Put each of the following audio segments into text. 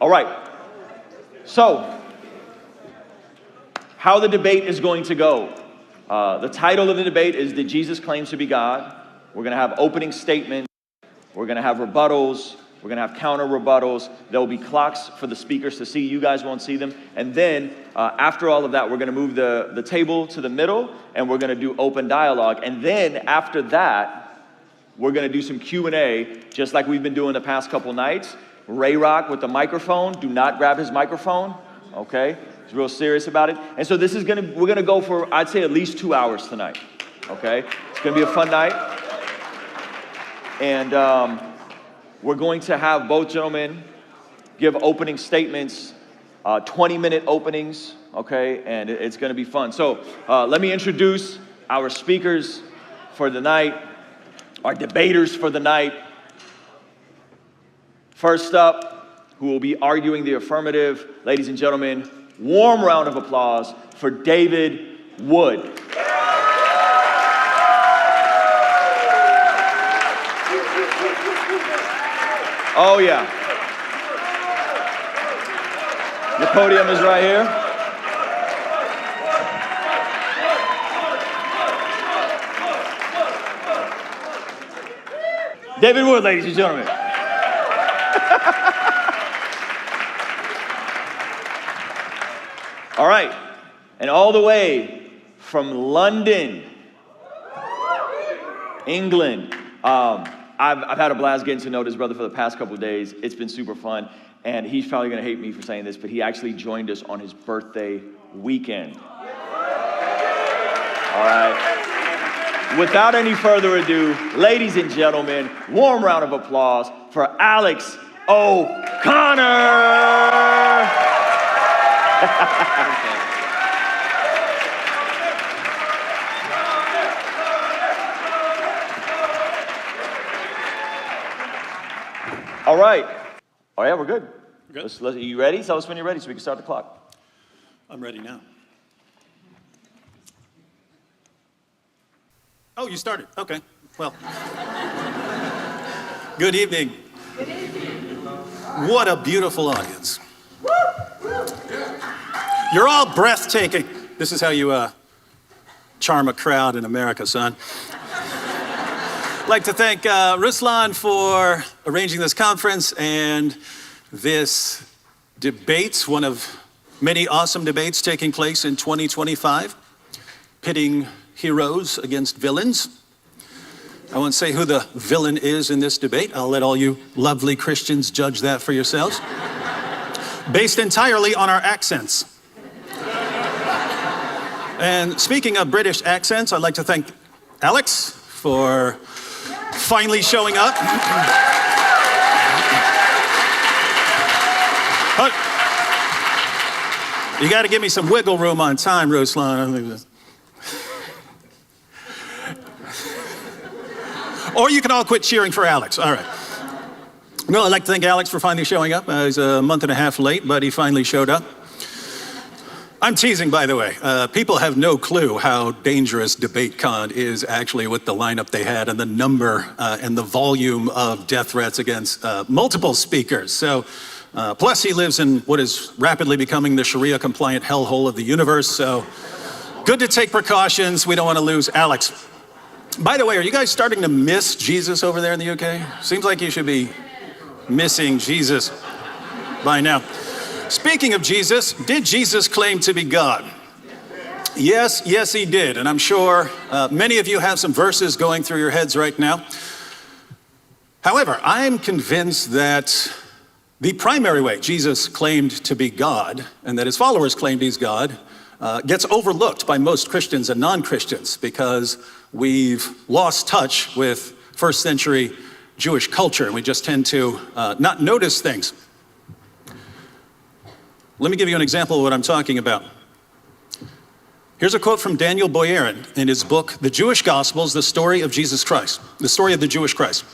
All right. So, how the debate is going to go. The title of the debate is Did Jesus Claim to be God? We're going to have opening statements. We're going to have rebuttals. We're going to have counter rebuttals. There will be clocks for the speakers to see. You guys won't see them. And then after all of that, we're going to move the table to the middle, and we're going to do open dialogue. And then after that, we're going to do some Q&A, just like we've been doing the past couple nights. Ray Rock with the microphone. Do not grab his microphone, okay? He's real serious about it. And so we're going to go for, I'd say, at least 2 hours tonight, okay? It's going to be a fun night. And we're going to have both gentlemen give opening statements, 20-minute openings, okay? And it's going to be fun. So let me introduce our speakers for the night, our debaters for the night. First up, who will be arguing the affirmative, ladies and gentlemen, warm round of applause for David Wood. Oh, yeah. The podium is right here. David Wood, ladies and gentlemen. All right. And all the way from London, England. I've had a blast getting to know this brother for the past couple of days. It's been super fun. And he's probably going to hate me for saying this, but he actually joined us on his birthday weekend. All right. Without any further ado, ladies and gentlemen, warm round of applause for Alex O'Connor. All right. Oh, yeah, we're good. Good. Are you ready? Tell us when you're ready so we can start the clock. I'm ready now. Oh, you started. Okay. Well. Good evening. Good evening. What a beautiful audience. You're all breathtaking. This is how you charm a crowd in America, son. I'd like to thank Ruslan for arranging this conference and this debate, one of many awesome debates taking place in 2025, pitting heroes against villains. I won't say who the villain is in this debate. I'll let all you lovely Christians judge that for yourselves. Based entirely on our accents. And speaking of British accents, I'd like to thank Alex for finally showing up. You got to give me some wiggle room on time, Ruslan. Or you can all quit cheering for Alex. All right. No, I'd like to thank Alex for finally showing up. He's a month and a half late, but he finally showed up. I'm teasing, by the way. People have no clue how dangerous DebateCon is actually with the lineup they had and the number and the volume of death threats against multiple speakers. So, plus he lives in what is rapidly becoming the Sharia-compliant hellhole of the universe. So, good to take precautions. We don't want to lose Alex. By the way, are you guys starting to miss Jesus over there in the UK? Seems like you should be missing Jesus by now. Speaking of Jesus, did Jesus claim to be God? Yes, he did. And I'm sure many of you have some verses going through your heads right now. However, I'm convinced that the primary way Jesus claimed to be God, and that his followers claimed he's God, gets overlooked by most Christians and non-Christians because we've lost touch with first century Jewish culture, and we just tend to not notice things. Let me give you an example of what I'm talking about. Here's a quote from Daniel Boyarin in his book, The Jewish Gospels, The Story of Jesus Christ, the story of the Jewish Christ.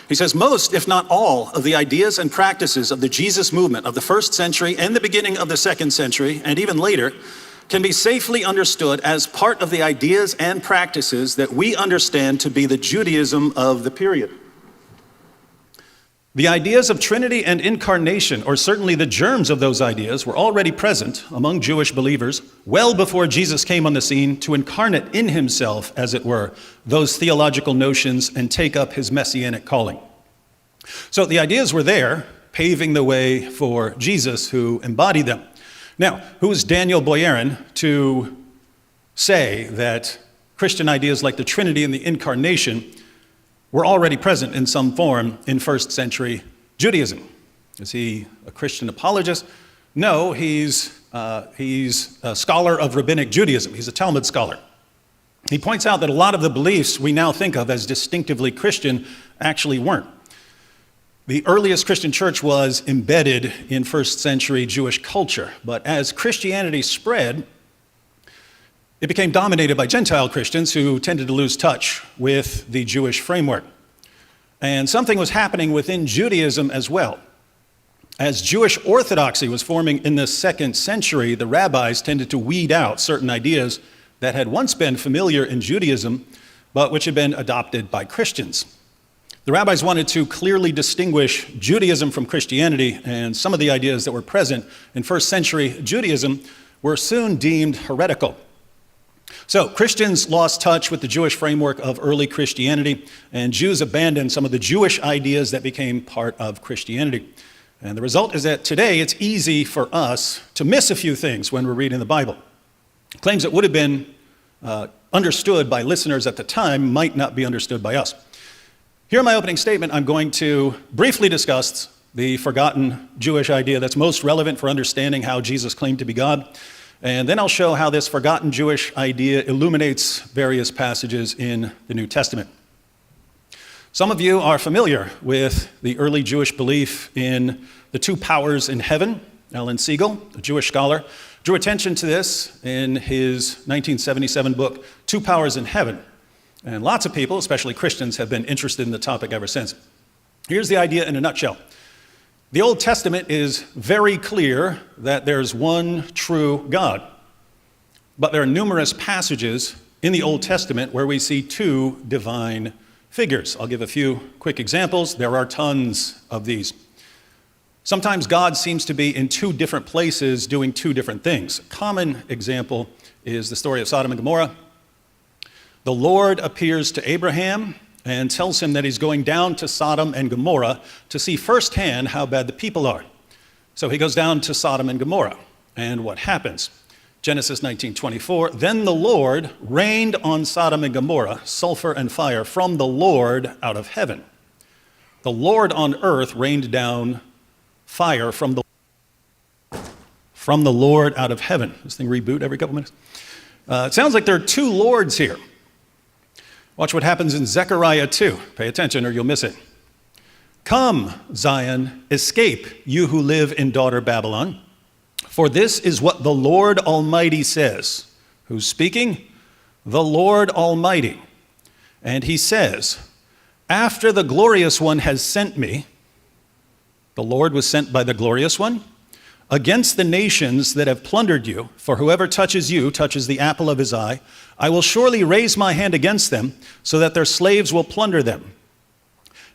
He says, most, if not all, of the ideas and practices of the Jesus movement of the first century and the beginning of the second century, and even later, can be safely understood as part of the ideas and practices that we understand to be the Judaism of the period. The ideas of Trinity and incarnation, or certainly the germs of those ideas, were already present among Jewish believers well before Jesus came on the scene to incarnate in himself, as it were, those theological notions and take up his messianic calling. So the ideas were there, paving the way for Jesus, who embodied them. Now, who is Daniel Boyarin to say that Christian ideas like the Trinity and the incarnation were already present in some form in first century Judaism? Is he a Christian apologist? No, he's a scholar of rabbinic Judaism. He's a Talmud scholar. He points out that a lot of the beliefs we now think of as distinctively Christian actually weren't. The earliest Christian church was embedded in first century Jewish culture, but as Christianity spread, it became dominated by Gentile Christians who tended to lose touch with the Jewish framework. And something was happening within Judaism as well. As Jewish orthodoxy was forming in the 2nd century, the rabbis tended to weed out certain ideas that had once been familiar in Judaism, but which had been adopted by Christians. The rabbis wanted to clearly distinguish Judaism from Christianity, and some of the ideas that were present in first century Judaism were soon deemed heretical. So Christians lost touch with the Jewish framework of early Christianity, and Jews abandoned some of the Jewish ideas that became part of Christianity. And the result is that today it's easy for us to miss a few things when we're reading the Bible. Claims that would have been understood by listeners at the time might not be understood by us. Here in my opening statement, I'm going to briefly discuss the forgotten Jewish idea that's most relevant for understanding how Jesus claimed to be God. And then I'll show how this forgotten Jewish idea illuminates various passages in the New Testament. Some of you are familiar with the early Jewish belief in the two powers in heaven. Alan Siegel, a Jewish scholar, drew attention to this in his 1977 book, Two Powers in Heaven. And lots of people, especially Christians, have been interested in the topic ever since. Here's the idea in a nutshell. The Old Testament is very clear that there's one true God. But there are numerous passages in the Old Testament where we see two divine figures. I'll give a few quick examples. There are tons of these. Sometimes God seems to be in two different places doing two different things. A common example is the story of Sodom and Gomorrah. The Lord appears to Abraham and tells him that he's going down to Sodom and Gomorrah to see firsthand how bad the people are. So he goes down to Sodom and Gomorrah. And what happens? Genesis 19:24, then the Lord rained on Sodom and Gomorrah sulfur and fire from the Lord out of heaven. The Lord on earth rained down fire from the Lord out of heaven. This thing reboot every couple minutes. It sounds like there are two lords here. Watch what happens in Zechariah 2. Pay attention or you'll miss it. Come, Zion, escape, you who live in daughter Babylon. For this is what the Lord Almighty says. Who's speaking? The Lord Almighty. And he says, after the glorious one has sent me, the Lord was sent by the glorious one, against the nations that have plundered you, for whoever touches you touches the apple of his eye. I will surely raise my hand against them, so that their slaves will plunder them.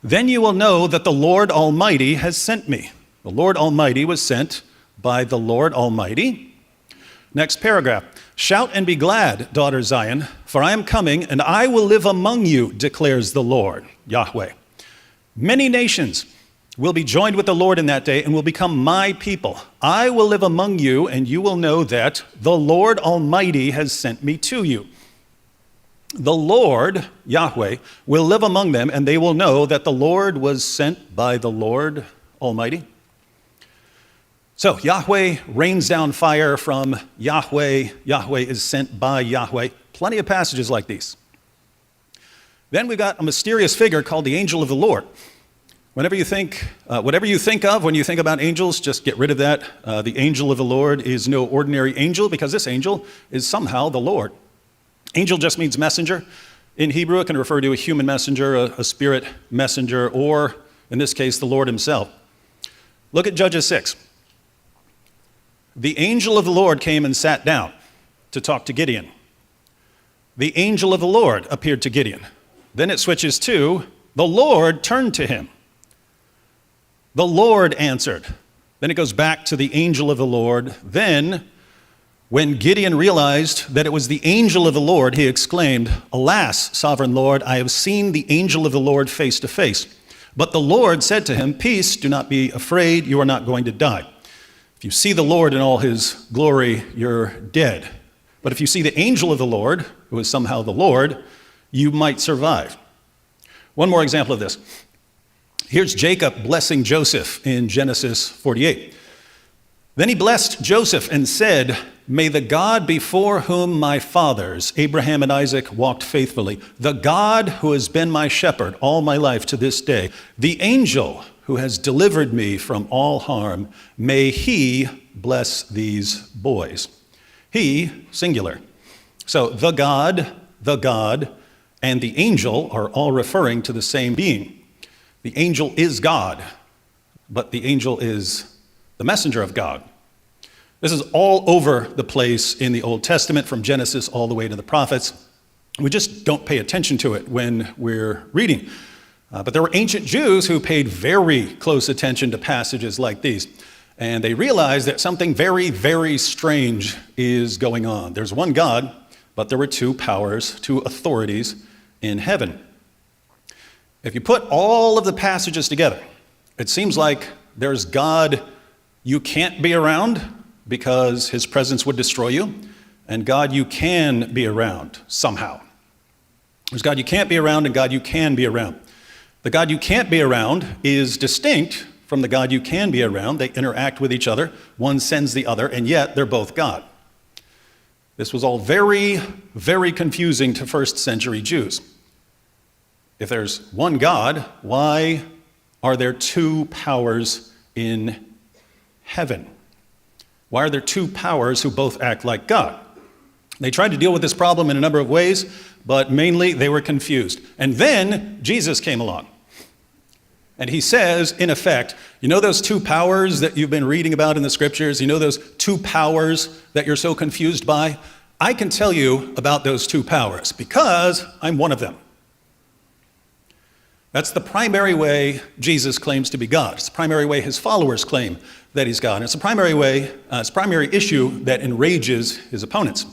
Then you will know that the Lord Almighty has sent me. The Lord Almighty was sent by the Lord Almighty. Next paragraph. Shout and be glad, daughter Zion, for I am coming, and I will live among you, declares the Lord, Yahweh. Many nations will be joined with the Lord in that day and will become my people. I will live among you, and you will know that the Lord Almighty has sent me to you. The Lord, Yahweh, will live among them, and they will know that the Lord was sent by the Lord Almighty. So Yahweh rains down fire from Yahweh. Yahweh is sent by Yahweh. Plenty of passages like these. Then we've got a mysterious figure called the angel of the Lord. Whatever you think of when you think about angels, just get rid of that. The angel of the Lord is no ordinary angel because this angel is somehow the Lord. Angel just means messenger. In Hebrew, it can refer to a human messenger, a spirit messenger, or in this case, the Lord himself. Look at Judges 6. The angel of the Lord came and sat down to talk to Gideon. The angel of the Lord appeared to Gideon. Then it switches to, the Lord turned to him. The Lord answered. Then it goes back to the angel of the Lord. Then, when Gideon realized that it was the angel of the Lord, he exclaimed, "Alas, sovereign Lord, I have seen the angel of the Lord face to face." But the Lord said to him, "Peace, do not be afraid, you are not going to die. If you see the Lord in all his glory, you're dead. But if you see the angel of the Lord, who is somehow the Lord, you might survive." One more example of this. Here's Jacob blessing Joseph in Genesis 48. Then he blessed Joseph and said, "May the God before whom my fathers, Abraham and Isaac, walked faithfully, the God who has been my shepherd all my life to this day, the angel who has delivered me from all harm, may he bless these boys." He, singular. So the God, and the angel are all referring to the same being. The angel is God, but the angel is the messenger of God. This is all over the place in the Old Testament, from Genesis all the way to the prophets. We just don't pay attention to it when we're reading. But there were ancient Jews who paid very close attention to passages like these. And they realized that something very, very strange is going on. There's one God, but there were two powers, two authorities in heaven. If you put all of the passages together, it seems like there's God you can't be around because his presence would destroy you, and God you can be around somehow. There's God you can't be around and God you can be around. The God you can't be around is distinct from the God you can be around. They interact with each other. One sends the other, and yet they're both God. This was all very, very confusing to first century Jews. If there's one God, why are there two powers in heaven? Why are there two powers who both act like God? They tried to deal with this problem in a number of ways, but mainly they were confused. And then Jesus came along. And he says, in effect, you know those two powers that you've been reading about in the scriptures? You know those two powers that you're so confused by? I can tell you about those two powers because I'm one of them. That's the primary way Jesus claims to be God. It's the primary way his followers claim that he's God. And it's a primary issue that enrages his opponents.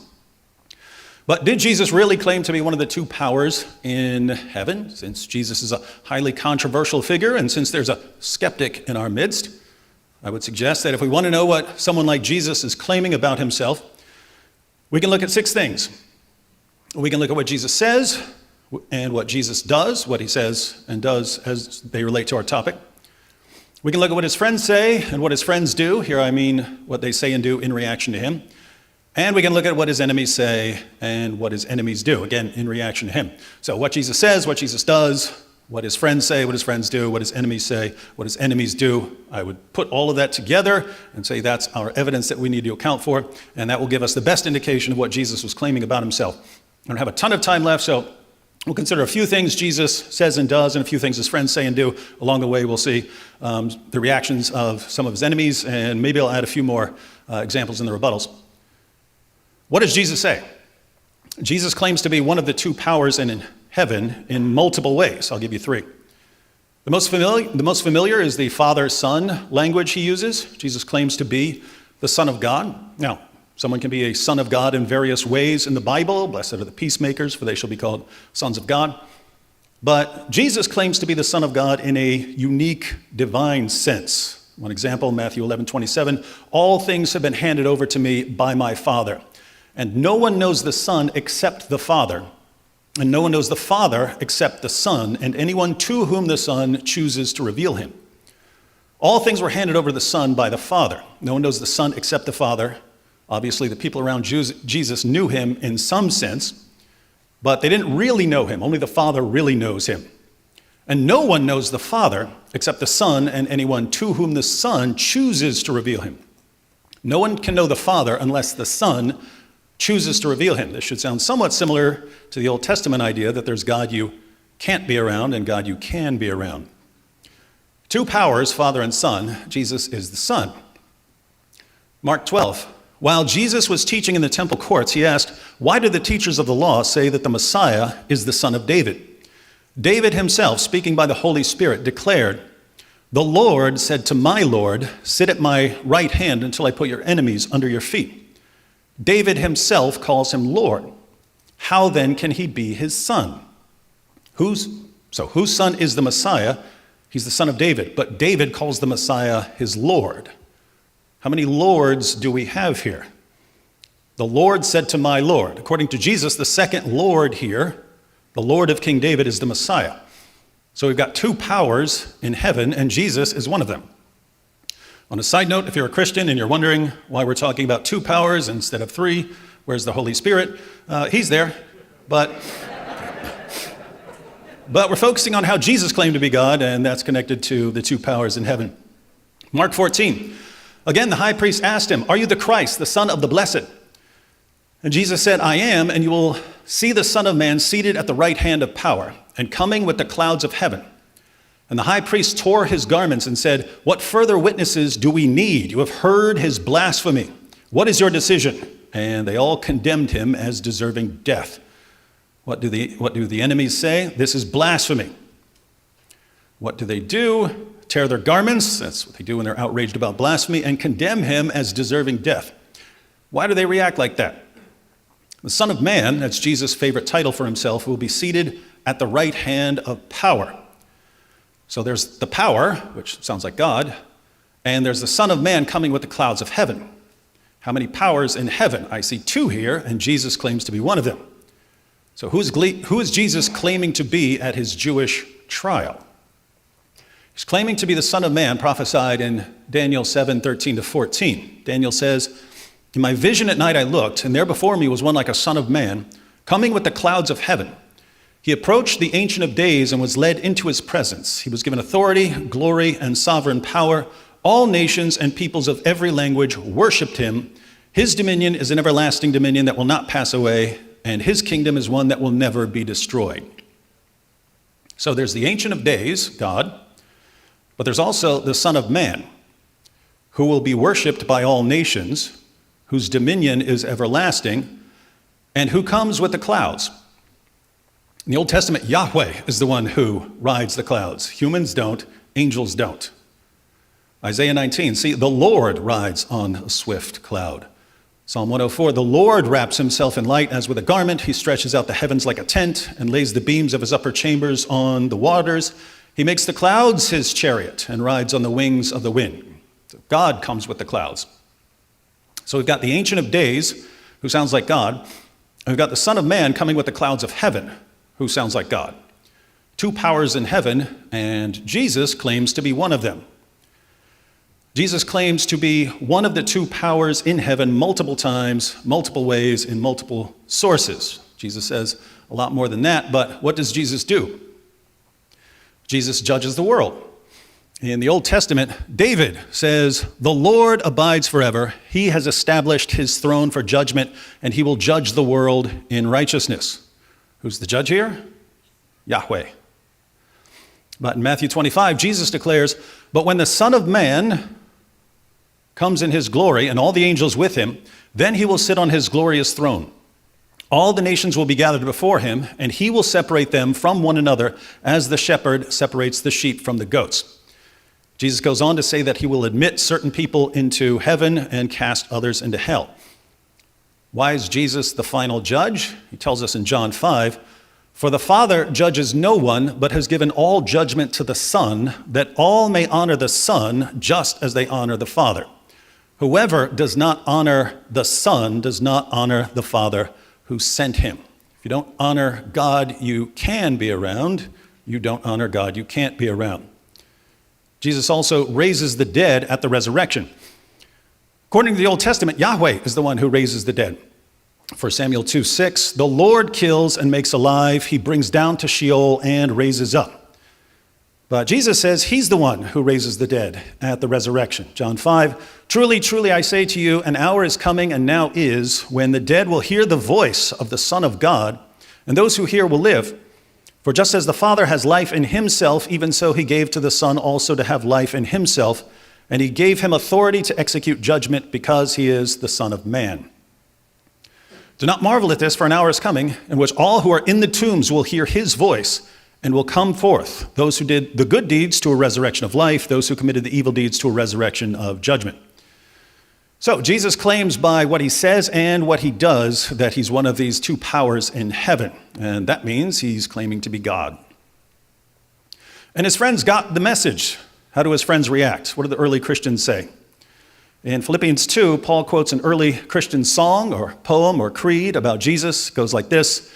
But did Jesus really claim to be one of the two powers in heaven? Since Jesus is a highly controversial figure, and since there's a skeptic in our midst, I would suggest that if we want to know what someone like Jesus is claiming about himself, we can look at 6 things. We can look at what Jesus says, and what Jesus does, what he says and does as they relate to our topic. We can look at what his friends say and what his friends do. Here I mean what they say and do in reaction to him. And we can look at what his enemies say and what his enemies do, again, in reaction to him. So what Jesus says, what Jesus does, what his friends say, what his friends do, what his enemies say, what his enemies do. I would put all of that together and say that's our evidence that we need to account for, and that will give us the best indication of what Jesus was claiming about himself. I don't have a ton of time left, so we'll consider a few things Jesus says and does, and a few things his friends say and do. Along the way, we'll see the reactions of some of his enemies, and maybe I'll add a few more examples in the rebuttals. What does Jesus say? Jesus claims to be one of the two powers in heaven in multiple ways. I'll give you 3. The most familiar is the Father-Son language he uses. Jesus claims to be the Son of God. Now, someone can be a son of God in various ways in the Bible. Blessed are the peacemakers, for they shall be called sons of God. But Jesus claims to be the Son of God in a unique divine sense. One example, Matthew 11:27, "All things have been handed over to me by my Father. And no one knows the Son except the Father. And no one knows the Father except the Son, and anyone to whom the Son chooses to reveal him." All things were handed over to the Son by the Father. No one knows the Son except the Father. Obviously, the people around Jesus knew him in some sense, but they didn't really know him. Only the Father really knows him. And no one knows the Father except the Son and anyone to whom the Son chooses to reveal him. No one can know the Father unless the Son chooses to reveal him. This should sound somewhat similar to the Old Testament idea that there's God you can't be around and God you can be around. Two powers, Father and Son. Jesus is the Son. Mark 12. While Jesus was teaching in the temple courts, he asked, "Why do the teachers of the law say that the Messiah is the son of David?" David himself, speaking by the Holy Spirit, declared, The Lord said to my Lord, sit at my right hand until I put your enemies under your feet. David himself calls him Lord. How then can he be his son? Whose son is the Messiah? He's the son of David, but David calls the Messiah his Lord. How many lords do we have here? The Lord said to my Lord. According to Jesus, the second Lord here, the Lord of King David, is the Messiah. So we've got two powers in heaven, and Jesus is one of them. On a side note, if you're a Christian and you're wondering why we're talking about two powers instead of three, where's the Holy Spirit? He's there, but we're focusing on how Jesus claimed to be God, and that's connected to the two powers in heaven. Mark 14. Again, the high priest asked him, are you the Christ, the Son of the Blessed? And Jesus said, I am, and you will see the Son of Man seated at the right hand of power and coming with the clouds of heaven. And the high priest tore his garments and said, what further witnesses do we need? You have heard his blasphemy. What is your decision? And they all condemned him as deserving death. What do the enemies say? This is blasphemy. What do they do? Tear their garments. That's what they do when they're outraged about blasphemy, and condemn him as deserving death. Why do they react like that? The Son of Man, that's Jesus' favorite title for himself, will be seated at the right hand of power. So there's the power, which sounds like God, and there's the Son of Man coming with the clouds of heaven. How many powers in heaven? I see two here, and Jesus claims to be one of them. So who is Jesus claiming to be at his Jewish trial? He's claiming to be the Son of Man, prophesied in Daniel 7:13-14. Daniel says, in my vision at night I looked, and there before me was one like a son of man, coming with the clouds of heaven. He approached the Ancient of Days and was led into his presence. He was given authority, glory, and sovereign power. All nations and peoples of every language worshiped him. His dominion is an everlasting dominion that will not pass away, and his kingdom is one that will never be destroyed. So there's the Ancient of Days, God, but there's also the Son of Man, who will be worshiped by all nations, whose dominion is everlasting, and who comes with the clouds. In the Old Testament, Yahweh is the one who rides the clouds. Humans don't, angels don't. Isaiah 19, see, the Lord rides on a swift cloud. Psalm 104, the Lord wraps himself in light as with a garment. He stretches out the heavens like a tent and lays the beams of his upper chambers on the waters. He makes the clouds his chariot and rides on the wings of the wind. So God comes with the clouds. So we've got the Ancient of Days, who sounds like God, and we've got the Son of Man coming with the clouds of heaven, who sounds like God. Two powers in heaven, and Jesus claims to be one of them. Jesus claims to be one of the two powers in heaven multiple times, multiple ways, in multiple sources. Jesus says a lot more than that, but what does Jesus do? Jesus judges the world. In the Old Testament, David says, the Lord abides forever. He has established his throne for judgment, and he will judge the world in righteousness. Who's the judge here? Yahweh. But in Matthew 25, Jesus declares, but when the Son of Man comes in his glory and all the angels with him, then he will sit on his glorious throne. All the nations will be gathered before him, and he will separate them from one another as the shepherd separates the sheep from the goats. Jesus goes on to say that he will admit certain people into heaven and cast others into hell. Why is Jesus the final judge? He tells us in John 5, for the Father judges no one, but has given all judgment to the Son, that all may honor the Son just as they honor the Father. Whoever does not honor the Son does not honor the Father who sent him. If you don't honor God you can be around, you don't honor God you can't be around. Jesus also raises the dead at the resurrection. According to the Old Testament, Yahweh is the one who raises the dead. 1 Samuel 2:6, the Lord kills and makes alive. He brings down to Sheol and raises up. But Jesus says he's the one who raises the dead at the resurrection. John 5, truly, truly, I say to you, an hour is coming and now is when the dead will hear the voice of the Son of God, and those who hear will live. For just as the Father has life in himself, even so he gave to the Son also to have life in himself, and he gave him authority to execute judgment because he is the Son of Man. Do not marvel at this, for an hour is coming in which all who are in the tombs will hear his voice and will come forth, those who did the good deeds to a resurrection of life, those who committed the evil deeds to a resurrection of judgment. So Jesus claims by what he says and what he does that he's one of these two powers in heaven, and that means he's claiming to be God. And his friends got the message. How do his friends react? What do the early Christians say? In Philippians 2, Paul quotes an early Christian song or poem or creed about Jesus. It goes like this: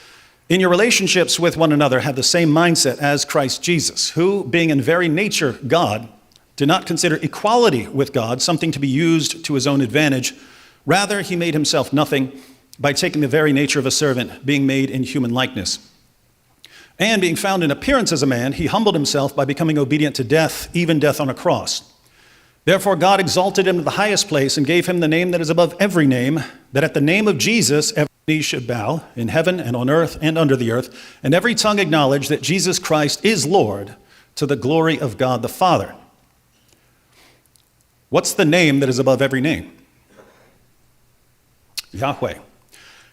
"In your relationships with one another, have the same mindset as Christ Jesus, who, being in very nature God, did not consider equality with God something to be used to his own advantage. Rather, he made himself nothing by taking the very nature of a servant, being made in human likeness. And being found in appearance as a man, he humbled himself by becoming obedient to death, even death on a cross. Therefore, God exalted him to the highest place and gave him the name that is above every name, that at the name of Jesus every knee should bow, in heaven and on earth and under the earth, and every tongue acknowledge that Jesus Christ is Lord, to the glory of God the Father." What's the name that is above every name? Yahweh.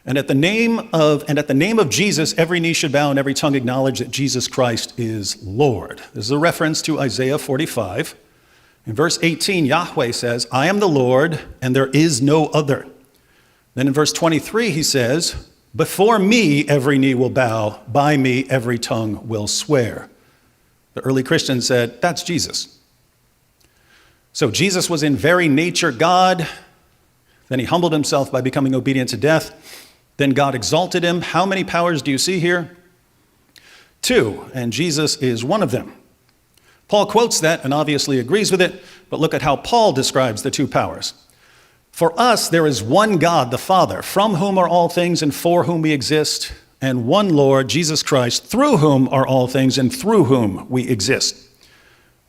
And at the name of Jesus, every knee should bow and every tongue acknowledge that Jesus Christ is Lord. This is a reference to Isaiah 45. In verse 18, Yahweh says, "I am the Lord, and there is no other." Then in verse 23, he says, "Before me every knee will bow, by me every tongue will swear." The early Christians said, that's Jesus. So Jesus was in very nature God. Then he humbled himself by becoming obedient to death. Then God exalted him. How many powers do you see here? 2, and Jesus is one of them. Paul quotes that and obviously agrees with it, but look at how Paul describes the 2 powers. "For us there is one God, the Father, from whom are all things and for whom we exist, and one Lord, Jesus Christ, through whom are all things and through whom we exist."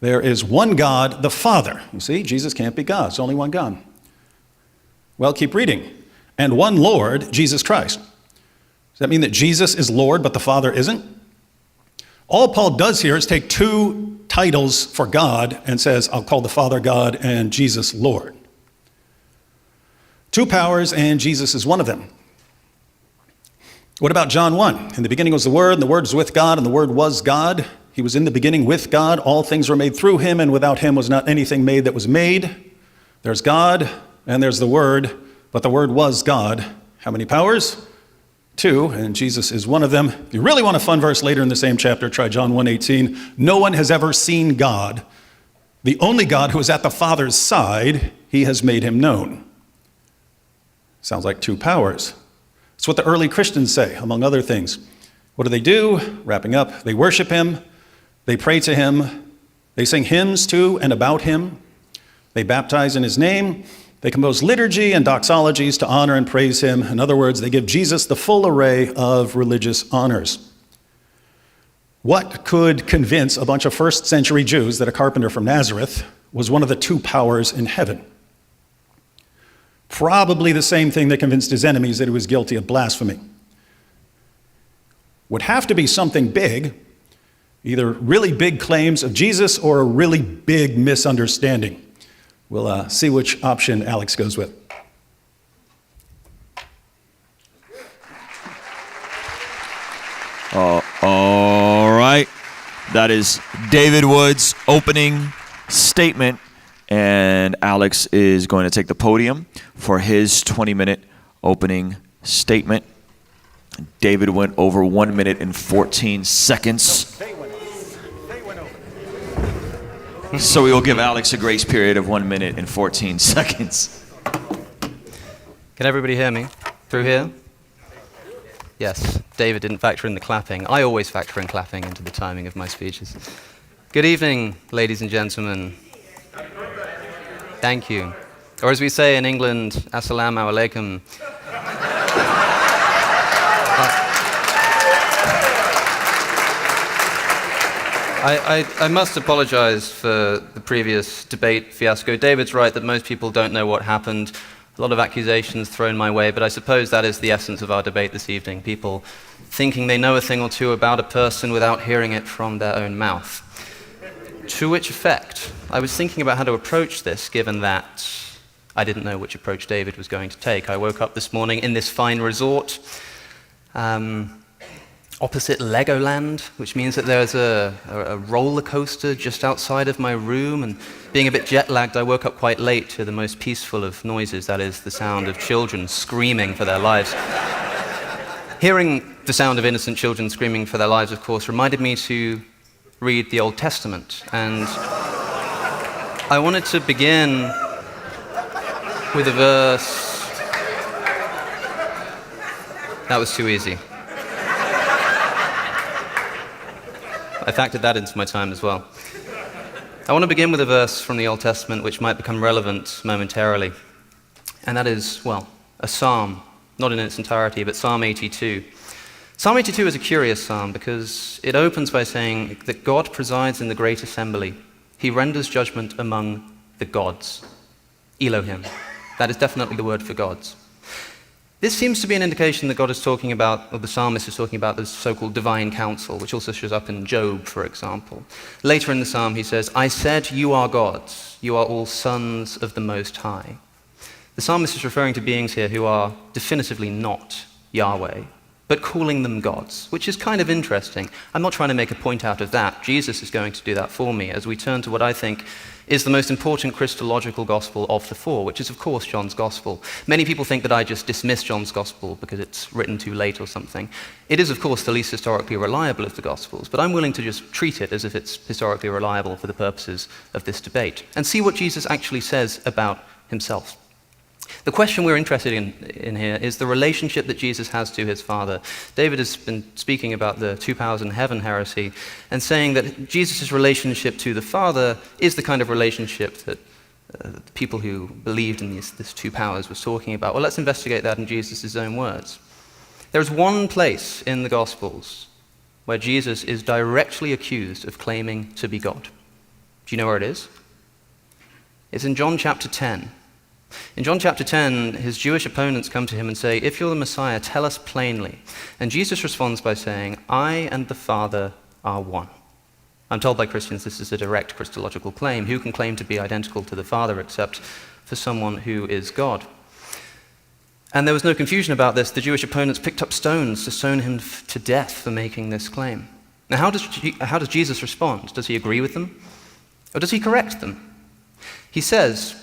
There is one God, the Father. You see, Jesus can't be God. It's only one God. Well, keep reading. "And one Lord, Jesus Christ." Does that mean that Jesus is Lord, but the Father isn't? All Paul does here is take 2 titles for God and says, I'll call the Father God and Jesus Lord. 2 powers, and Jesus is one of them. What about John 1? "In the beginning was the Word, and the Word was with God, and the Word was God. He was in the beginning with God. All things were made through him, and without him was not anything made that was made." There's God, and there's the Word, but the Word was God. How many powers? 2, and Jesus is one of them. If you really want a fun verse later in the same chapter, try John 1:18. "No one has ever seen God. The only God who is at the Father's side, he has made him known." Sounds like 2 powers. It's what the early Christians say, among other things. What do? Wrapping up, they worship him, they pray to him, they sing hymns to and about him, they baptize in his name, they compose liturgy and doxologies to honor and praise him. In other words, they give Jesus the full array of religious honors. What could convince a bunch of first century Jews that a carpenter from Nazareth was one of the 2 powers in heaven? Probably the same thing that convinced his enemies that he was guilty of blasphemy. Would have to be something big, either really big claims of Jesus or a really big misunderstanding. We'll see which option Alex goes with. All right. That is David Wood's opening statement, and Alex is going to take the podium for his 20-minute opening statement. David went over 1 minute and 14 seconds. So we will give Alex a grace period of 1 minute and 14 seconds. Can everybody hear me through here? Yes, David didn't factor in the clapping. I always factor in clapping into the timing of my speeches. Good evening, ladies and gentlemen. Thank you. Or as we say in England, assalamu alaikum. I must apologize for the previous debate fiasco. David's right that most people don't know what happened. A lot of accusations thrown my way, but I suppose that is the essence of our debate this evening. People thinking they know a thing or two about a person without hearing it from their own mouth. To which effect, I was thinking about how to approach this, given that I didn't know which approach David was going to take. I woke up this morning in this fine resort. opposite Legoland, which means that there's a roller coaster just outside of my room, and being a bit jet-lagged, I woke up quite late to the most peaceful of noises, that is the sound of children screaming for their lives. Hearing the sound of innocent children screaming for their lives, of course, reminded me to read the Old Testament, and I wanted to begin with a verse. That was too easy. I factored that into my time as well. I want to begin with a verse from the Old Testament which might become relevant momentarily. And that is, well, a psalm, not in its entirety, but Psalm 82. Psalm 82 is a curious psalm because it opens by saying that God presides in the great assembly. He renders judgment among the gods. Elohim. That is definitely the word for gods. This seems to be an indication that God is talking about, or the psalmist is talking about, the so-called divine council, which also shows up in Job, for example. Later in the psalm, he says, I said, you are gods, you are all sons of the Most High. The psalmist is referring to beings here who are definitively not Yahweh, but calling them gods, which is kind of interesting. I'm not trying to make a point out of that. Jesus is going to do that for me as we turn to what I think is the most important Christological gospel of the four, which is, of course, John's gospel. Many people think that I just dismiss John's gospel because it's written too late or something. It is, of course, the least historically reliable of the gospels, but I'm willing to just treat it as if it's historically reliable for the purposes of this debate and see what Jesus actually says about himself. The question we're interested in here is the relationship that Jesus has to his Father. David has been speaking about the two powers in heaven heresy and saying that Jesus' relationship to the Father is the kind of relationship that people who believed in these two powers was talking about. Well, let's investigate that in Jesus' own words. There's one place in the Gospels where Jesus is directly accused of claiming to be God. Do you know where it is? It's in John chapter 10. In John chapter 10, his Jewish opponents come to him and say, if you're the Messiah, tell us plainly. And Jesus responds by saying, I and the Father are one. I'm told by Christians this is a direct Christological claim. Who can claim to be identical to the Father except for someone who is God? And there was no confusion about this. The Jewish opponents picked up stones to stone him to death for making this claim. Now, how does Jesus respond? Does he agree with them? Or does he correct them? He says,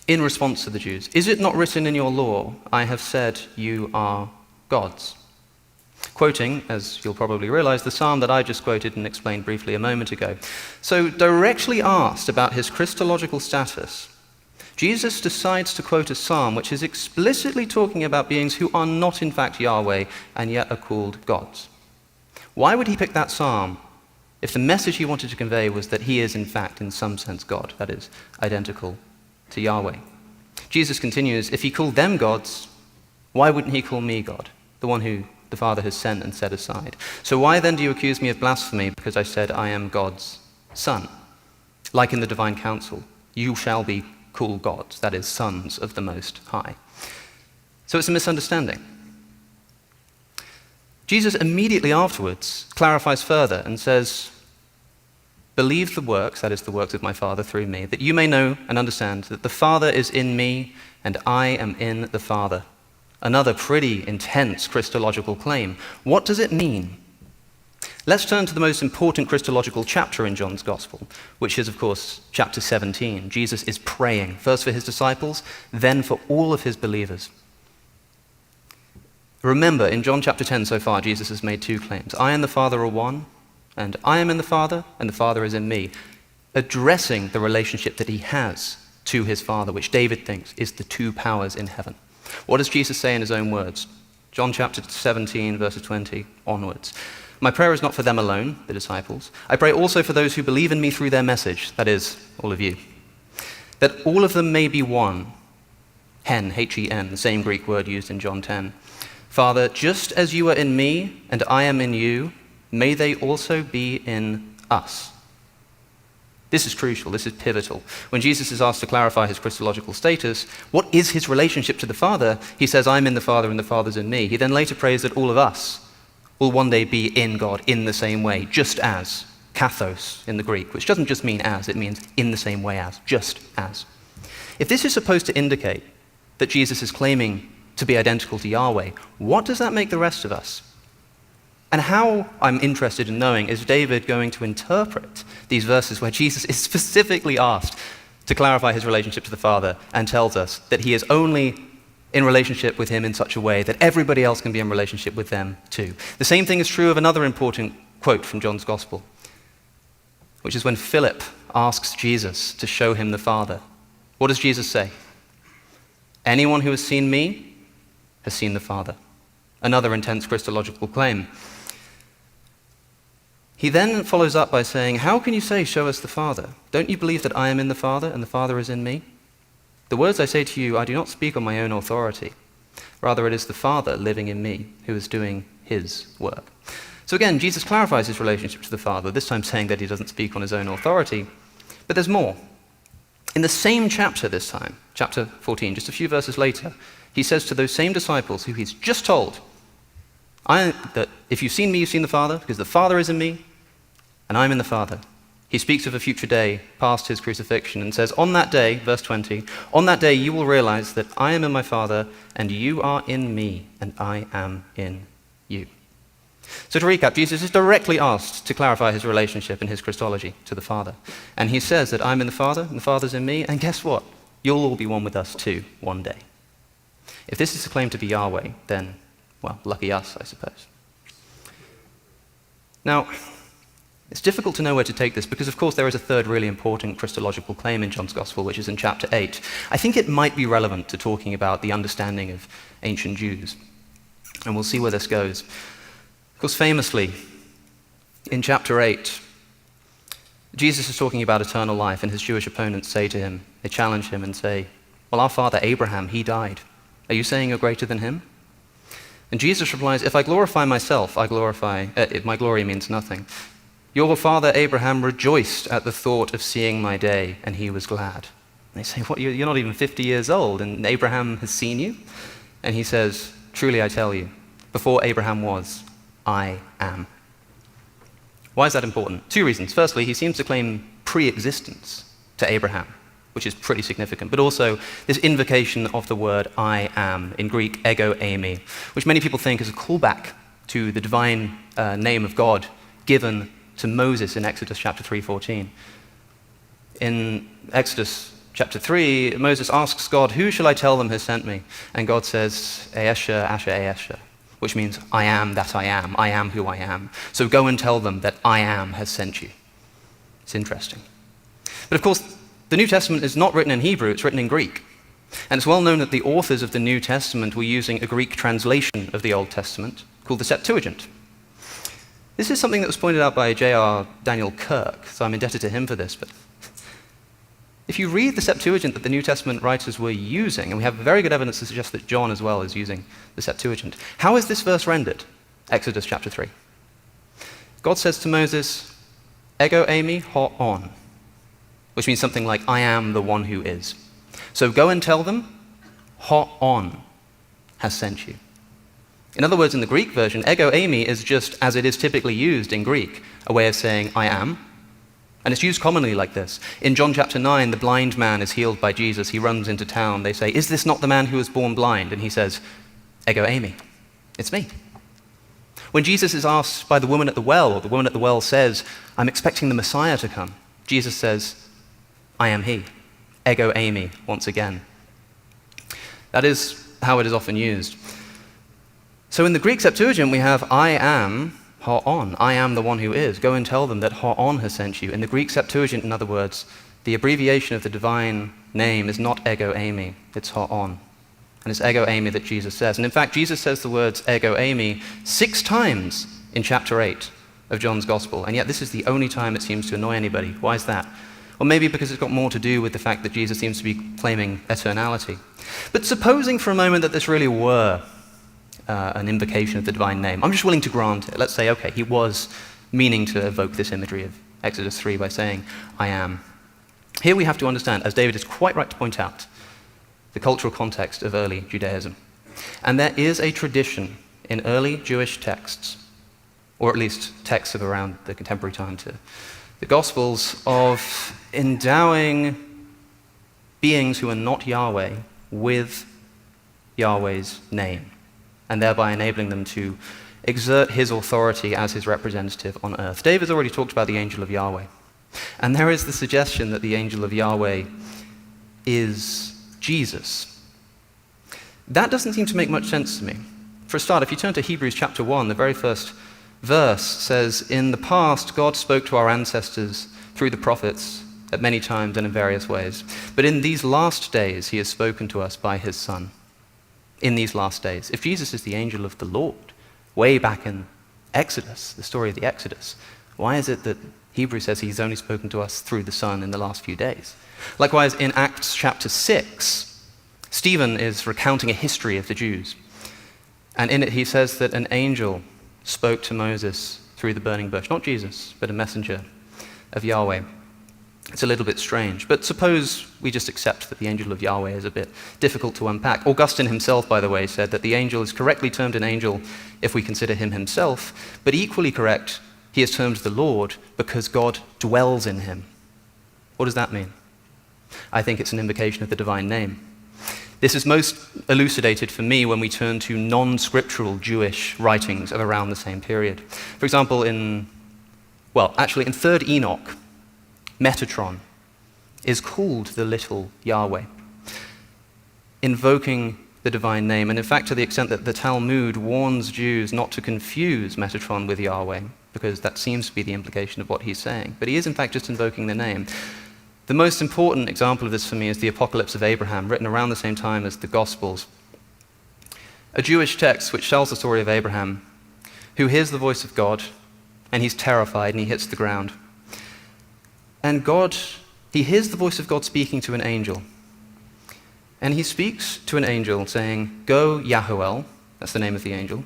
in response to the Jews, is it not written in your law, I have said you are gods? Quoting, as you'll probably realize, the psalm that I just quoted and explained briefly a moment ago. So directly asked about his Christological status, Jesus decides to quote a psalm which is explicitly talking about beings who are not in fact Yahweh and yet are called gods. Why would he pick that psalm if the message he wanted to convey was that he is in fact in some sense God, that is, identical to Yahweh? Jesus continues, if he called them gods, why wouldn't he call me God, the one who the Father has sent and set aside? So why then do you accuse me of blasphemy because I said I am God's son? Like in the divine council, you shall be called gods, that is, sons of the Most High. So it's a misunderstanding. Jesus immediately afterwards clarifies further and says, believe the works, that is the works of my Father through me, that you may know and understand that the Father is in me and I am in the Father. Another pretty intense Christological claim. What does it mean? Let's turn to the most important Christological chapter in John's Gospel, which is, of course, chapter 17. Jesus is praying, first for his disciples, then for all of his believers. Remember, in John chapter 10 so far, Jesus has made two claims. I and the Father are one, and I am in the Father, and the Father is in me, addressing the relationship that he has to his Father, which David thinks is the two powers in heaven. What does Jesus say in his own words? John chapter 17, verses 20 onwards. My prayer is not for them alone, the disciples. I pray also for those who believe in me through their message, that is, all of you, that all of them may be one. Hen, H-E-N, the same Greek word used in John 10. Father, just as you are in me and I am in you, may they also be in us. This is crucial, this is pivotal. When Jesus is asked to clarify his Christological status, what is his relationship to the Father? He says, I'm in the Father and the Father's in me. He then later prays that all of us will one day be in God in the same way, just as, kathos in the Greek, which doesn't just mean as, it means in the same way as, just as. If this is supposed to indicate that Jesus is claiming to be identical to Yahweh, what does that make the rest of us? And how, I'm interested in knowing, is David going to interpret these verses where Jesus is specifically asked to clarify his relationship to the Father and tells us that he is only in relationship with him in such a way that everybody else can be in relationship with them too. The same thing is true of another important quote from John's Gospel, which is when Philip asks Jesus to show him the Father. What does Jesus say? Anyone who has seen me has seen the Father. Another intense Christological claim. He then follows up by saying, how can you say, show us the Father? Don't you believe that I am in the Father and the Father is in me? The words I say to you, I do not speak on my own authority. Rather, it is the Father living in me who is doing his work. So again, Jesus clarifies his relationship to the Father, this time saying that he doesn't speak on his own authority. But there's more. In the same chapter this time, chapter 14, just a few verses later, he says to those same disciples who he's just told, that if you've seen me, you've seen the Father, because the Father is in me, and I'm in the Father. He speaks of a future day past his crucifixion and says, on that day, verse 20, on that day you will realize that I am in my Father, and you are in me, and I am in you. So to recap, Jesus is directly asked to clarify his relationship in his Christology to the Father. And he says that I'm in the Father, and the Father's in me, and guess what? You'll all be one with us too, one day. If this is the claim to be Yahweh, then, well, lucky us, I suppose. Now, it's difficult to know where to take this because, of course, there is a third really important Christological claim in John's Gospel, which is in chapter 8. I think it might be relevant to talking about the understanding of ancient Jews. And we'll see where this goes. Of course, famously, in chapter 8, Jesus is talking about eternal life, and his Jewish opponents say to him, they challenge him and say, well, our father Abraham, he died. Are you saying you're greater than him? And Jesus replies, if I glorify myself, my glory means nothing. Your father Abraham rejoiced at the thought of seeing my day, and he was glad. And they say, what, you're not even 50 years old, and Abraham has seen you? And he says, truly I tell you, before Abraham was, I am. Why is that important? Two reasons. Firstly, he seems to claim pre-existence to Abraham, which is pretty significant, but also this invocation of the word I am, in Greek, ego eimi, which many people think is a callback to the divine name of God given to Moses in Exodus chapter 3:14. In Exodus chapter 3, Moses asks God, who shall I tell them has sent me? And God says, Eesha, Asher, Eesha, which means I am that I am who I am. So go and tell them that I am has sent you. It's interesting. But of course, the New Testament is not written in Hebrew, it's written in Greek. And it's well known that the authors of the New Testament were using a Greek translation of the Old Testament called the Septuagint. This is something that was pointed out by J.R. Daniel Kirk, so I'm indebted to him for this. But if you read the Septuagint that the New Testament writers were using, and we have very good evidence to suggest that John as well is using the Septuagint, how is this verse rendered? Exodus chapter 3. God says to Moses, ego eimi ho on, which means something like, I am the one who is. So go and tell them, ho on has sent you. In other words, in the Greek version, ego eimi is just, as it is typically used in Greek, a way of saying, I am. And it's used commonly like this. In John chapter 9, the blind man is healed by Jesus. He runs into town. They say, is this not the man who was born blind? And he says, ego eimi, it's me. When Jesus is asked by the woman at the well, or the woman at the well says, I'm expecting the Messiah to come, Jesus says, I am he. Ego eimi, once again. That is how it is often used. So in the Greek Septuagint, we have I am ho on. I am the one who is. Go and tell them that ho on has sent you. In the Greek Septuagint, in other words, the abbreviation of the divine name is not ego eimi, it's ho on. And it's ego eimi that Jesus says. And in fact, Jesus says the words ego eimi 6 times in chapter 8 of John's Gospel. And yet this is the only time it seems to annoy anybody. Why is that? Well, maybe because it's got more to do with the fact that Jesus seems to be claiming eternality. But supposing for a moment that this really were an invocation of the divine name, I'm just willing to grant it. Let's say, okay, he was meaning to evoke this imagery of Exodus 3 by saying, I am. Here we have to understand, as David is quite right to point out, the cultural context of early Judaism. And there is a tradition in early Jewish texts, or at least texts of around the contemporary time to the Gospels, of endowing beings who are not Yahweh with Yahweh's name, and thereby enabling them to exert his authority as his representative on earth. David's already talked about the angel of Yahweh. And there is the suggestion that the angel of Yahweh is Jesus. That doesn't seem to make much sense to me. For a start, if you turn to Hebrews chapter 1, the very first verse says, "In the past, God spoke to our ancestors through the prophets at many times and in various ways. But in these last days, he has spoken to us by his Son." In these last days. If Jesus is the angel of the Lord, way back in Exodus, the story of the Exodus, why is it that Hebrews says he's only spoken to us through the Son in the last few days? Likewise, in Acts chapter 6, Stephen is recounting a history of the Jews. And in it he says that an angel spoke to Moses through the burning bush. Not Jesus, but a messenger of Yahweh. It's a little bit strange, but suppose we just accept that the angel of Yahweh is a bit difficult to unpack. Augustine himself, by the way, said that the angel is correctly termed an angel if we consider him himself, but equally correct, he is termed the Lord because God dwells in him. What does that mean? I think it's an invocation of the divine name. This is most elucidated for me when we turn to non-scriptural Jewish writings of around the same period. For example, in 3rd Enoch, Metatron is called the little Yahweh, invoking the divine name. And in fact, to the extent that the Talmud warns Jews not to confuse Metatron with Yahweh, because that seems to be the implication of what he's saying. But he is in fact just invoking the name. The most important example of this for me is the Apocalypse of Abraham, written around the same time as the Gospels. A Jewish text which tells the story of Abraham, who hears the voice of God, and he's terrified and he hits the ground. And he hears the voice of God speaking to an angel. And he speaks to an angel saying, "Go, Yahuel," that's the name of the angel,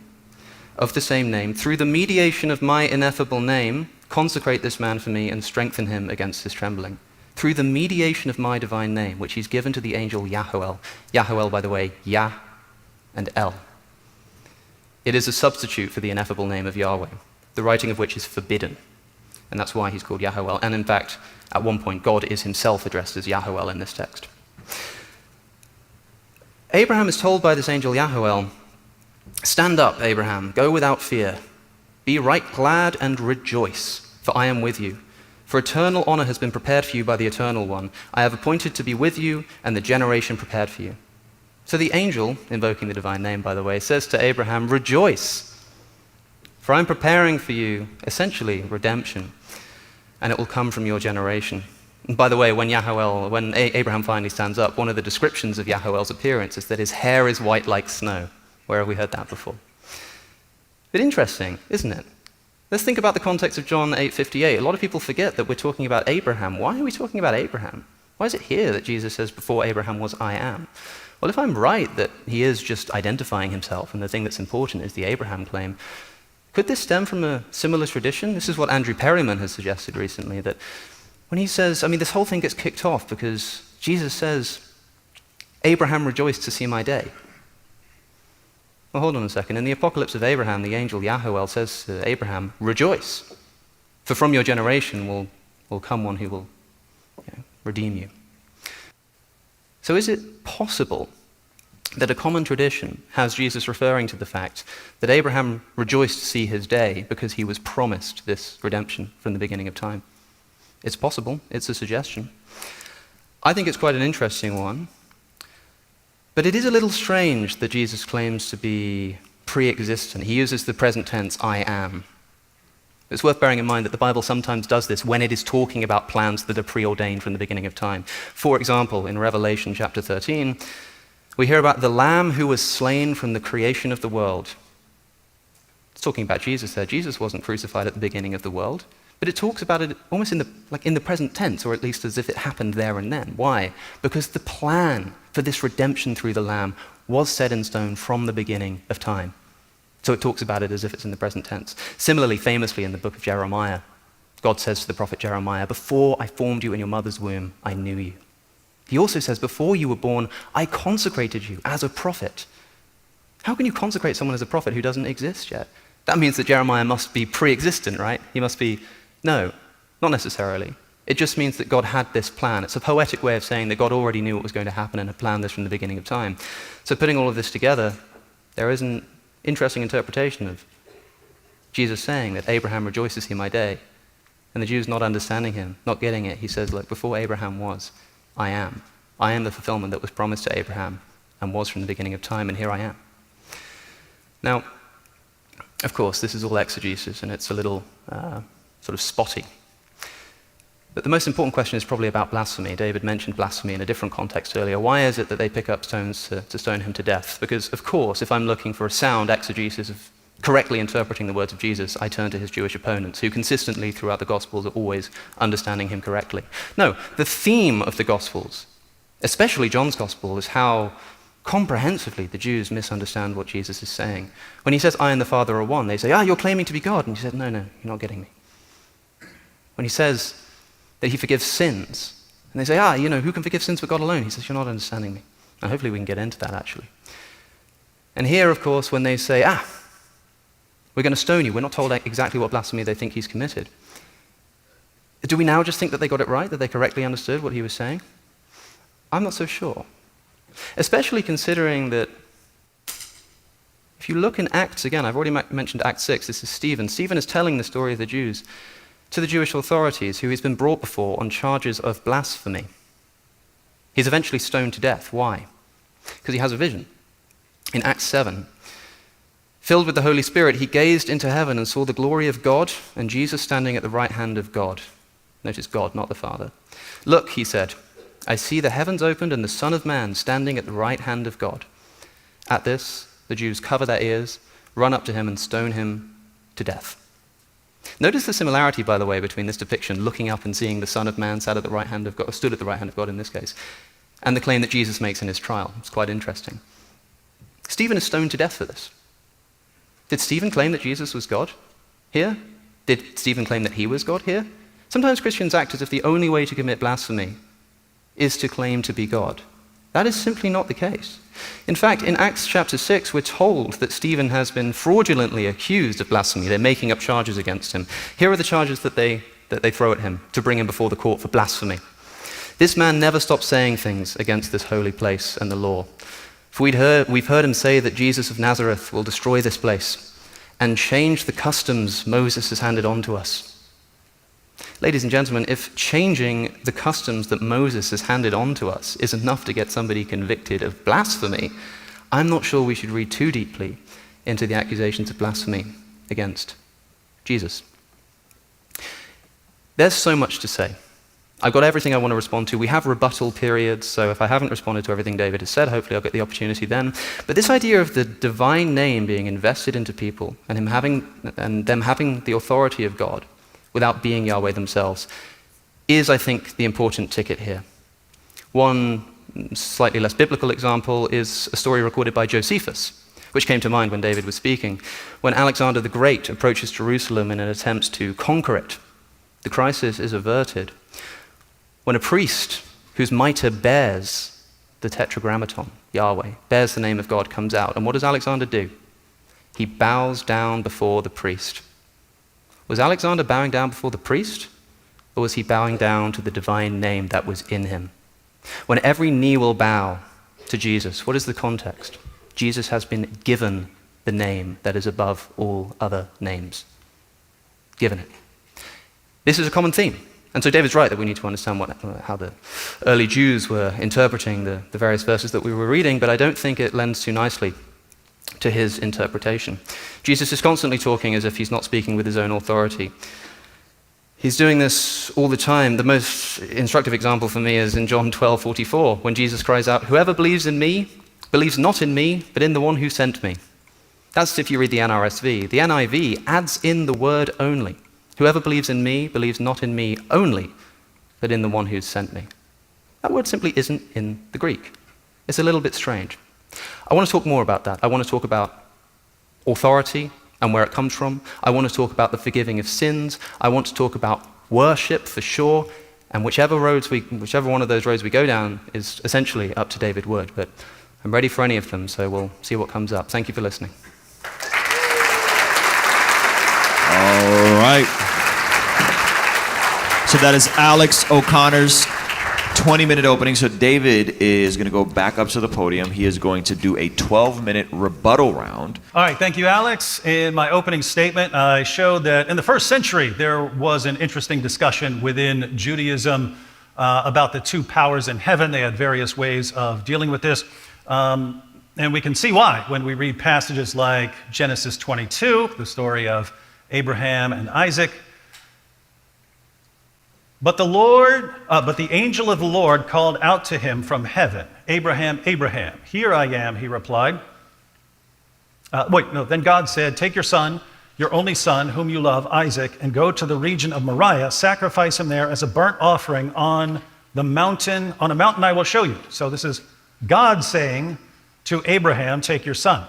"of the same name, through the mediation of my ineffable name, consecrate this man for me and strengthen him against his trembling. Through the mediation of my divine name, which he's given to the angel Yahuel." Yahuel, by the way, Yah and El. It is a substitute for the ineffable name of Yahweh, the writing of which is forbidden. And that's why he's called Yahuel. And in fact, at one point, God is himself addressed as Yahuel in this text. Abraham is told by this angel Yahuel, "Stand up, Abraham, go without fear. Be right glad and rejoice, for I am with you. For eternal honor has been prepared for you by the Eternal One. I have appointed to be with you and the generation prepared for you." So the angel, invoking the divine name, by the way, says to Abraham, "Rejoice, for I'm preparing for you, essentially, redemption, and it will come from your generation." And by the way, when Abraham finally stands up, one of the descriptions of Yahuel's appearance is that his hair is white like snow. Where have we heard that before? But interesting, isn't it? Let's think about the context of John 8:58. A lot of people forget that we're talking about Abraham. Why are we talking about Abraham? Why is it here that Jesus says, "Before Abraham was, I am"? Well, if I'm right that he is just identifying himself and the thing that's important is the Abraham claim, could this stem from a similar tradition? This is what Andrew Perryman has suggested recently, that when he says, this whole thing gets kicked off because Jesus says, "Abraham rejoiced to see my day." Well, hold on a second. In the Apocalypse of Abraham, the angel Yahuel says to Abraham, "Rejoice, for from your generation will come one who will redeem you." So is it possible that a common tradition has Jesus referring to the fact that Abraham rejoiced to see his day because he was promised this redemption from the beginning of time? It's possible. It's a suggestion. I think it's quite an interesting one. But it is a little strange that Jesus claims to be pre-existent. He uses the present tense, "I am." It's worth bearing in mind that the Bible sometimes does this when it is talking about plans that are preordained from the beginning of time. For example, in Revelation chapter 13, we hear about the Lamb who was slain from the creation of the world. It's talking about Jesus there. Jesus wasn't crucified at the beginning of the world, but it talks about it almost in the present tense, or at least as if it happened there and then. Why? Because the plan for this redemption through the Lamb was set in stone from the beginning of time. So it talks about it as if it's in the present tense. Similarly, famously in the book of Jeremiah, God says to the prophet Jeremiah, "Before I formed you in your mother's womb, I knew you." He also says, "Before you were born, I consecrated you as a prophet." How can you consecrate someone as a prophet who doesn't exist yet? That means that Jeremiah must be pre-existent, right? He must be... No, not necessarily. It just means that God had this plan. It's a poetic way of saying that God already knew what was going to happen and had planned this from the beginning of time. So putting all of this together, there is an interesting interpretation of Jesus saying that Abraham rejoices in my day. And the Jews not understanding him, not getting it, he says, look, before Abraham was, I am. I am the fulfillment that was promised to Abraham and was from the beginning of time, and here I am. Now, of course, this is all exegesis, and it's a little sort of spotty. But the most important question is probably about blasphemy. David mentioned blasphemy in a different context earlier. Why is it that they pick up stones to stone him to death? Because, of course, if I'm looking for a sound exegesis of correctly interpreting the words of Jesus, I turn to his Jewish opponents, who consistently throughout the Gospels are always understanding him correctly. No, the theme of the Gospels, especially John's Gospel, is how comprehensively the Jews misunderstand what Jesus is saying. When he says, I and the Father are one, they say, you're claiming to be God. And he said, no, you're not getting me. When he says that he forgives sins, and they say, who can forgive sins but God alone? He says, you're not understanding me. And hopefully we can get into that, actually. And here, of course, when they say, we're going to stone you, we're not told exactly what blasphemy they think he's committed. Do we now just think that they got it right, that they correctly understood what he was saying? I'm not so sure. Especially considering that if you look in Acts again, I've already mentioned Acts 6, this is Stephen. Stephen is telling the story of the Jews to the Jewish authorities, who he's been brought before on charges of blasphemy. He's eventually stoned to death. Why? Because he has a vision. In Acts 7, filled with the Holy Spirit, he gazed into heaven and saw the glory of God and Jesus standing at the right hand of God. Notice God, not the Father. Look, he said, I see the heavens opened and the Son of Man standing at the right hand of God. At this, the Jews cover their ears, run up to him and stone him to death. Notice the similarity, by the way, between this depiction, looking up and seeing the Son of Man sat at the right hand of God, or stood at the right hand of God in this case, and the claim that Jesus makes in his trial. It's quite interesting. Stephen is stoned to death for this. Did Stephen claim that Jesus was God here? Did Stephen claim that he was God here? Sometimes Christians act as if the only way to commit blasphemy is to claim to be God. That is simply not the case. In fact, in Acts chapter 6, we're told that Stephen has been fraudulently accused of blasphemy. They're making up charges against him. Here are the charges that they throw at him to bring him before the court for blasphemy. This man never stopped saying things against this holy place and the law. For we've heard him say that Jesus of Nazareth will destroy this place and change the customs Moses has handed on to us. Ladies and gentlemen, if changing the customs that Moses has handed on to us is enough to get somebody convicted of blasphemy, I'm not sure we should read too deeply into the accusations of blasphemy against Jesus. There's so much to say. I've got everything I want to respond to. We have rebuttal periods, so if I haven't responded to everything David has said, hopefully I'll get the opportunity then. But this idea of the divine name being invested into people and them having the authority of God without being Yahweh themselves is, I think, the important ticket here. One slightly less biblical example is a story recorded by Josephus, which came to mind when David was speaking. When Alexander the Great approaches Jerusalem in an attempt to conquer it, the crisis is averted when a priest whose mitre bears the tetragrammaton, Yahweh, bears the name of God, comes out. And what does Alexander do? He bows down before the priest. Was Alexander bowing down before the priest, or was he bowing down to the divine name that was in him? When every knee will bow to Jesus, what is the context? Jesus has been given the name that is above all other names. Given it. This is a common theme. And so David's right that we need to understand how the early Jews were interpreting the various verses that we were reading, but I don't think it lends too nicely to his interpretation. Jesus is constantly talking as if he's not speaking with his own authority. He's doing this all the time. The most instructive example for me is in John 12:44, when Jesus cries out, "Whoever believes in me, believes not in me, but in the one who sent me." That's if you read the NRSV. The NIV adds in the word only. Whoever believes in me, believes not in me only, but in the one who sent me. That word simply isn't in the Greek. It's a little bit strange. I want to talk more about that. I want to talk about authority and where it comes from. I want to talk about the forgiving of sins. I want to talk about worship for sure. And whichever one of those roads we go down is essentially up to David Wood. But I'm ready for any of them, so we'll see what comes up. Thank you for listening. All right. So that is Alex O'Connor's 20-minute opening. So David is going to go back up to the podium. He is going to do a 12-minute rebuttal round. All right, thank you, Alex. In my opening statement, I showed that in the first century, there was an interesting discussion within Judaism about the two powers in heaven. They had various ways of dealing with this. And we can see why when we read passages like Genesis 22, the story of Abraham and Isaac. But the angel of the Lord called out to him from heaven, Abraham, Abraham. Here I am, he replied. Then God said, take your son, your only son, whom you love, Isaac, and go to the region of Moriah, sacrifice him there as a burnt offering on a mountain I will show you. So this is God saying to Abraham, take your son.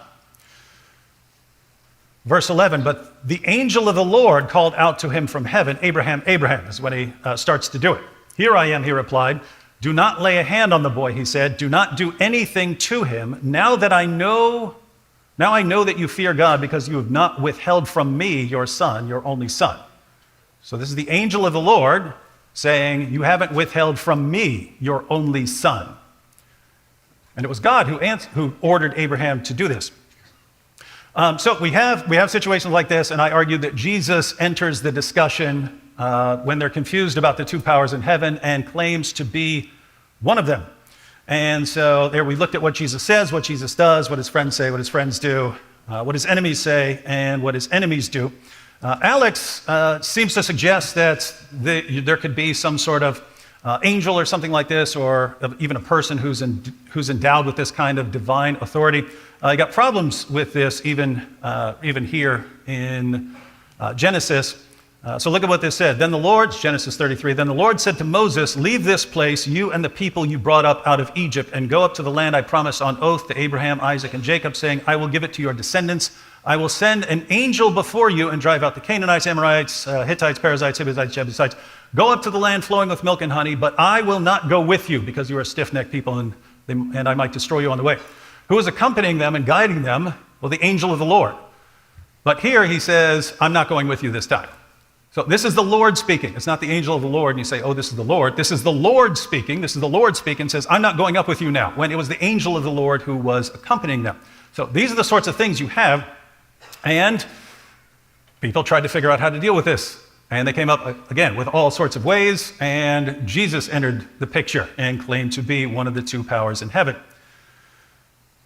Verse 11, but the angel of the Lord called out to him from heaven, Abraham, Abraham, is when he starts to do it. Here I am, he replied. Do not lay a hand on the boy, he said. Do not do anything to him. Now I know that you fear God because you have not withheld from me your son, your only son. So this is the angel of the Lord saying, you haven't withheld from me your only son. And it was God who ordered Abraham to do this. So we have situations like this, and I argue that Jesus enters the discussion when they're confused about the two powers in heaven and claims to be one of them. And so there we looked at what Jesus says, what Jesus does, what his friends say, what his friends do, what his enemies say, and what his enemies do. Alex seems to suggest that there could be some sort of angel or something like this, or even a person who's endowed with this kind of divine authority. I got problems with this even here in Genesis. So look at what this said. Then the Lord, Genesis 33, then the Lord said to Moses, leave this place, you and the people you brought up out of Egypt, and go up to the land I promised on oath to Abraham, Isaac, and Jacob, saying, I will give it to your descendants. I will send an angel before you and drive out the Canaanites, Amorites, Hittites, Perizzites, Hivites, Jebusites. Go up to the land flowing with milk and honey, but I will not go with you because you are a stiff-necked people and I might destroy you on the way. Who is accompanying them and guiding them? Well, the angel of the Lord. But here he says, I'm not going with you this time. So this is the Lord speaking. It's not the angel of the Lord, and you say, oh, this is the Lord. This is the Lord speaking. This is the Lord speaking, and says, I'm not going up with you now, when it was the angel of the Lord who was accompanying them. So these are the sorts of things you have, and people tried to figure out how to deal with this. And they came up, again, with all sorts of ways, and Jesus entered the picture and claimed to be one of the two powers in heaven.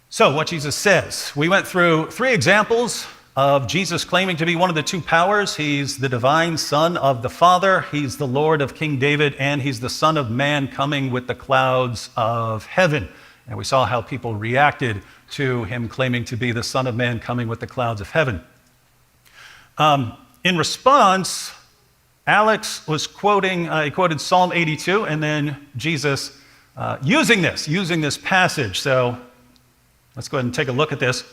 So what Jesus says, we went through 3 examples of Jesus claiming to be one of the two powers. He's the divine Son of the Father, he's the Lord of King David, and he's the Son of Man coming with the clouds of heaven. And we saw how people reacted to him claiming to be the Son of Man coming with the clouds of heaven. In response, Alex was he quoted Psalm 82, and then Jesus using this passage. So let's go ahead and take a look at this.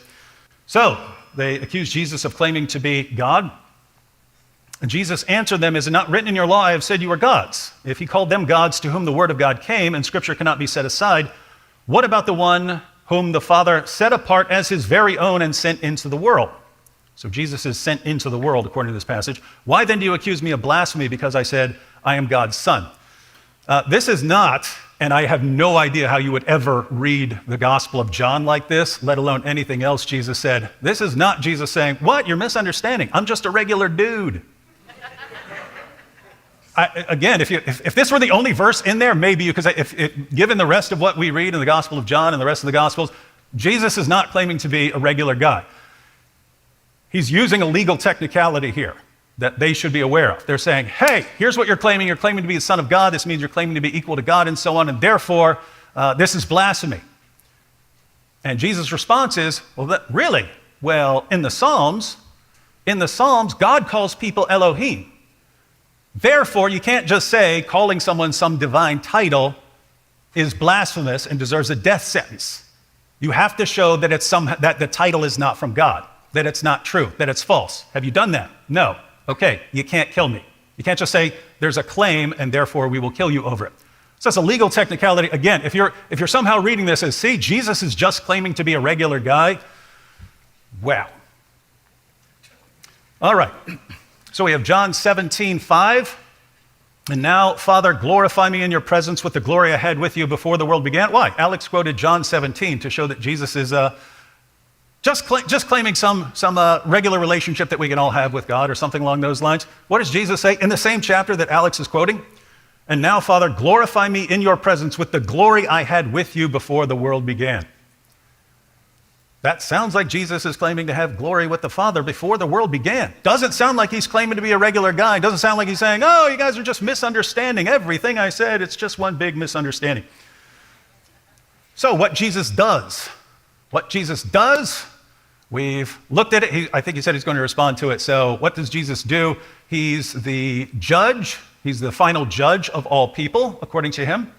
So they accused Jesus of claiming to be God. And Jesus answered them, is it not written in your law, I have said you are gods? If he called them gods to whom the word of God came, and scripture cannot be set aside, what about the one whom the Father set apart as his very own and sent into the world? So Jesus is sent into the world, according to this passage. Why then do you accuse me of blasphemy because I said I am God's son? This is not, and I have no idea how you would ever read the Gospel of John like this, let alone anything else Jesus said. This is not Jesus saying, what? You're misunderstanding. I'm just a regular dude. Again, if this were the only verse in there, maybe, because given the rest of what we read in the Gospel of John and the rest of the Gospels, Jesus is not claiming to be a regular guy. He's using a legal technicality here that they should be aware of. They're saying, hey, here's what you're claiming. You're claiming to be the Son of God. This means you're claiming to be equal to God and so on, and therefore, this is blasphemy. And Jesus' response is, really? Well, in the Psalms, God calls people Elohim. Therefore, you can't just say calling someone some divine title is blasphemous and deserves a death sentence. You have to show that that the title is not from God, that it's not true, that it's false. Have you done that? No. Okay, you can't kill me. You can't just say there's a claim and therefore we will kill you over it. So that's a legal technicality. Again, if you're somehow reading this as, see, Jesus is just claiming to be a regular guy, wow. All right. So we have John 17:5. And now, Father, glorify me in your presence with the glory I had with you before the world began. Why? Alex quoted John 17 to show that Jesus is just claiming some regular relationship that we can all have with God or something along those lines. What does Jesus say in the same chapter that Alex is quoting? And now, Father, glorify me in your presence with the glory I had with you before the world began. That sounds like Jesus is claiming to have glory with the Father before the world began. Doesn't sound like he's claiming to be a regular guy. Doesn't sound like he's saying, oh, you guys are just misunderstanding everything I said. It's just one big misunderstanding. So what Jesus does, we've looked at it. I think he said he's going to respond to it. So what does Jesus do? He's the judge. He's the final judge of all people, according to him.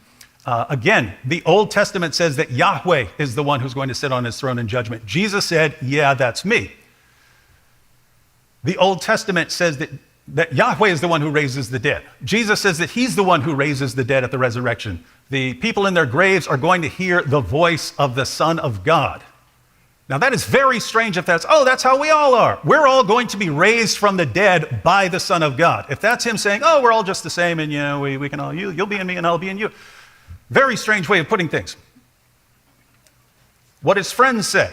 Again, the Old Testament says that Yahweh is the one who's going to sit on his throne in judgment. Jesus said, yeah, that's me. The Old Testament says that Yahweh is the one who raises the dead. Jesus says that he's the one who raises the dead at the resurrection. The people in their graves are going to hear the voice of the Son of God. Now that is very strange if that's how we all are. We're all going to be raised from the dead by the Son of God. If that's him saying, we're all just the same and we can all, you'll be in me and I'll be in you. Very strange way of putting things. What his friends say.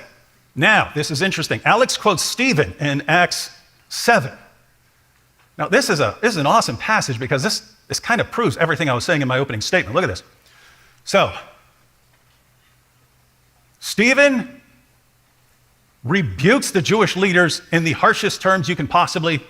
Now, this is interesting. Alex quotes Stephen in Acts 7. Now, this is an awesome passage because this kind of proves everything I was saying in my opening statement. Look at this. So, Stephen rebukes the Jewish leaders in the harshest terms you can possibly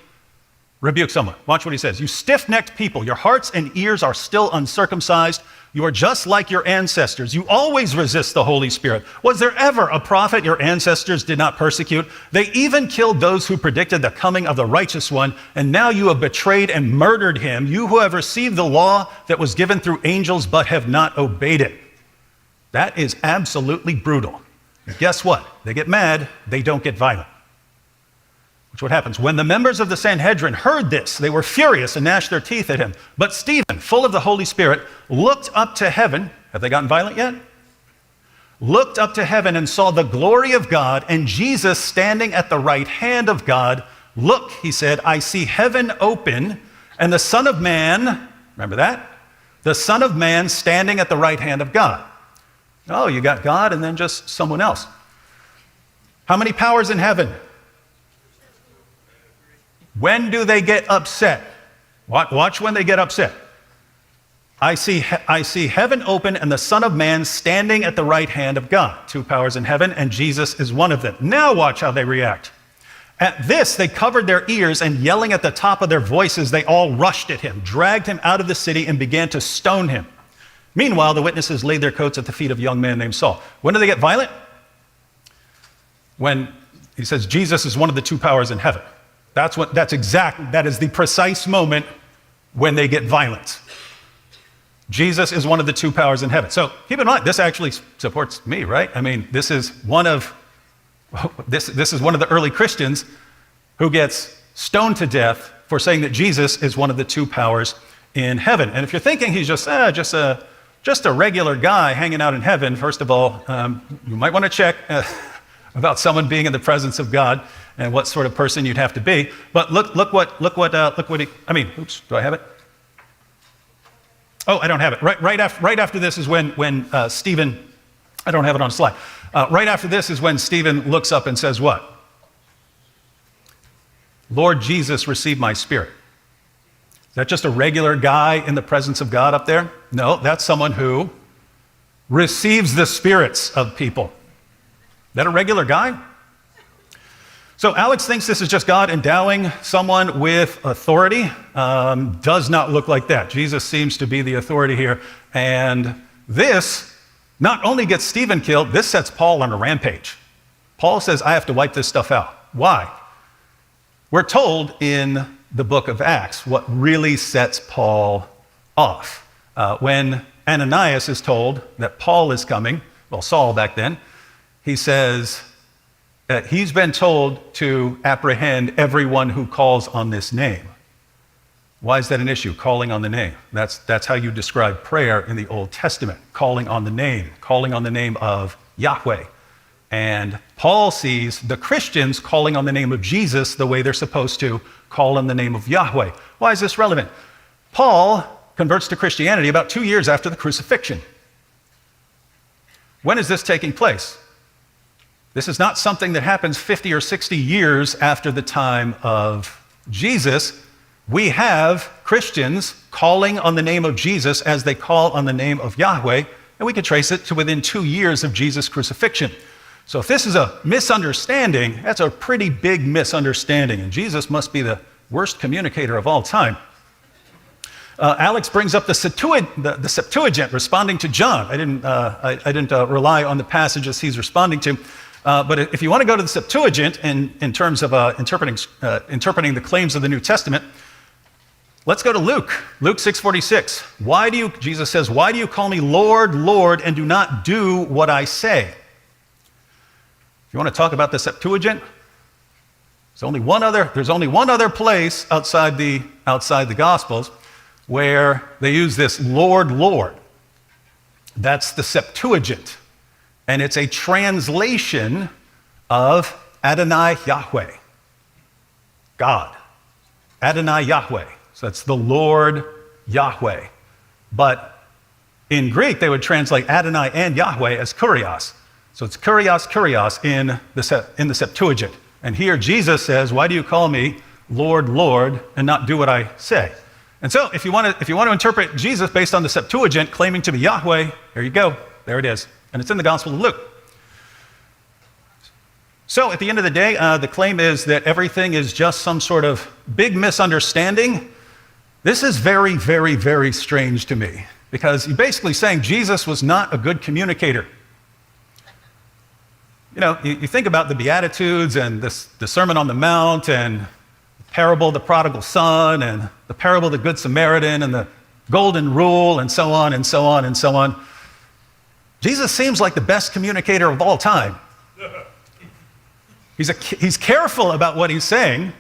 rebuke someone. Watch what he says. You stiff-necked people, your hearts and ears are still uncircumcised. You are just like your ancestors. You always resist the Holy Spirit. Was there ever a prophet your ancestors did not persecute? They even killed those who predicted the coming of the righteous one, and now you have betrayed and murdered him, you who have received the law that was given through angels but have not obeyed it. That is absolutely brutal. And guess what? They get mad, they don't get violent. Which what happens? When the members of the Sanhedrin heard this, they were furious and gnashed their teeth at him. But Stephen, full of the Holy Spirit, looked up to heaven. Have they gotten violent yet? Looked up to heaven and saw the glory of God and Jesus standing at the right hand of God. Look, he said, I see heaven open and the Son of Man, remember that? The Son of Man standing at the right hand of God. Oh, you got God and then just someone else. How many powers in heaven? When do they get upset? Watch when they get upset. I see heaven open and the Son of Man standing at the right hand of God. 2 powers in heaven, and Jesus is one of them. Now watch how they react. At this, they covered their ears, and yelling at the top of their voices, they all rushed at him, dragged him out of the city, and began to stone him. Meanwhile, the witnesses laid their coats at the feet of a young man named Saul. When do they get violent? When he says Jesus is one of the 2 powers in heaven. That is the precise moment when they get violent. Jesus is one of the 2 powers in heaven. So keep in mind, this actually supports me, right? I mean, this is one of the early Christians who gets stoned to death for saying that Jesus is one of the 2 powers in heaven. And if you're thinking he's just a regular guy hanging out in heaven, first of all, you might want to check about someone being in the presence of God and what sort of person you'd have to be. But look what he, oops, do I have it? Oh, I don't have it. Right after this is when Stephen, I don't have it on a slide. Right after this is when Stephen looks up and says what? Lord Jesus, receive my spirit. Is that just a regular guy in the presence of God up there? No, that's someone who receives the spirits of people. Is that a regular guy? So Alex thinks this is just God endowing someone with authority. Does not look like that. Jesus seems to be the authority here. And this not only gets Stephen killed, this sets Paul on a rampage. Paul says, I have to wipe this stuff out. Why? We're told in the book of Acts what really sets Paul off. When Ananias is told that Paul is coming, well, Saul back then, he says, he's been told to apprehend everyone who calls on this name. Why is that an issue, calling on the name? That's how you describe prayer in the Old Testament, calling on the name of Yahweh. And Paul sees the Christians calling on the name of Jesus the way they're supposed to call on the name of Yahweh. Why is this relevant? Paul converts to Christianity about 2 years after the crucifixion. When is this taking place? This is not something that happens 50 or 60 years after the time of Jesus. We have Christians calling on the name of Jesus as they call on the name of Yahweh, and we can trace it to within 2 years of Jesus' crucifixion. So if this is a misunderstanding, that's a pretty big misunderstanding, and Jesus must be the worst communicator of all time. Alex brings up the Septuagint responding to John. I didn't rely on the passages he's responding to. But if you want to go to the Septuagint in terms of interpreting the claims of the New Testament, let's go to Luke 6:46. Jesus says, "Why do you call me Lord, Lord, and do not do what I say?" If you want to talk about the Septuagint, there's only one other place outside the Gospels where they use this Lord, Lord. That's the Septuagint. And it's a translation of Adonai Yahweh, God. Adonai Yahweh. So that's the Lord Yahweh. But in Greek, they would translate Adonai and Yahweh as Kurios. So it's Kurios, Kurios in the Septuagint. And here Jesus says, "Why do you call me Lord, Lord, and not do what I say?" And so if you want to interpret Jesus based on the Septuagint claiming to be Yahweh, there you go. There it is. And it's in the Gospel of Luke. So at the end of the day, the claim is that everything is just some sort of big misunderstanding. This is very, very, very strange to me, because you're basically saying Jesus was not a good communicator. You know, you think about the Beatitudes and the Sermon on the Mount and the parable of the prodigal son and the parable of the Good Samaritan and the golden rule and so on and so on and so on. Jesus seems like the best communicator of all time. He's careful about what he's saying,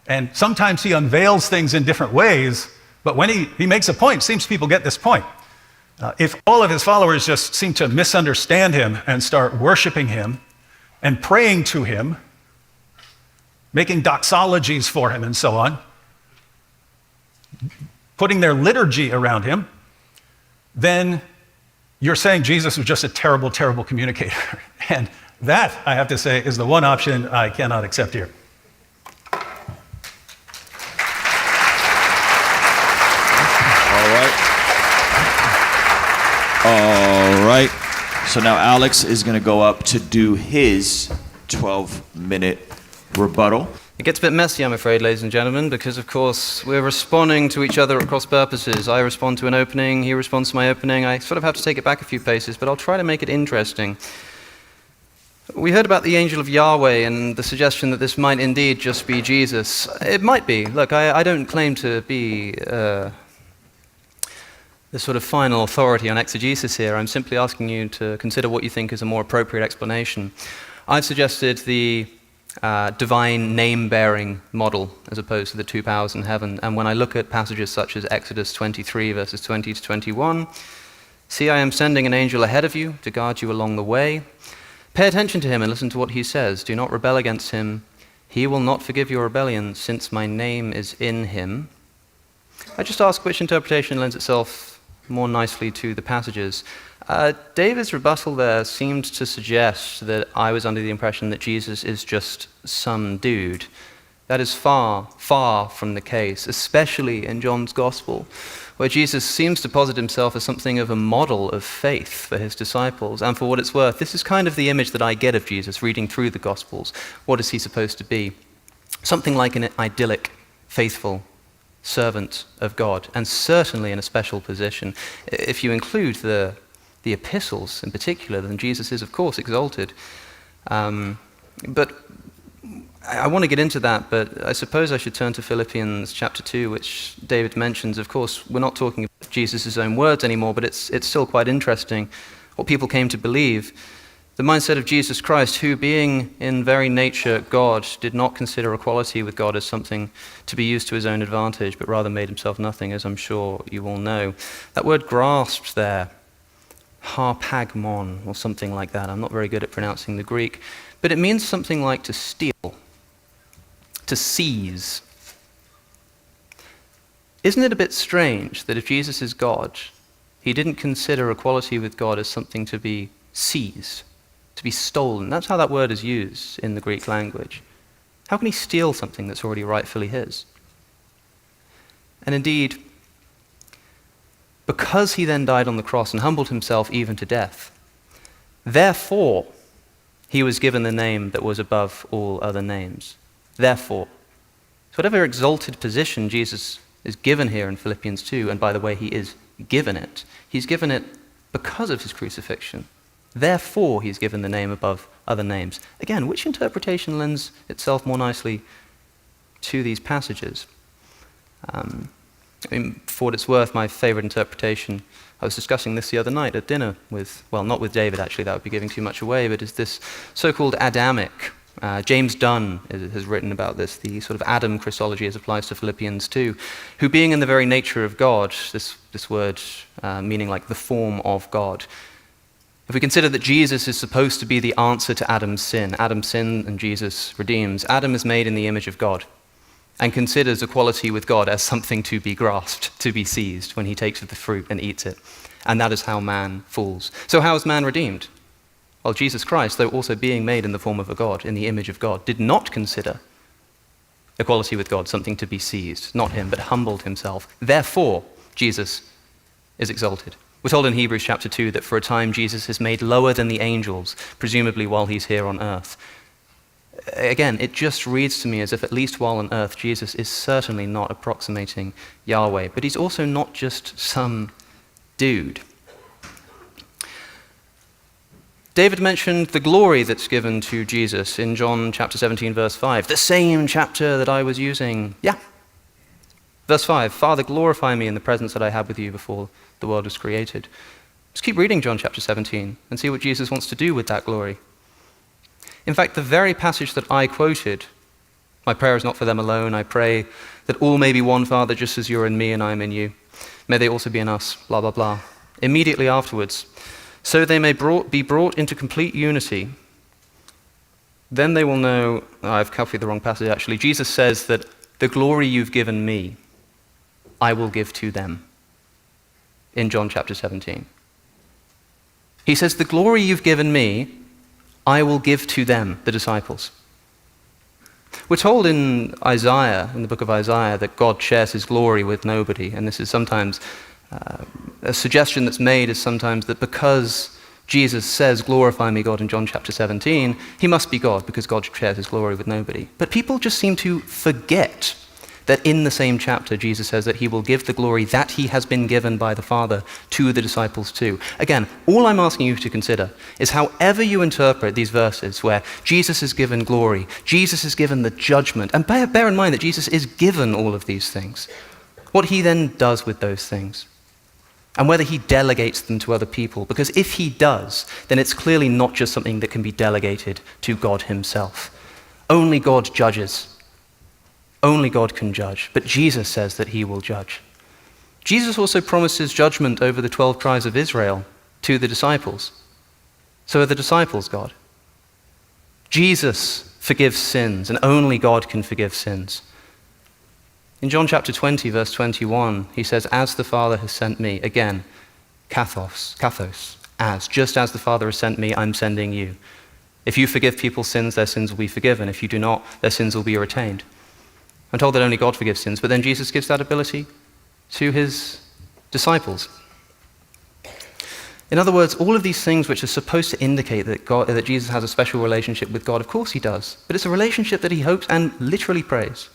and sometimes he unveils things in different ways, but when he makes a point, it seems people get this point. If all of his followers just seem to misunderstand him and start worshiping him and praying to him, making doxologies for him and so on, putting their liturgy around him, then you're saying Jesus was just a terrible, terrible communicator. And that, I have to say, is the one option I cannot accept here. All right. So now Alex is going to go up to do his 12-minute rebuttal. It gets a bit messy, I'm afraid, ladies and gentlemen, because, of course, we're responding to each other at cross purposes. I respond to an opening, he responds to my opening. I sort of have to take it back a few paces, but I'll try to make it interesting. We heard about the angel of Yahweh and the suggestion that this might indeed just be Jesus. It might be. Look, I don't claim to be the sort of final authority on exegesis here. I'm simply asking you to consider what you think is a more appropriate explanation. I've suggested the divine name-bearing model as opposed to the two powers in heaven. And when I look at passages such as Exodus 23, verses 20 to 21, "See, I am sending an angel ahead of you to guard you along the way. Pay attention to him and listen to what he says. Do not rebel against him. He will not forgive your rebellion, since my name is in him." I just ask which interpretation lends itself more nicely to the passages. David's rebuttal there seemed to suggest that I was under the impression that Jesus is just some dude. That is far, far from the case, especially in John's Gospel, where Jesus seems to posit himself as something of a model of faith for his disciples. And for what it's worth, this is kind of the image that I get of Jesus reading through the Gospels. What is he supposed to be? Something like an idyllic, faithful servant of God, and certainly in a special position. If you include the epistles in particular, then Jesus is, of course, exalted. But I want to get into that, but I suppose I should turn to Philippians chapter 2, which David mentions. Of course, we're not talking about Jesus' own words anymore, but it's still quite interesting what people came to believe. The mindset of Jesus Christ, who, being in very nature God, did not consider equality with God as something to be used to his own advantage, but rather made himself nothing, as I'm sure you all know. That word grasped there, harpagmon, or something like that. I'm not very good at pronouncing the Greek, but it means something like to steal, to seize. Isn't it a bit strange that if Jesus is God, he didn't consider equality with God as something to be seized, to be stolen? That's how that word is used in the Greek language. How can he steal something that's already rightfully his? And indeed, because he then died on the cross and humbled himself even to death, therefore he was given the name that was above all other names. Therefore. So whatever exalted position Jesus is given here in Philippians 2, and by the way, he is given it, he's given it because of his crucifixion. Therefore he's given the name above other names. Again, which interpretation lends itself more nicely to these passages? For what it's worth, my favorite interpretation, I was discussing this the other night at dinner with, well, not with David actually, that would be giving too much away, but is this so-called Adamic. James Dunn has written about this, the sort of Adam Christology as applies to Philippians 2, who being in the very nature of God, this word meaning like the form of God. If we consider that Jesus is supposed to be the answer to Adam's sin and Jesus redeems, Adam is made in the image of God and considers equality with God as something to be grasped, to be seized when he takes of the fruit and eats it. And that is how man falls. So how is man redeemed? Well, Jesus Christ, though also being made in the form of a God, in the image of God, did not consider equality with God something to be seized. Not him, but humbled himself. Therefore, Jesus is exalted. We're told in Hebrews chapter 2 that for a time Jesus is made lower than the angels, presumably while he's here on earth. Again, it just reads to me as if at least while on earth, Jesus is certainly not approximating Yahweh, but he's also not just some dude. David mentioned the glory that's given to Jesus in John chapter 17, verse 5, the same chapter that I was using. Yeah. Verse 5, Father, glorify me in the presence that I had with you before the world was created. Just keep reading John chapter 17 and see what Jesus wants to do with that glory. In fact, the very passage that I quoted, my prayer is not for them alone, I pray that all may be one, Father, just as you're in me and I am in you. May they also be in us, blah, blah, blah. Immediately afterwards, so they may be brought into complete unity. Then they will know, I've copied the wrong passage actually, Jesus says that the glory you've given me, I will give to them in John chapter 17. He says, the glory you've given me, I will give to them, the disciples. We're told in Isaiah, in the book of Isaiah, that God shares his glory with nobody, and this is sometimes a suggestion that's made is sometimes that because Jesus says, glorify me, God, in John chapter 17, he must be God because God shares his glory with nobody. But people just seem to forget that in the same chapter, Jesus says that he will give the glory that he has been given by the Father to the disciples too. Again, all I'm asking you to consider is however you interpret these verses where Jesus is given glory, Jesus is given the judgment, and bear in mind that Jesus is given all of these things, what he then does with those things. And whether he delegates them to other people. Because if he does, then it's clearly not just something that can be delegated to God himself. Only God judges. Only God can judge. But Jesus says that he will judge. Jesus also promises judgment over the 12 tribes of Israel to the disciples. So are the disciples God? Jesus forgives sins, and only God can forgive sins. In John chapter 20, verse 21, he says, as the Father has sent me, again, kathos, just as the Father has sent me, I'm sending you. If you forgive people's sins, their sins will be forgiven. If you do not, their sins will be retained. I'm told that only God forgives sins, but then Jesus gives that ability to his disciples. In other words, all of these things which are supposed to indicate that Jesus has a special relationship with God, of course he does, but it's a relationship that he hopes and literally prays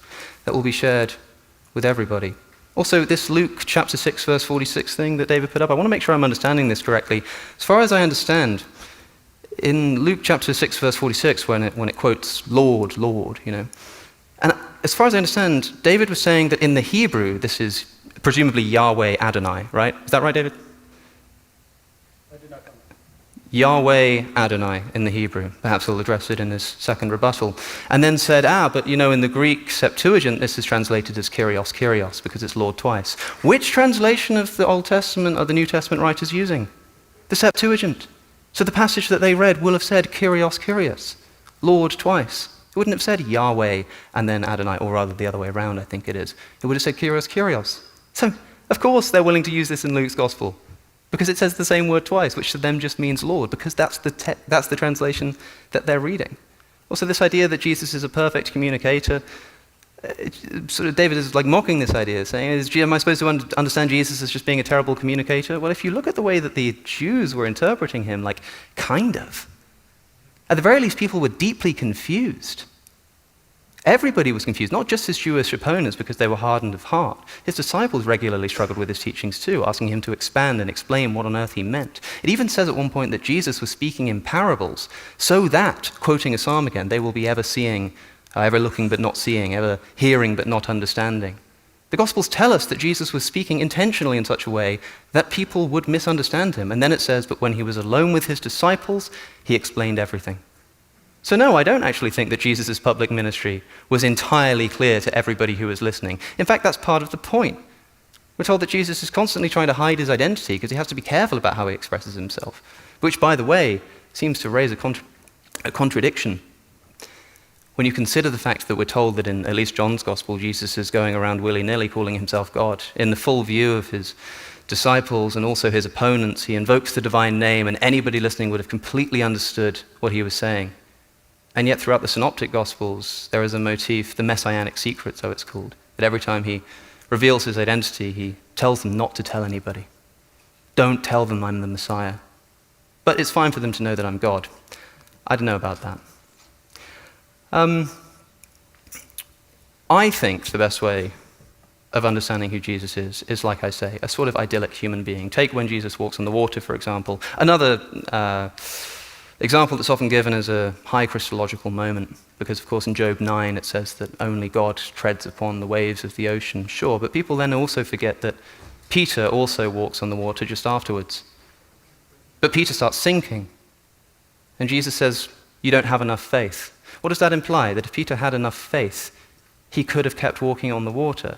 that will be shared with everybody. Also, this Luke chapter 6, verse 46 thing that David put up, I want to make sure I'm understanding this correctly. As far as I understand, in Luke chapter 6, verse 46, when it quotes, Lord, Lord, and as far as I understand, David was saying that in the Hebrew, this is presumably Yahweh Adonai, right? Is that right, David? Yahweh Adonai in the Hebrew. Perhaps he'll address it in his second rebuttal. And then said, but in the Greek Septuagint, this is translated as Kyrios, Kyrios, because it's Lord twice. Which translation of the Old Testament are the New Testament writers using? The Septuagint. So the passage that they read will have said Kyrios, Kyrios, Lord twice. It wouldn't have said Yahweh and then Adonai, or rather the other way around, I think it is. It would have said Kyrios, Kyrios, So, of course, they're willing to use this in Luke's gospel, because it says the same word twice, which to them just means Lord, because that's the translation that they're reading. Also, this idea that Jesus is a perfect communicator, David is like mocking this idea, saying, am I supposed to understand Jesus as just being a terrible communicator? Well, if you look at the way that the Jews were interpreting him, like, kind of. At the very least, people were deeply confused. Everybody was confused, not just his Jewish opponents because they were hardened of heart. His disciples regularly struggled with his teachings too, asking him to expand and explain what on earth he meant. It even says at one point that Jesus was speaking in parables so that, quoting a psalm again, they will be ever seeing, ever looking but not seeing, ever hearing but not understanding. The Gospels tell us that Jesus was speaking intentionally in such a way that people would misunderstand him. And then it says, but when he was alone with his disciples, he explained everything. So no, I don't actually think that Jesus' public ministry was entirely clear to everybody who was listening. In fact, that's part of the point. We're told that Jesus is constantly trying to hide his identity because he has to be careful about how he expresses himself, which, by the way, seems to raise a contradiction. When you consider the fact that we're told that in at least John's Gospel, Jesus is going around willy-nilly calling himself God, in the full view of his disciples and also his opponents, he invokes the divine name, and anybody listening would have completely understood what he was saying. And yet throughout the Synoptic Gospels, there is a motif, the Messianic secret, so it's called, that every time he reveals his identity, he tells them not to tell anybody. Don't tell them I'm the Messiah. But it's fine for them to know that I'm God. I don't know about that. I think the best way of understanding who Jesus is, like I say, a sort of idyllic human being. Take when Jesus walks on the water, for example. Another example that's often given as a high Christological moment, because of course in Job 9 it says that only God treads upon the waves of the ocean. Sure, but people then also forget that Peter also walks on the water just afterwards. But Peter starts sinking, and Jesus says, you don't have enough faith. What does that imply? That if Peter had enough faith, he could have kept walking on the water.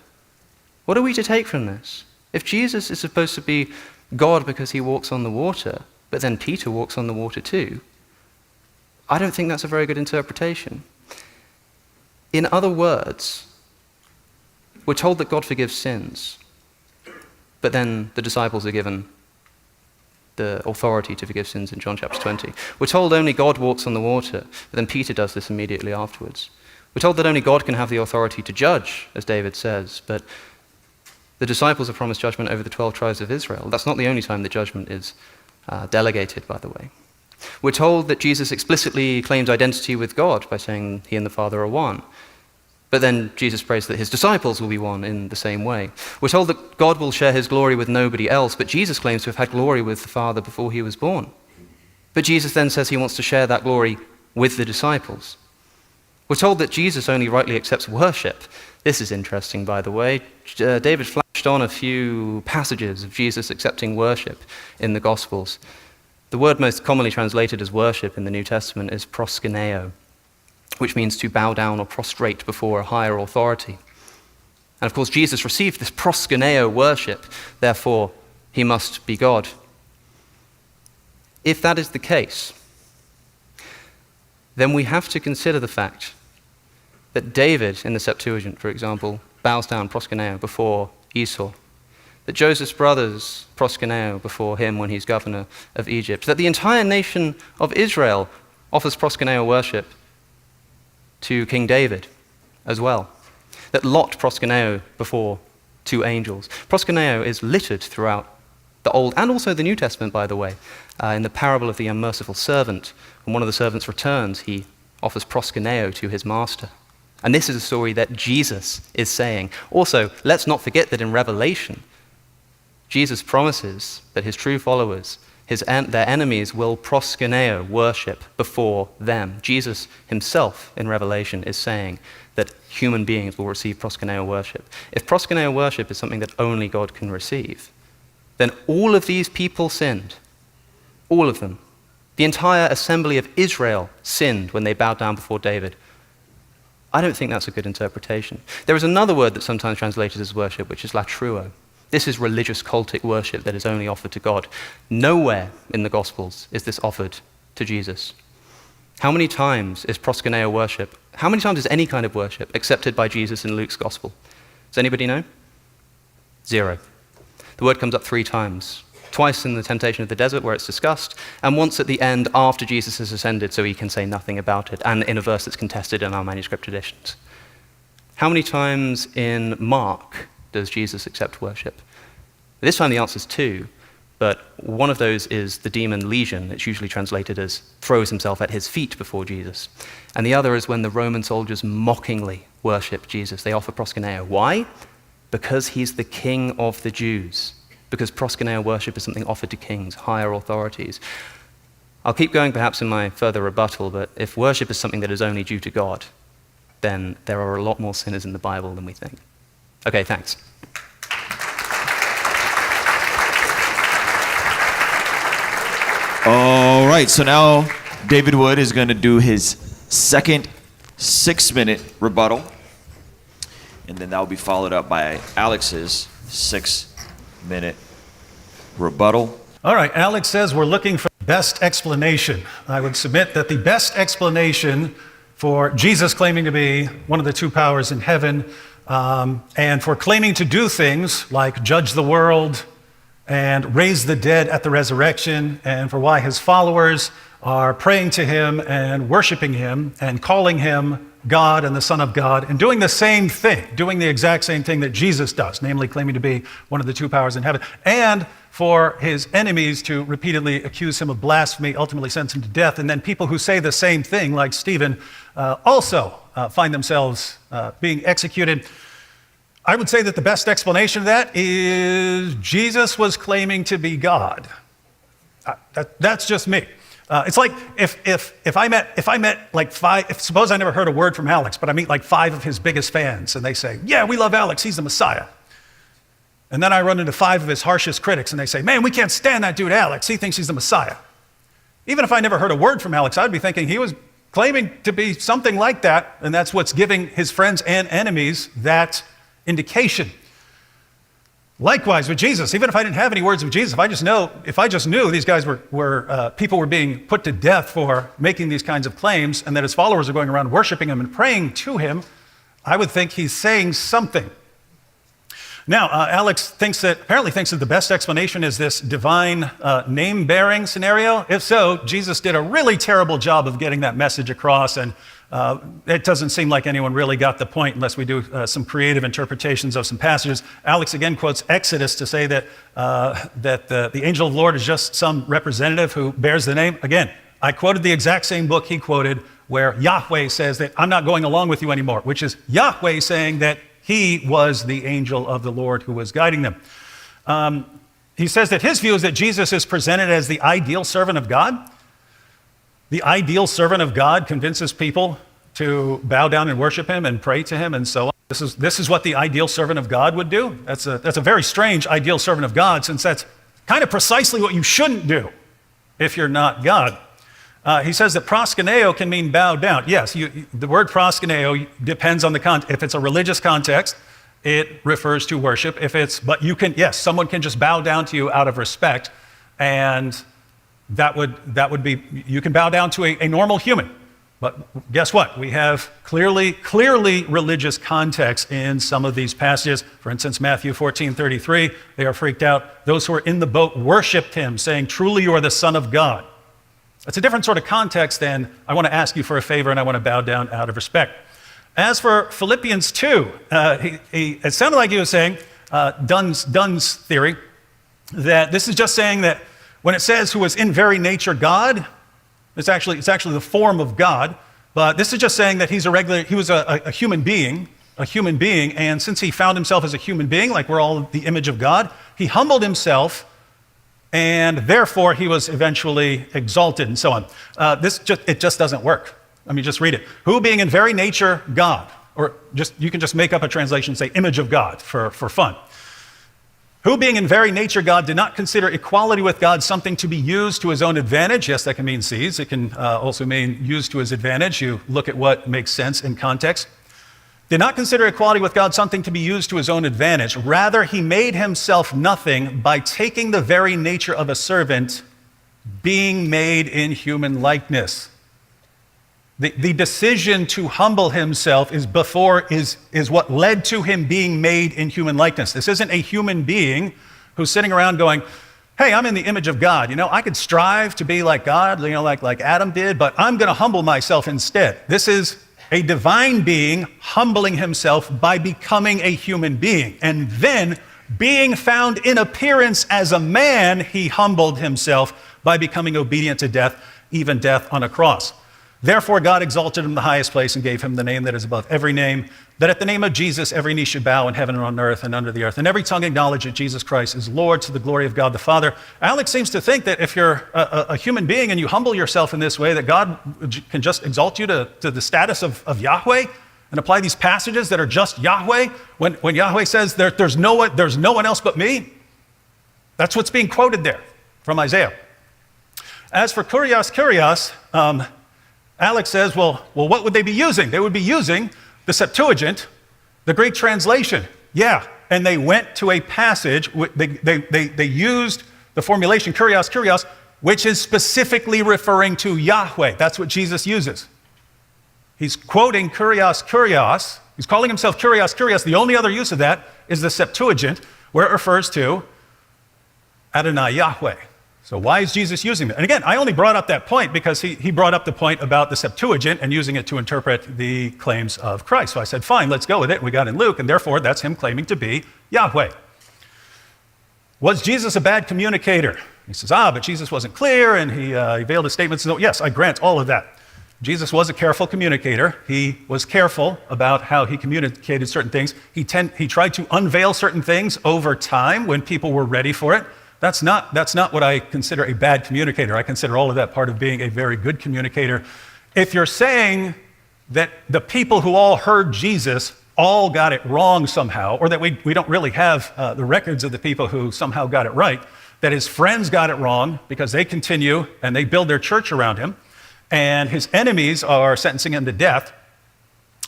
What are we to take from this? If Jesus is supposed to be God because he walks on the water, but then Peter walks on the water too, I don't think that's a very good interpretation. In other words, we're told that God forgives sins, but then the disciples are given the authority to forgive sins in John chapter 20. We're told only God walks on the water, but then Peter does this immediately afterwards. We're told that only God can have the authority to judge, as David says, but the disciples are promised judgment over the 12 tribes of Israel. That's not the only time that judgment is delegated, by the way. We're told that Jesus explicitly claims identity with God by saying he and the Father are one. But then Jesus prays that his disciples will be one in the same way. We're told that God will share his glory with nobody else, but Jesus claims to have had glory with the Father before he was born. But Jesus then says he wants to share that glory with the disciples. We're told that Jesus only rightly accepts worship. This is interesting, by the way. David flashed on a few passages of Jesus accepting worship in the Gospels. The word most commonly translated as worship in the New Testament is proskuneo, which means to bow down or prostrate before a higher authority. And of course, Jesus received this proskuneo worship, therefore he must be God. If that is the case, then we have to consider the fact that David, in the Septuagint, for example, bows down proskuneo before Esau, that Joseph's brothers proskuneo before him when he's governor of Egypt, that the entire nation of Israel offers proskuneo worship to King David as well, that Lot proskuneo before two angels. Proskuneo is littered throughout the Old and also the New Testament, by the way. In the parable of the unmerciful servant, when one of the servants returns, he offers proskuneo to his master. And this is a story that Jesus is saying. Also, let's not forget that in Revelation, Jesus promises that his true followers, their enemies, will proskuneo, worship before them. Jesus himself in Revelation is saying that human beings will receive proskuneo worship. If proskuneo worship is something that only God can receive, then all of these people sinned. All of them. The entire assembly of Israel sinned when they bowed down before David. I don't think that's a good interpretation. There is another word that's sometimes translated as worship, which is latruo. This is religious cultic worship that is only offered to God. Nowhere in the Gospels is this offered to Jesus. How many times is proskuneo worship, how many times is any kind of worship accepted by Jesus in Luke's Gospel? Does anybody know? Zero. The word comes up 3 times. Twice in the temptation of the desert where it's discussed, and once at the end after Jesus has ascended so he can say nothing about it, and in a verse that's contested in our manuscript traditions. How many times in Mark does Jesus accept worship? This time the answer is 2, but one of those is the demon Legion. It's usually translated as throws himself at his feet before Jesus. And the other is when the Roman soldiers mockingly worship Jesus. They offer proskuneo. Why? Because he's the king of the Jews. Because proskuneo worship is something offered to kings, higher authorities. I'll keep going perhaps in my further rebuttal, but if worship is something that is only due to God, then there are a lot more sinners in the Bible than we think. Okay, thanks. All right, so now David Wood is going to do his second 6-minute rebuttal, and then that will be followed up by Alex's 6-minute rebuttal. All right, Alex says we're looking for the best explanation. I would submit that the best explanation for Jesus claiming to be one of the 2 powers in heaven, and for claiming to do things like judge the world and raise the dead at the resurrection, and for why his followers are praying to him and worshiping him and calling him God and the Son of God, and doing the same thing, doing the exact same thing that Jesus does, namely claiming to be one of the 2 powers in heaven, and for his enemies to repeatedly accuse him of blasphemy, ultimately sentence him to death, and then people who say the same thing, like Stephen, also find themselves being executed. I would say that the best explanation of that is Jesus was claiming to be God. That's just me. It's like if I met like 5, suppose I never heard a word from Alex, but I meet like 5 of his biggest fans, and they say, yeah, we love Alex, he's the Messiah. And then I run into 5 of his harshest critics, and they say, man, we can't stand that dude Alex, he thinks he's the Messiah. Even if I never heard a word from Alex, I'd be thinking he was claiming to be something like that, and that's what's giving his friends and enemies that indication. Likewise with Jesus, even if I didn't have any words with Jesus, if I just knew these guys were people were being put to death for making these kinds of claims, and that his followers are going around worshiping him and praying to him, I would think he's saying something. Now, Alex apparently thinks that the best explanation is this divine name-bearing scenario. If so, Jesus did a really terrible job of getting that message across, and it doesn't seem like anyone really got the point unless we do some creative interpretations of some passages. Alex again quotes Exodus to say that the angel of the Lord is just some representative who bears the name. Again, I quoted the exact same book he quoted where Yahweh says that I'm not going along with you anymore, which is Yahweh saying that he was the angel of the Lord who was guiding them. He says that his view is that Jesus is presented as the ideal servant of God. The ideal servant of God convinces people to bow down and worship him and pray to him and so on. This is what the ideal servant of God would do. That's a very strange ideal servant of God, since that's kind of precisely what you shouldn't do if you're not God. He says that proskuneo can mean bow down. Yes, the word proskuneo depends on the context. If it's a religious context, it refers to worship. Someone can just bow down to you out of respect, and that would be, you can bow down to a normal human. But guess what? We have clearly religious context in some of these passages. For instance, Matthew 14:33, they are freaked out. Those who were in the boat worshiped him, saying, truly you are the Son of God. That's a different sort of context than, I want to ask you for a favor and I want to bow down out of respect. As for Philippians 2, it sounded like he was saying, Dunn's theory, that this is just saying that when it says who was in very nature God, it's actually the form of God, but this is just saying that he was a human being, and since he found himself as a human being, like we're all the image of God, he humbled himself, and therefore he was eventually exalted, and so on. It just doesn't work. I mean, just read it. Who being in very nature God, or you can just make up a translation and say image of God for fun. Who being in very nature God did not consider equality with God something to be used to his own advantage. Yes, that can mean seize. It can also mean used to his advantage. You look at what makes sense in context. Did not consider equality with God something to be used to his own advantage. Rather, he made himself nothing by taking the very nature of a servant, being made in human likeness. The decision to humble himself is what led to him being made in human likeness. This isn't a human being who's sitting around going, hey, I'm in the image of God. I could strive to be like God, like Adam did, but I'm going to humble myself instead. This is a divine being humbling himself by becoming a human being. And then, being found in appearance as a man, he humbled himself by becoming obedient to death, even death on a cross. Therefore, God exalted him in the highest place and gave him the name that is above every name, that at the name of Jesus, every knee should bow in heaven and on earth and under the earth, and every tongue acknowledge that Jesus Christ is Lord to the glory of God the Father. Alex seems to think that if you're a human being and you humble yourself in this way, that God can just exalt you to the status of Yahweh and apply these passages that are just Yahweh when Yahweh says there's no one else but me. That's what's being quoted there from Isaiah. As for kurios, Alex says, well, what would they be using? They would be using the Septuagint, the Greek translation. Yeah, and they went to a passage, they used the formulation kurios, which is specifically referring to Yahweh. That's what Jesus uses. He's quoting kurios. He's calling himself kurios. The only other use of that is the Septuagint, where it refers to Adonai Yahweh. So why is Jesus using that? And again, I only brought up that point because he brought up the point about the Septuagint and using it to interpret the claims of Christ. So I said, fine, let's go with it. We got in Luke, and therefore that's him claiming to be Yahweh. Was Jesus a bad communicator? He says, but Jesus wasn't clear, and he veiled his statements. So yes, I grant all of that. Jesus was a careful communicator. He was careful about how he communicated certain things. He tried to unveil certain things over time when people were ready for it. That's not what I consider a bad communicator. I consider all of that part of being a very good communicator. If you're saying that the people who all heard Jesus all got it wrong somehow, or that we don't really have the records of the people who somehow got it right, that his friends got it wrong because they continue and they build their church around him, and his enemies are sentencing him to death,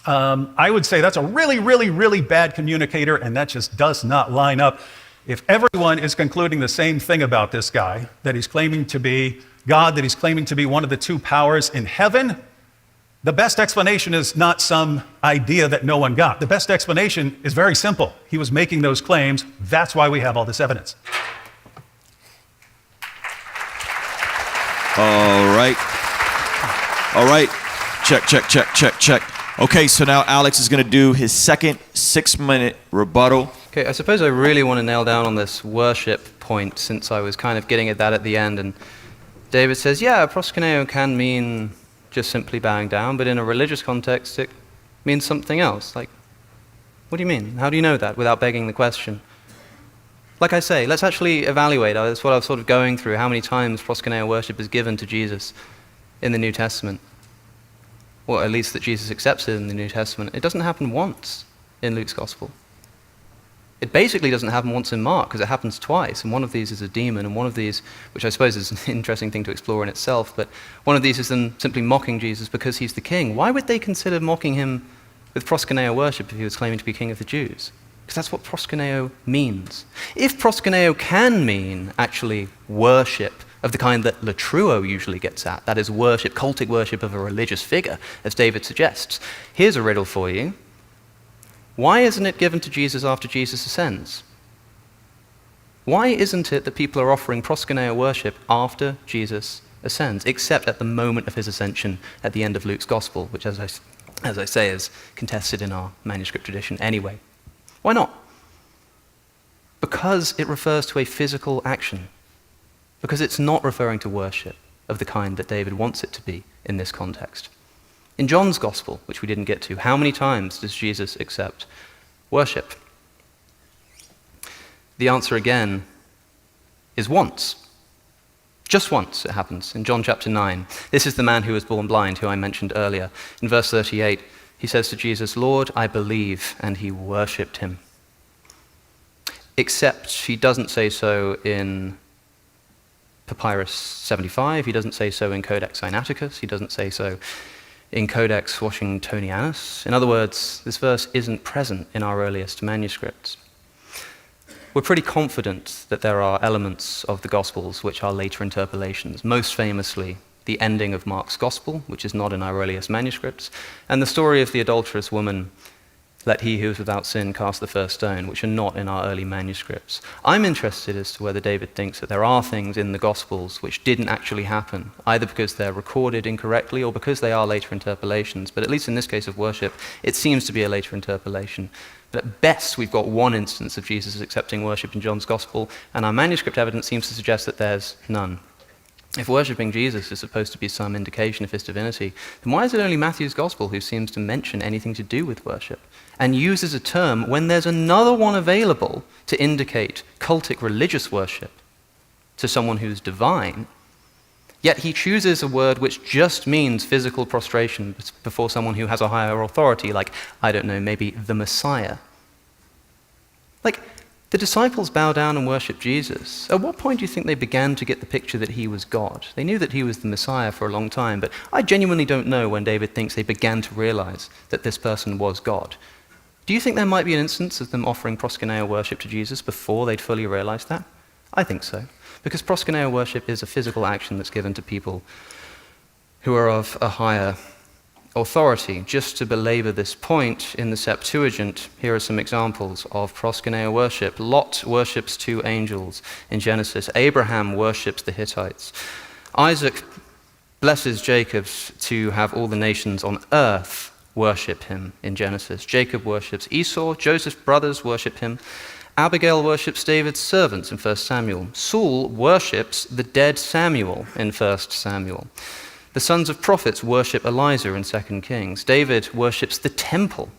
I would say that's a really, really, really bad communicator, and that just does not line up. If everyone is concluding the same thing about this guy, that he's claiming to be God, that he's claiming to be one of the two powers in heaven, the best explanation is not some idea that no one got. The best explanation is very simple. He was making those claims. That's why we have all this evidence. All right. Check. Okay, so now Alex is going to do his second 6-minute rebuttal. Okay, I suppose I really want to nail down on this worship point, since I was kind of getting at that at the end. And David says, yeah, proskuneo can mean just simply bowing down, but in a religious context, it means something else. Like, what do you mean? How do you know that without begging the question? Like I say, let's actually evaluate. That's what I was sort of going through, how many times proskuneo worship is given to Jesus in the New Testament. Or at least that Jesus accepts it in the New Testament. It doesn't happen once in Luke's Gospel. It basically doesn't happen once in Mark, because it happens twice, and one of these is a demon, and one of these, which I suppose is an interesting thing to explore in itself, but one of these is them simply mocking Jesus because he's the king. Why would they consider mocking him with proskuneo worship if he was claiming to be king of the Jews? Because that's what proskuneo means. If proskuneo can mean actually worship of the kind that latruo usually gets at, that is worship, cultic worship of a religious figure, as David suggests, here's a riddle for you. Why isn't it given to Jesus after Jesus ascends? Why isn't it that people are offering proskuneo worship after Jesus ascends, except at the moment of his ascension at the end of Luke's Gospel, which, as I say, is contested in our manuscript tradition anyway? Why not? Because it refers to a physical action. Because it's not referring to worship of the kind that David wants it to be in this context. In John's Gospel, which we didn't get to, how many times does Jesus accept worship? The answer again is once. Just once it happens in John chapter 9. This is the man who was born blind, who I mentioned earlier. In verse 38, he says to Jesus, "Lord, I believe," and he worshipped him. Except he doesn't say so in Papyrus 75, he doesn't say so in Codex Sinaiticus, he doesn't say so in Codex Washingtonianus. In other words, this verse isn't present in our earliest manuscripts. We're pretty confident that there are elements of the Gospels which are later interpolations, most famously the ending of Mark's Gospel, which is not in our earliest manuscripts, and the story of the adulterous woman, let he who is without sin cast the first stone, which are not in our early manuscripts. I'm interested as to whether David thinks that there are things in the Gospels which didn't actually happen, either because they're recorded incorrectly or because they are later interpolations. But at least in this case of worship, it seems to be a later interpolation. But at best, we've got one instance of Jesus accepting worship in John's Gospel, and our manuscript evidence seems to suggest that there's none. If worshipping Jesus is supposed to be some indication of his divinity, then why is it only Matthew's Gospel who seems to mention anything to do with worship and uses a term when there's another one available to indicate cultic religious worship to someone who's divine? Yet he chooses a word which just means physical prostration before someone who has a higher authority, like, I don't know, maybe the Messiah. Like, the disciples bow down and worship Jesus. At what point do you think they began to get the picture that he was God? They knew that he was the Messiah for a long time, but I genuinely don't know when David thinks they began to realize that this person was God. Do you think there might be an instance of them offering proskuneo worship to Jesus before they'd fully realized that? I think so, because proskuneo worship is a physical action that's given to people who are of a higher authority. Just to belabor this point, in the Septuagint, here are some examples of proskuneo worship. Lot worships two angels in Genesis. Abraham worships the Hittites. Isaac blesses Jacob to have all the nations on earth worship him in Genesis. Jacob worships Esau. Joseph's brothers worship him. Abigail worships David's servants in 1 Samuel. Saul worships the dead Samuel in 1 Samuel. The sons of prophets worship Elijah in 2 Kings. David worships the temple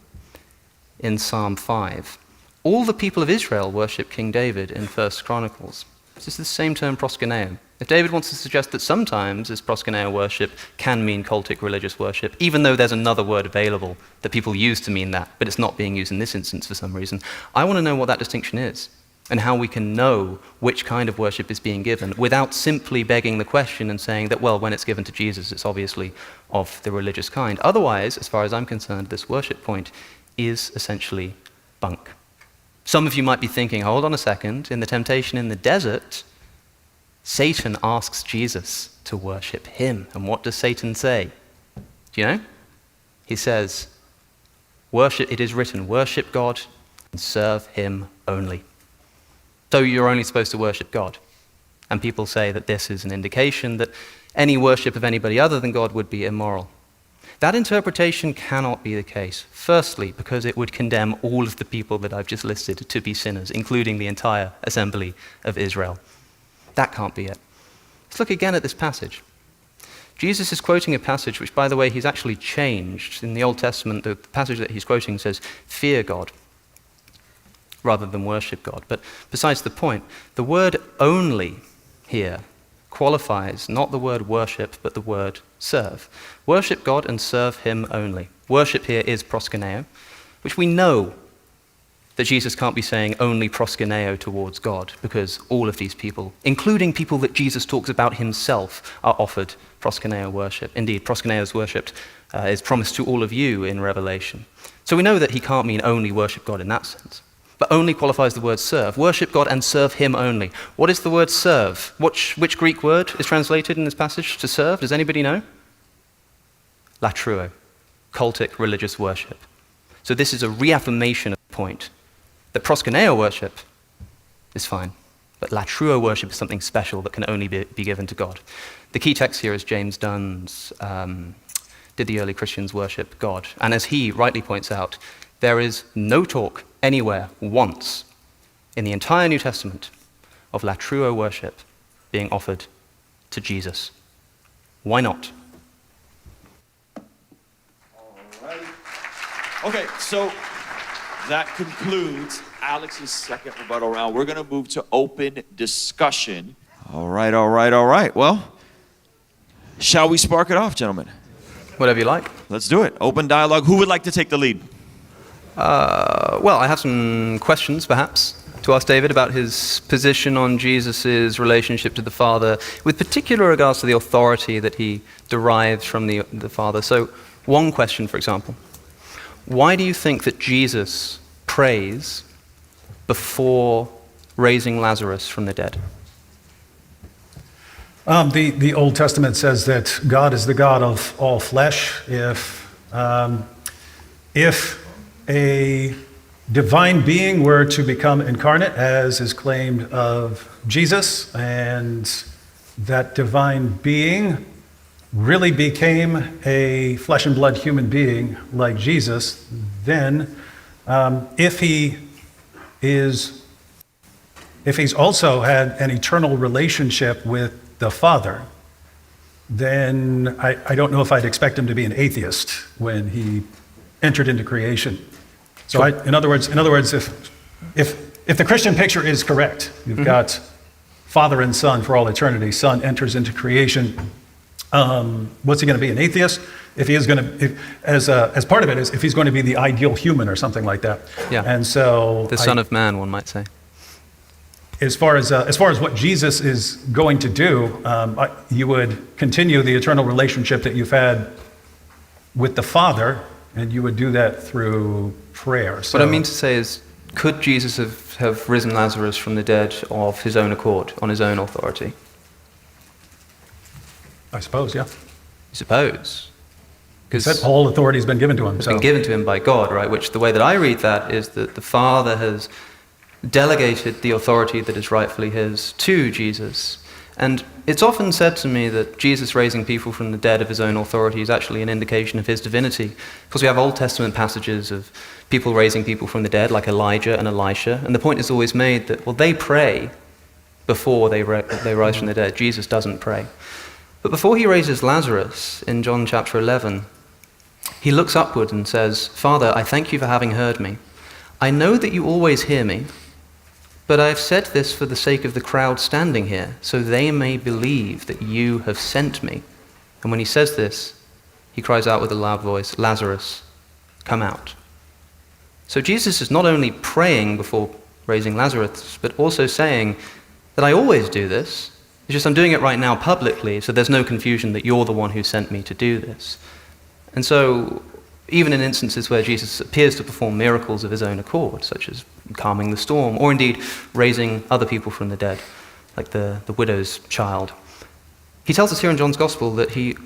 in Psalm 5. All the people of Israel worship King David in 1 Chronicles. This is the same term, proskuneo. If David wants to suggest that sometimes this proskuneo worship can mean cultic religious worship, even though there's another word available that people use to mean that, but it's not being used in this instance for some reason, I want to know what that distinction is, and how we can know which kind of worship is being given without simply begging the question and saying that, well, when it's given to Jesus, it's obviously of the religious kind. Otherwise, as far as I'm concerned, this worship point is essentially bunk. Some of you might be thinking, hold on a second, in the temptation in the desert, Satan asks Jesus to worship him. And what does Satan say? Do you know? He says, "Worship, it is written, worship God and serve him only." So you're only supposed to worship God. And people say that this is an indication that any worship of anybody other than God would be immoral. That interpretation cannot be the case. Firstly, because it would condemn all of the people that I've just listed to be sinners, including the entire assembly of Israel. That can't be it. Let's look again at this passage. Jesus is quoting a passage which, by the way, he's actually changed. In the Old Testament, the passage that he's quoting says, "Fear God," rather than worship God. But besides the point, the word "only" here qualifies not the word worship, but the word serve. Worship God and serve him only. Worship here is proskuneo, which we know that Jesus can't be saying only proskuneo towards God, because all of these people, including people that Jesus talks about himself, are offered proskuneo worship. Indeed, proskuneo's worship is promised to all of you in Revelation. So we know that he can't mean only worship God in that sense. But only qualifies the word serve. Worship God and serve him only. What is the word serve? Which Greek word is translated in this passage to serve? Does anybody know? Latruo, cultic religious worship. So this is a reaffirmation of the point that proskuneo worship is fine, but latruo worship is something special that can only be given to God. The key text here is James Dunn's, Did the Early Christians Worship God? And as he rightly points out, there is no talk anywhere once in the entire New Testament of latruo worship being offered to Jesus. Why not? All right. Okay, so that concludes Alex's second rebuttal round. We're going to move to open discussion. All right. Well, shall we spark it off, gentlemen? Whatever you like. Let's do it. Open dialogue. Who would like to take the lead? Well, I have some questions, perhaps, to ask David about his position on Jesus' relationship to the Father, with particular regards to the authority that he derives from the Father. So, one question, for example. Why do you think that Jesus prays before raising Lazarus from the dead? The Old Testament says that God is the God of all flesh. If a divine being were to become incarnate, as is claimed of Jesus, and that divine being really became a flesh and blood human being like Jesus, then if he's also had an eternal relationship with the Father, then I don't know if I'd expect him to be an atheist when he entered into creation. So in other words, if the Christian picture is correct, you've got Father and Son for all eternity. Son enters into creation. What's he going to be, an atheist? If he is going to, as part of it is, if he's going to be the ideal human or something like that. Yeah. And so The Son of Man, one might say. as far as what Jesus is going to do, you would continue the eternal relationship that you've had with the Father, and you would do that through prayer. So, What I mean to say is, could Jesus have risen Lazarus from the dead of his own accord, on his own authority? I suppose, yeah. I suppose. He said all authority has been given to him. It's been given to him by God, right? Which the way that I read that is that the Father has delegated the authority that is rightfully his to Jesus. And it's often said to me that Jesus raising people from the dead of his own authority is actually an indication of his divinity. Because we have Old Testament passages of people raising people from the dead, like Elijah and Elisha. And the point is always made that, well, they pray before they rise from the dead. Jesus doesn't pray. But before he raises Lazarus in John chapter 11, he looks upward and says, Father, I thank you for having heard me. I know that you always hear me, but I have said this for the sake of the crowd standing here, so they may believe that you have sent me. And when he says this, he cries out with a loud voice, Lazarus, come out. So Jesus is not only praying before raising Lazarus, but also saying that I always do this. It's just I'm doing it right now publicly, so there's no confusion that you're the one who sent me to do this. And so, even in instances where Jesus appears to perform miracles of his own accord, such as calming the storm, or indeed raising other people from the dead, like the widow's child, he tells us here in John's Gospel that he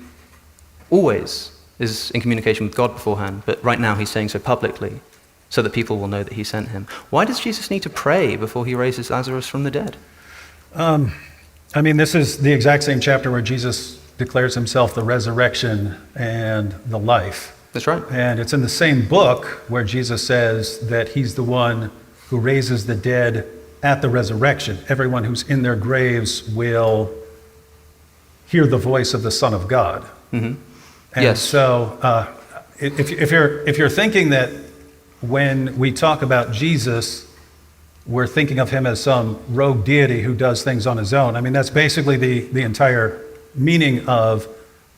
always is in communication with God beforehand, but right now he's saying so publicly, so that people will know that he sent him. Why does Jesus need to pray before he raises Lazarus from the dead? I mean, this is the exact same chapter where Jesus declares himself the resurrection and the life. That's right. And it's in the same book where Jesus says that he's the one who raises the dead at the resurrection. Everyone who's in their graves will hear the voice of the Son of God. Mm-hmm. And yes. So if you're thinking that when we talk about Jesus, we're thinking of him as some rogue deity who does things on his own, I mean, that's basically the entire meaning of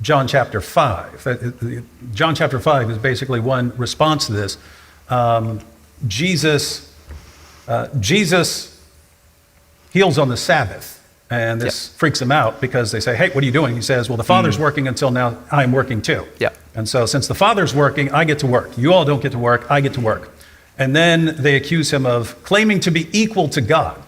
John chapter 5. John chapter 5 is basically one response to this. Jesus heals on the Sabbath, and this freaks him out because they say, hey, what are you doing? He says, well, the Father's working until now, I'm working too. Yeah. And so since the Father's working, I get to work. You all don't get to work, I get to work. And then they accuse him of claiming to be equal to God.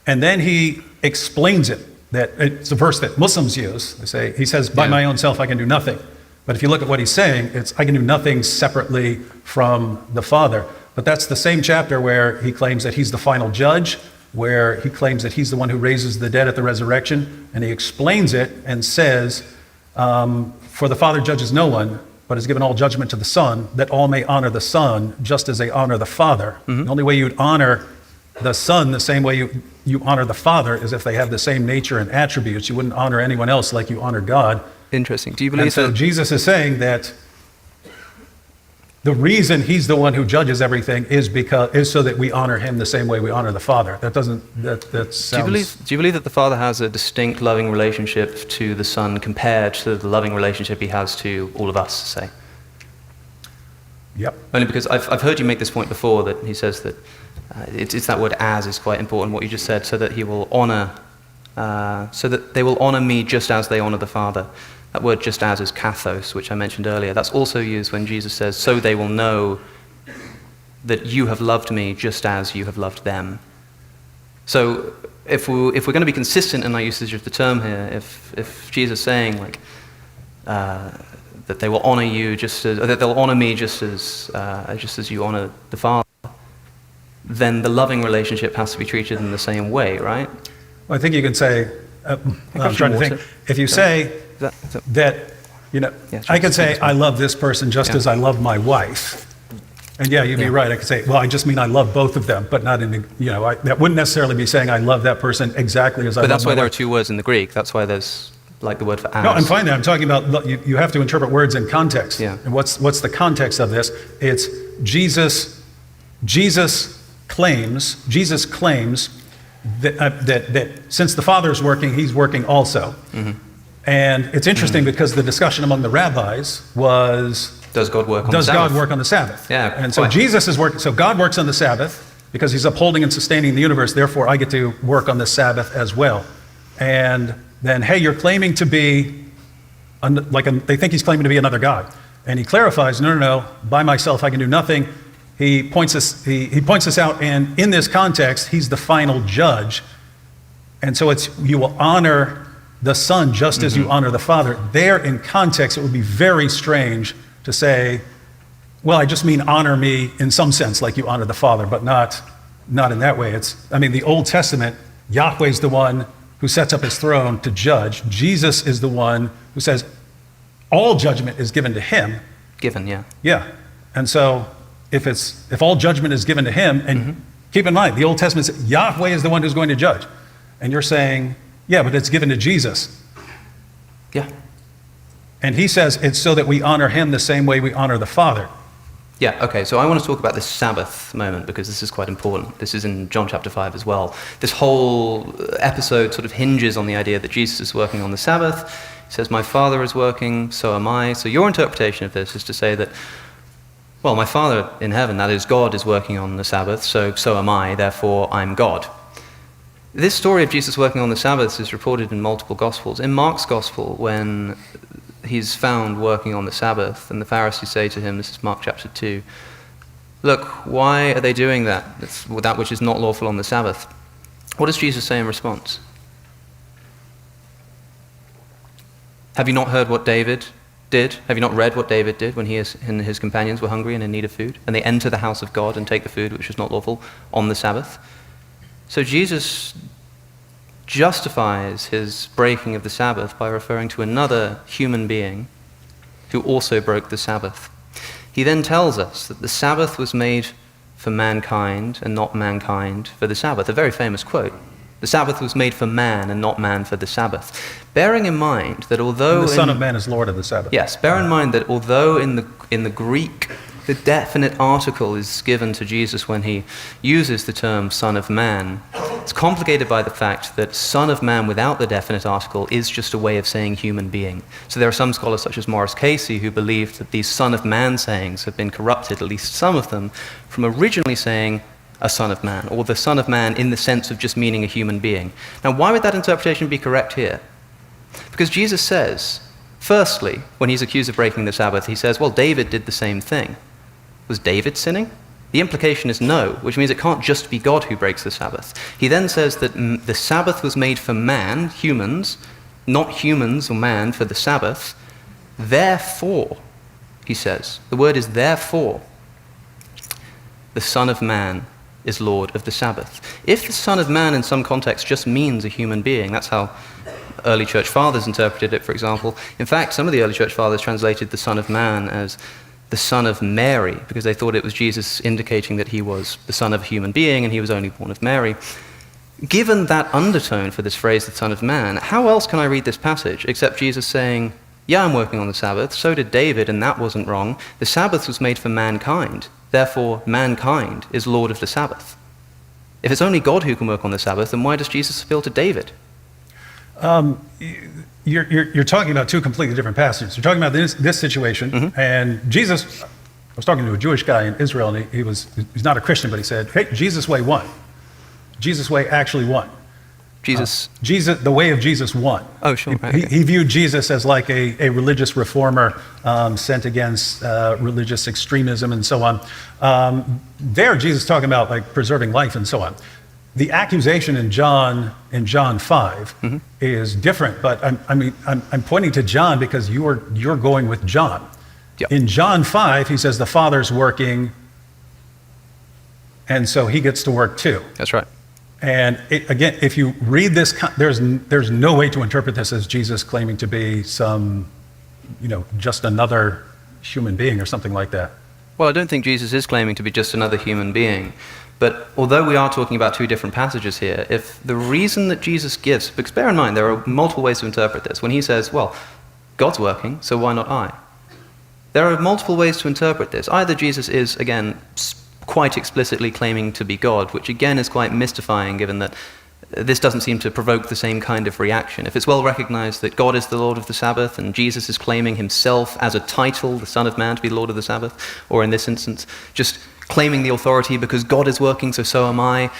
And then he explains it. That it's a verse that Muslims use. They say, he says, by my own self I can do nothing. But if you look at what he's saying, it's I can do nothing separately from the Father. But that's the same chapter where he claims that he's the final judge, where he claims that he's the one who raises the dead at the resurrection. And he explains it and says, for the Father judges no one, but has given all judgment to the Son, that all may honor the Son just as they honor the Father. Mm-hmm. The only way you'd honor the Son the same way you honor the Father is if they have the same nature and attributes. You wouldn't honor anyone else like you honor God. Interesting. Do you believe and so that Jesus is saying that the reason he's the one who judges everything is so that we honor him the same way we honor the Father. That sounds... Do you believe that the Father has a distinct loving relationship to the Son compared to the loving relationship he has to all of us, say? Yep. Only because I've heard you make this point before, that he says that it's that word "as" is quite important, what you just said, so that he will honor, so that they will honor me just as they honor the Father. That word "just as" is kathos, which I mentioned earlier. That's also used when Jesus says, so they will know that you have loved me just as you have loved them. So if we're going to be consistent in our usage of the term here, if Jesus is saying like that they will honor you just as, or that they'll honor me just as you honor the Father, then the loving relationship has to be treated in the same way, right? Well, I think you can say, I'm trying to think, if you say that, you know, Yeah, I could say, I love this person just as I love my wife. And yeah, you'd be right. I could say, well, I just mean I love both of them, but not in the, you know, that wouldn't necessarily be saying I love that person exactly as I love my wife. But that's why there are two words in the Greek. That's why there's like the word for as. No, I'm fine there. I'm talking about, you have to interpret words in context. Yeah. And what's the context of this? It's Jesus claims that since the Father is working, he's working also. Mm-hmm. And it's interesting because the discussion among the rabbis was, Does God work on the Sabbath? Does God work on the Sabbath? Yeah, And so quite. Jesus is working, so God works on the Sabbath because he's upholding and sustaining the universe, therefore I get to work on the Sabbath as well. And then, hey, you're claiming to be, they think he's claiming to be another God. And he clarifies, no, by myself I can do nothing. He points this out, and in this context, he's the final judge. And so you will honor the Son just as you honor the Father. There, in context, it would be very strange to say, well, I just mean honor me in some sense, like you honor the Father, but not in that way. The Old Testament, Yahweh's the one who sets up his throne to judge. Jesus is the one who says all judgment is given to him. Given, yeah. Yeah. And so if all judgment is given to him, and keep in mind, the Old Testament says Yahweh is the one who's going to judge. And you're saying, yeah, but it's given to Jesus. Yeah. And he says it's so that we honor him the same way we honor the Father. Yeah, okay, so I want to talk about this Sabbath moment because this is quite important. This is in John chapter 5 as well. This whole episode sort of hinges on the idea that Jesus is working on the Sabbath. He says, my Father is working, so am I. So your interpretation of this is to say that, well, my Father in heaven, that is God, is working on the Sabbath, so am I, therefore I'm God. This story of Jesus working on the Sabbath is reported in multiple Gospels. In Mark's Gospel, when he's found working on the Sabbath, and the Pharisees say to him, this is Mark chapter 2, look, why are they doing that? It's that which is not lawful on the Sabbath. What does Jesus say in response? Have you not heard what David did? Have you not read what David did when he and his companions were hungry and in need of food? And they enter the house of God and take the food which is not lawful on the Sabbath. So Jesus justifies his breaking of the Sabbath by referring to another human being who also broke the Sabbath. He then tells us that the Sabbath was made for mankind and not mankind for the Sabbath. A very famous quote. The Sabbath was made for man and not man for the Sabbath. Bearing in mind that although... The Son of Man is Lord of the Sabbath. Yes, bear in mind that although in the Greek, the definite article is given to Jesus when he uses the term Son of Man, it's complicated by the fact that Son of Man without the definite article is just a way of saying human being. So there are some scholars such as Morris Casey who believe that these Son of Man sayings have been corrupted, at least some of them, from originally saying a Son of Man, or the Son of Man in the sense of just meaning a human being. Now, why would that interpretation be correct here? Because Jesus says, firstly, when he's accused of breaking the Sabbath, he says, well, David did the same thing. Was David sinning? The implication is no, which means it can't just be God who breaks the Sabbath. He then says that the Sabbath was made for man, humans, not humans or man for the Sabbath. Therefore, he says, the word is therefore, the Son of Man is Lord of the Sabbath. If the Son of Man in some context just means a human being, that's how early church fathers interpreted it, for example. In fact, some of the early church fathers translated the Son of Man as the Son of Mary, because they thought it was Jesus indicating that he was the son of a human being and he was only born of Mary. Given that undertone for this phrase, the Son of Man, how else can I read this passage except Jesus saying, yeah, I'm working on the Sabbath, so did David, and that wasn't wrong. The Sabbath was made for mankind, therefore mankind is Lord of the Sabbath. If it's only God who can work on the Sabbath, then why does Jesus appeal to David? You're talking about two completely different passages. You're talking about this situation, and Jesus, I was talking to a Jewish guy in Israel, and he's not a Christian, but he said, hey, Jesus' way won. Jesus' way actually won. Jesus, the way of Jesus won. Oh, sure. Right, okay. He viewed Jesus as like a religious reformer sent against religious extremism and so on. There, Jesus talking about like preserving life and so on. the accusation in John 5 is different, but I'm pointing to John because you're going with John. Yep. In John 5, he says the Father's working, and so he gets to work too. That's right. And again, if you read this, there's no way to interpret this as Jesus claiming to be some, just another human being or something like that. Well, I don't think Jesus is claiming to be just another human being. But although we are talking about two different passages here, if the reason that Jesus gives, because bear in mind, there are multiple ways to interpret this. When he says, well, God's working, so why not I? There are multiple ways to interpret this. Either Jesus is, again, quite explicitly claiming to be God, which again is quite mystifying given that this doesn't seem to provoke the same kind of reaction. If it's well recognized that God is the Lord of the Sabbath and Jesus is claiming himself as a title, the Son of Man, to be Lord of the Sabbath, or in this instance, just claiming the authority because God is working, so am I,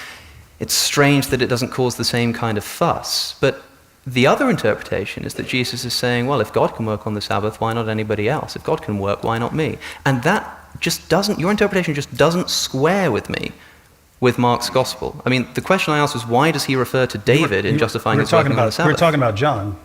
it's strange that it doesn't cause the same kind of fuss. But the other interpretation is that Jesus is saying, well, if God can work on the Sabbath, why not anybody else? If God can work, why not me? And that just doesn't, your interpretation just doesn't square with me with Mark's gospel. I mean, the question I asked was, why does he refer to David in justifying his working on the Sabbath? We're talking about John.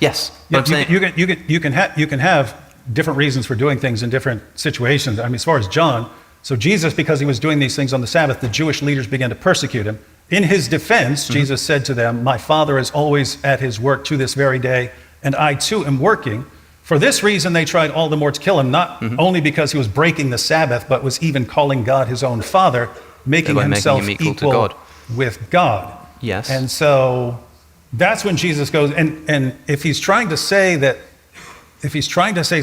Yes. You can have different reasons for doing things in different situations. I mean, as far as John, so Jesus, because he was doing these things on the Sabbath, the Jewish leaders began to persecute him. In his defense, Jesus said to them, my Father is always at his work to this very day, and I too am working. For this reason, they tried all the more to kill him, not only because he was breaking the Sabbath, but was even calling God his own Father, making himself equal to God. With God. Yes. And so that's when Jesus goes, and if he's trying to say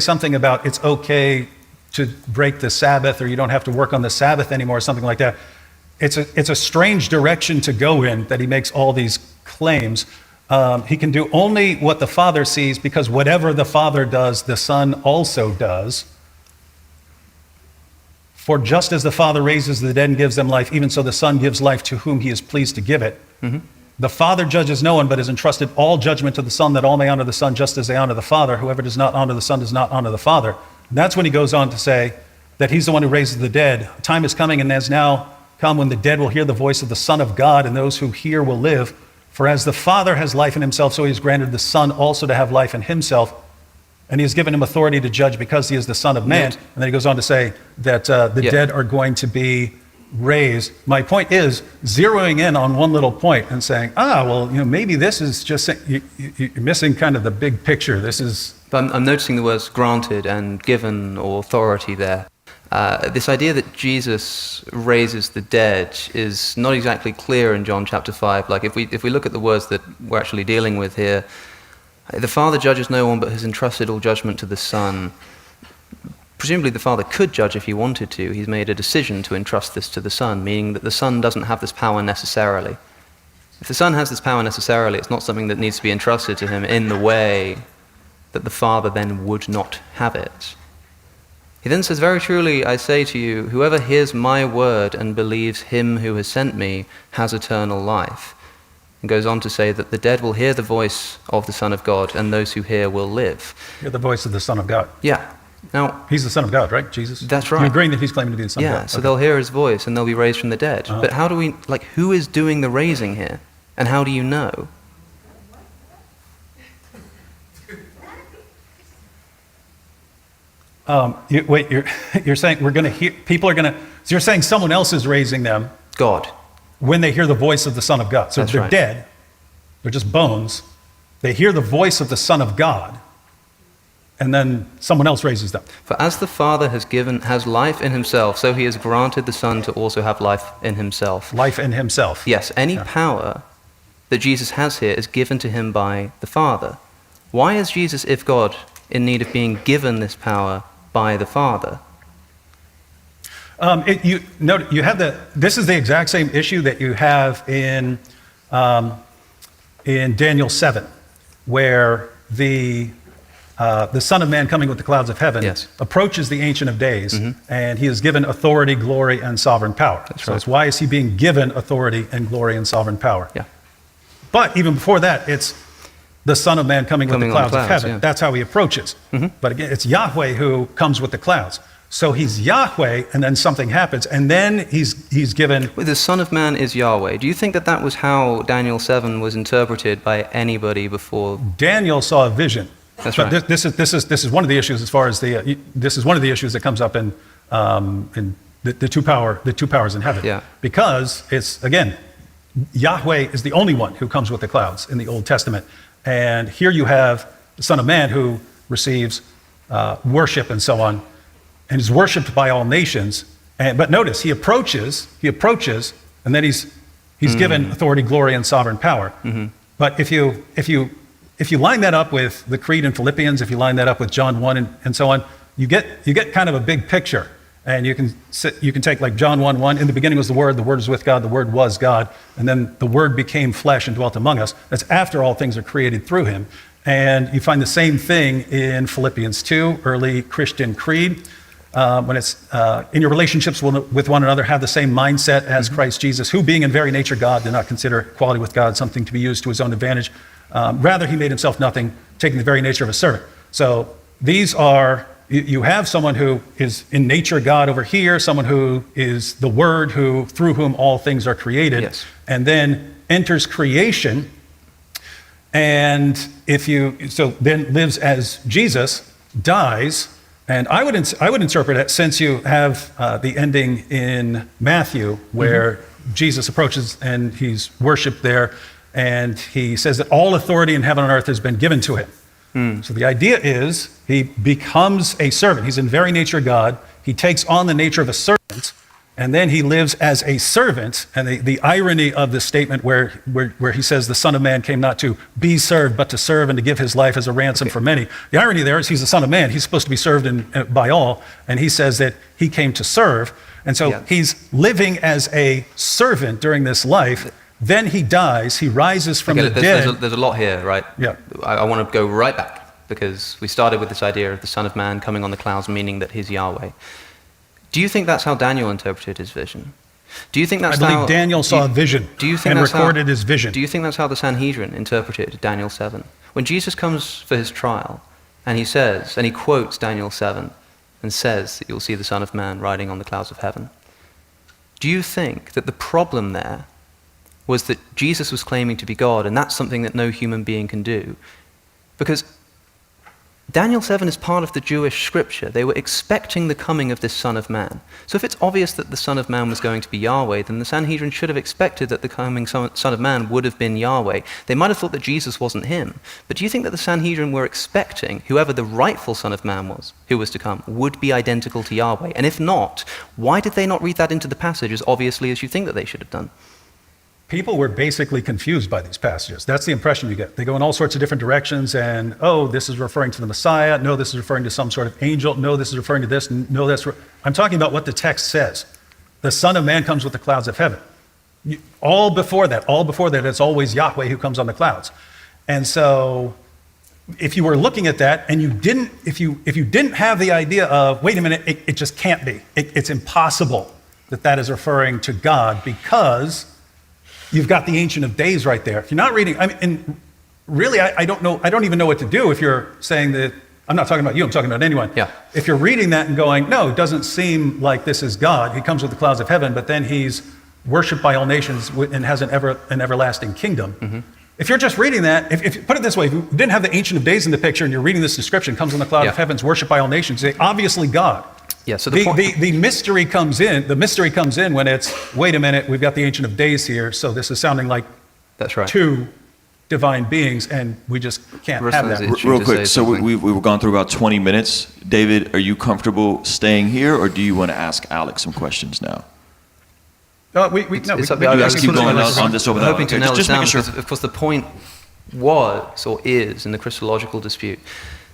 something about it's okay to break the Sabbath or you don't have to work on the Sabbath anymore or something like that, it's a strange direction to go in that he makes all these claims. He can do only what the Father sees because whatever the Father does, the Son also does. For just as the Father raises the dead and gives them life, even so the Son gives life to whom he is pleased to give it. The Father judges no one, but has entrusted all judgment to the Son, that all may honor the Son just as they honor the Father. Whoever does not honor the Son does not honor the Father. And that's when he goes on to say that he's the one who raises the dead. Time is coming and has now come when the dead will hear the voice of the Son of God, and those who hear will live. For as the Father has life in himself, so he has granted the Son also to have life in himself. And he has given him authority to judge because he is the Son of Man. And then he goes on to say that the dead are going to be raised. My point is zeroing in on one little point and saying, maybe this is just, you're missing kind of the big picture. This is... I'm noticing the words granted and given or authority there. This idea that Jesus raises the dead is not exactly clear in John chapter 5. Like if we look at the words that we're actually dealing with here, the Father judges no one but has entrusted all judgment to the Son. Presumably the Father could judge if he wanted to. He's made a decision to entrust this to the Son, meaning that the Son doesn't have this power necessarily. If the Son has this power necessarily, it's not something that needs to be entrusted to him in the way that the Father then would not have it. He then says, very truly, I say to you, whoever hears my word and believes him who has sent me has eternal life. And goes on to say that the dead will hear the voice of the Son of God, and those who hear will live. Hear the voice of the Son of God. Yeah. Now, he's the Son of God, right, Jesus? That's right. You're agreeing that he's claiming to be the Son of God. Yeah, so they'll hear his voice and they'll be raised from the dead. But how do we, who is doing the raising here? And how do you know? You're saying we're going to hear, people are going to, so you're saying someone else is raising them. God. When they hear the voice of the Son of God. So That's they're right. dead, they're just bones. They hear the voice of the Son of God, and then someone else raises them. For as the Father has life in himself, so he has granted the Son to also have life in himself. Life in himself. Yes, any power that Jesus has here is given to him by the Father. Why is Jesus, if God, in need of being given this power by the Father? You have this is the exact same issue that you have in Daniel 7, where the Son of Man coming with the clouds of heaven approaches the Ancient of Days, and he is given authority, glory, and sovereign power. That's right. It's why is he being given authority and glory and sovereign power? Yeah. But even before that, it's the Son of Man coming with the clouds of heaven. Yeah. That's how he approaches. But again, it's Yahweh who comes with the clouds. So he's Yahweh, and then something happens, and then he's given. Well, the Son of Man is Yahweh. Do you think that that was how Daniel 7 was interpreted by anybody before? Daniel saw a vision. That's but right. This is one of the issues as far as this is one of the issues that comes up in the two powers in heaven. Yeah. Because it's, again, Yahweh is the only one who comes with the clouds in the Old Testament, and here you have the Son of Man who receives worship and so on, and is worshipped by all nations. But notice, he approaches, and then he's given authority, glory, and sovereign power. Mm-hmm. But if you line that up with the Creed in Philippians, if you line that up with John 1 and so on, you get kind of a big picture. And you can take like John 1:1, in the beginning was the Word was with God, the Word was God, and then the Word became flesh and dwelt among us. That's after all things are created through him. And you find the same thing in Philippians 2, early Christian creed. When it's in your relationships with one another, have the same mindset as Christ Jesus, who being in very nature God, did not consider equality with God something to be used to his own advantage. Rather, he made himself nothing, taking the very nature of a servant. So these are, you have someone who is in nature God over here, someone who is the Word, through whom all things are created, Yes. and then enters creation, and then lives as Jesus, dies. And I would interpret it, since you have the ending in Matthew where Jesus approaches and he's worshipped there, and he says that all authority in heaven and earth has been given to him. So the idea is he becomes a servant. He's in very nature God. He takes on the nature of a servant, and then he lives as a servant. And the irony of this statement where he says the Son of Man came not to be served, but to serve and to give his life as a ransom for many. The irony there is he's the Son of Man. He's supposed to be served by all. And he says that he came to serve. And so he's living as a servant during this life. Then he dies. He rises from the dead. There's a lot here, right? Yeah. I want to go right back, because we started with this idea of the Son of Man coming on the clouds, meaning that he's Yahweh. Do you think that's how Daniel interpreted his vision? Do you think that's I believe Daniel saw a vision and recorded his vision. Do you think that's how the Sanhedrin interpreted Daniel 7? When Jesus comes for his trial, and he quotes Daniel 7, and says that you'll see the Son of Man riding on the clouds of heaven, do you think that the problem there was that Jesus was claiming to be God, and that's something that no human being can do? Because Daniel 7 is part of the Jewish scripture. They were expecting the coming of this Son of Man. So if it's obvious that the Son of Man was going to be Yahweh, then the Sanhedrin should have expected that the coming Son of Man would have been Yahweh. They might have thought that Jesus wasn't him. But do you think that the Sanhedrin were expecting whoever the rightful Son of Man was, who was to come, would be identical to Yahweh? And if not, why did they not read that into the passage as obviously as you think that they should have done? People were basically confused by these passages. That's the impression you get. They go in all sorts of different directions, and, this is referring to the Messiah. No, this is referring to some sort of angel. No, this is referring to this. No, I'm talking about what the text says. The Son of Man comes with the clouds of heaven. All before that, it's always Yahweh who comes on the clouds. And so if you were looking at that and if you didn't have the idea of, wait a minute, it just can't be. It's impossible that is referring to God, because you've got the Ancient of Days right there. If you're not reading, and really, I don't even know what to do if you're saying that. I'm not talking about you, I'm talking about anyone. Yeah. If you're reading that and going, no, it doesn't seem like this is God. He comes with the clouds of heaven, but then he's worshipped by all nations and has an everlasting kingdom. Mm-hmm. If you're just reading that, if you put it this way, if you didn't have the Ancient of Days in the picture and you're reading this description, comes on the cloud of heavens, worshipped by all nations, say, obviously God. Yeah, so the mystery comes in. The mystery comes in when it's, wait a minute, we've got the Ancient of Days here, so this is sounding like that's right. Two divine beings, and we just can't have that. Real quick, so we've gone through about 20 minutes. David, are you comfortable staying here, or do you want to ask Alex some questions now? We just keep going on this over there. Hoping to nail this down, because of course the point was, or is, in the Christological dispute,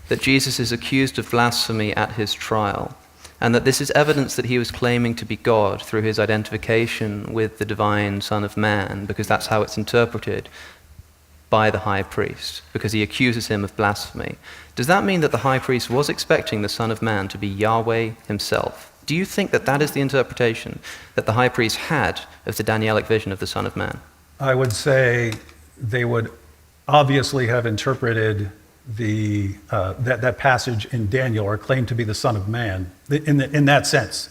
that Jesus is accused of blasphemy at his trial, and that this is evidence that he was claiming to be God through his identification with the divine Son of Man, because that's how it's interpreted by the high priest, because he accuses him of blasphemy. Does that mean that the high priest was expecting the Son of Man to be Yahweh himself? Do you think that that is the interpretation that the high priest had of the Danielic vision of the Son of Man? I would say they would obviously have interpreted that passage in Daniel or claim to be the Son of Man in that sense.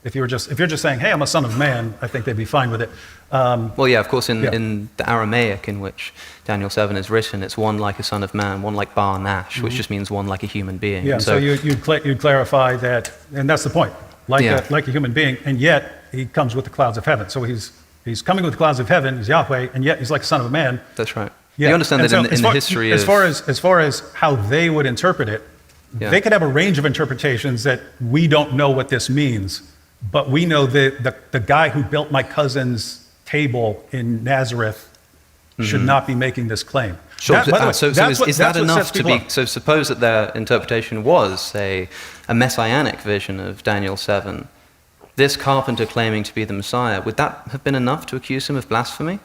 If you're just saying, "Hey, I'm a son of man," I think they'd be fine with it. Well, yeah, of course, Yeah. in the Aramaic in which Daniel 7 is written, it's one like a son of man, one like Bar Nash, which just means one like a human being. Yeah, And so you'd clarify that, and that's the point, like a human being, and yet he comes with the clouds of heaven. So he's coming with the clouds of heaven, he's Yahweh, and yet he's like a son of a man. That's right. Yeah. You understand And that so in the history as of... far as how they would interpret it, Yeah. they could have a range of interpretations that we don't know what this means, but we know that the guy who built my cousin's table in Nazareth should not be making this claim. Sure. That- by the way, So that's what- is that that's what enough sets to people be... up. So suppose that their interpretation was, say, a messianic vision of Daniel 7, this carpenter claiming to be the Messiah, would that have been enough to accuse him of blasphemy?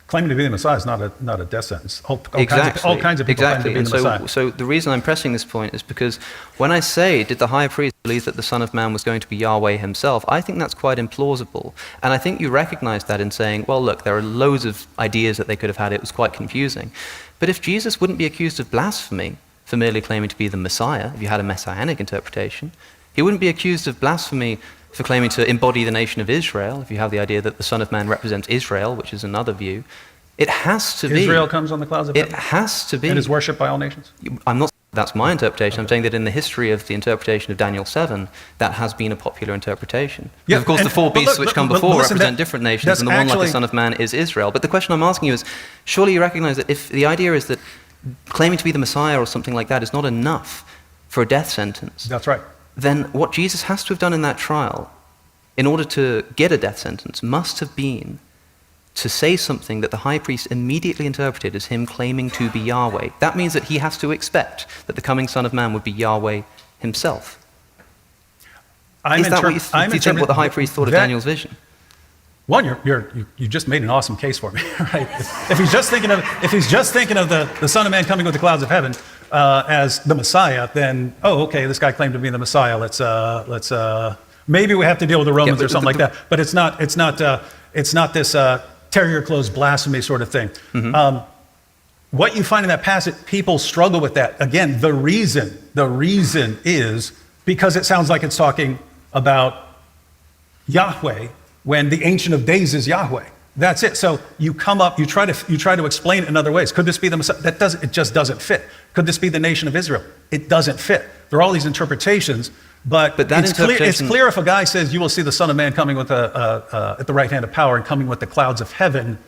Claiming to be the Messiah is not a death sentence. All Exactly. kinds of people claim to be And the Messiah. so the reason I'm pressing this point is because when I say, did the high priest believe that the Son of Man was going to be Yahweh himself, I think that's quite implausible. And I think you recognize that in saying, well, look, there are loads of ideas that they could have had. It was quite confusing. But if Jesus wouldn't be accused of blasphemy for merely claiming to be the Messiah, if you had a messianic interpretation, he wouldn't be accused of blasphemy for claiming to embody the nation of Israel, if you have the idea that the Son of Man represents Israel, which is another view. It has to be. Israel comes on the clouds of It heaven has to be. and is worshipped by all nations. I'm not. That's my interpretation. I'm saying that in the history of the interpretation of Daniel 7, that has been a popular interpretation. Yeah, Of course, and- the four but beasts look, which come but before listen, represent that- different nations, that's and the one like actually- the Son of Man is Israel. But the question I'm asking you is, surely you recognize that if the idea is that claiming to be the Messiah or something like that is not enough for a death sentence, That's right. then what Jesus has to have done in that trial, in order to get a death sentence, must have been to say something that the high priest immediately interpreted as him claiming to be Yahweh. That means that he has to expect that the coming Son of Man would be Yahweh himself. Is that what you think what the high priest thought of Daniel's vision? One, you just made an awesome case for me, right? If he's just thinking of the Son of Man coming with the clouds of heaven as the Messiah, then okay, this guy claimed to be the Messiah. Let's maybe we have to deal with the Romans or something like that. But it's not this terrier clothes blasphemy sort of thing. What you find in that passage, people struggle with that. Again, the reason is because it sounds like it's talking about Yahweh when the Ancient of Days is Yahweh. That's it. So you try to explain it in other ways. Could this be the Messiah? It just doesn't fit. Could this be the nation of Israel? It doesn't fit. There are all these interpretations, but that it's clear if a guy says you will see the Son of Man coming with at the right hand of power and coming with the clouds of heaven.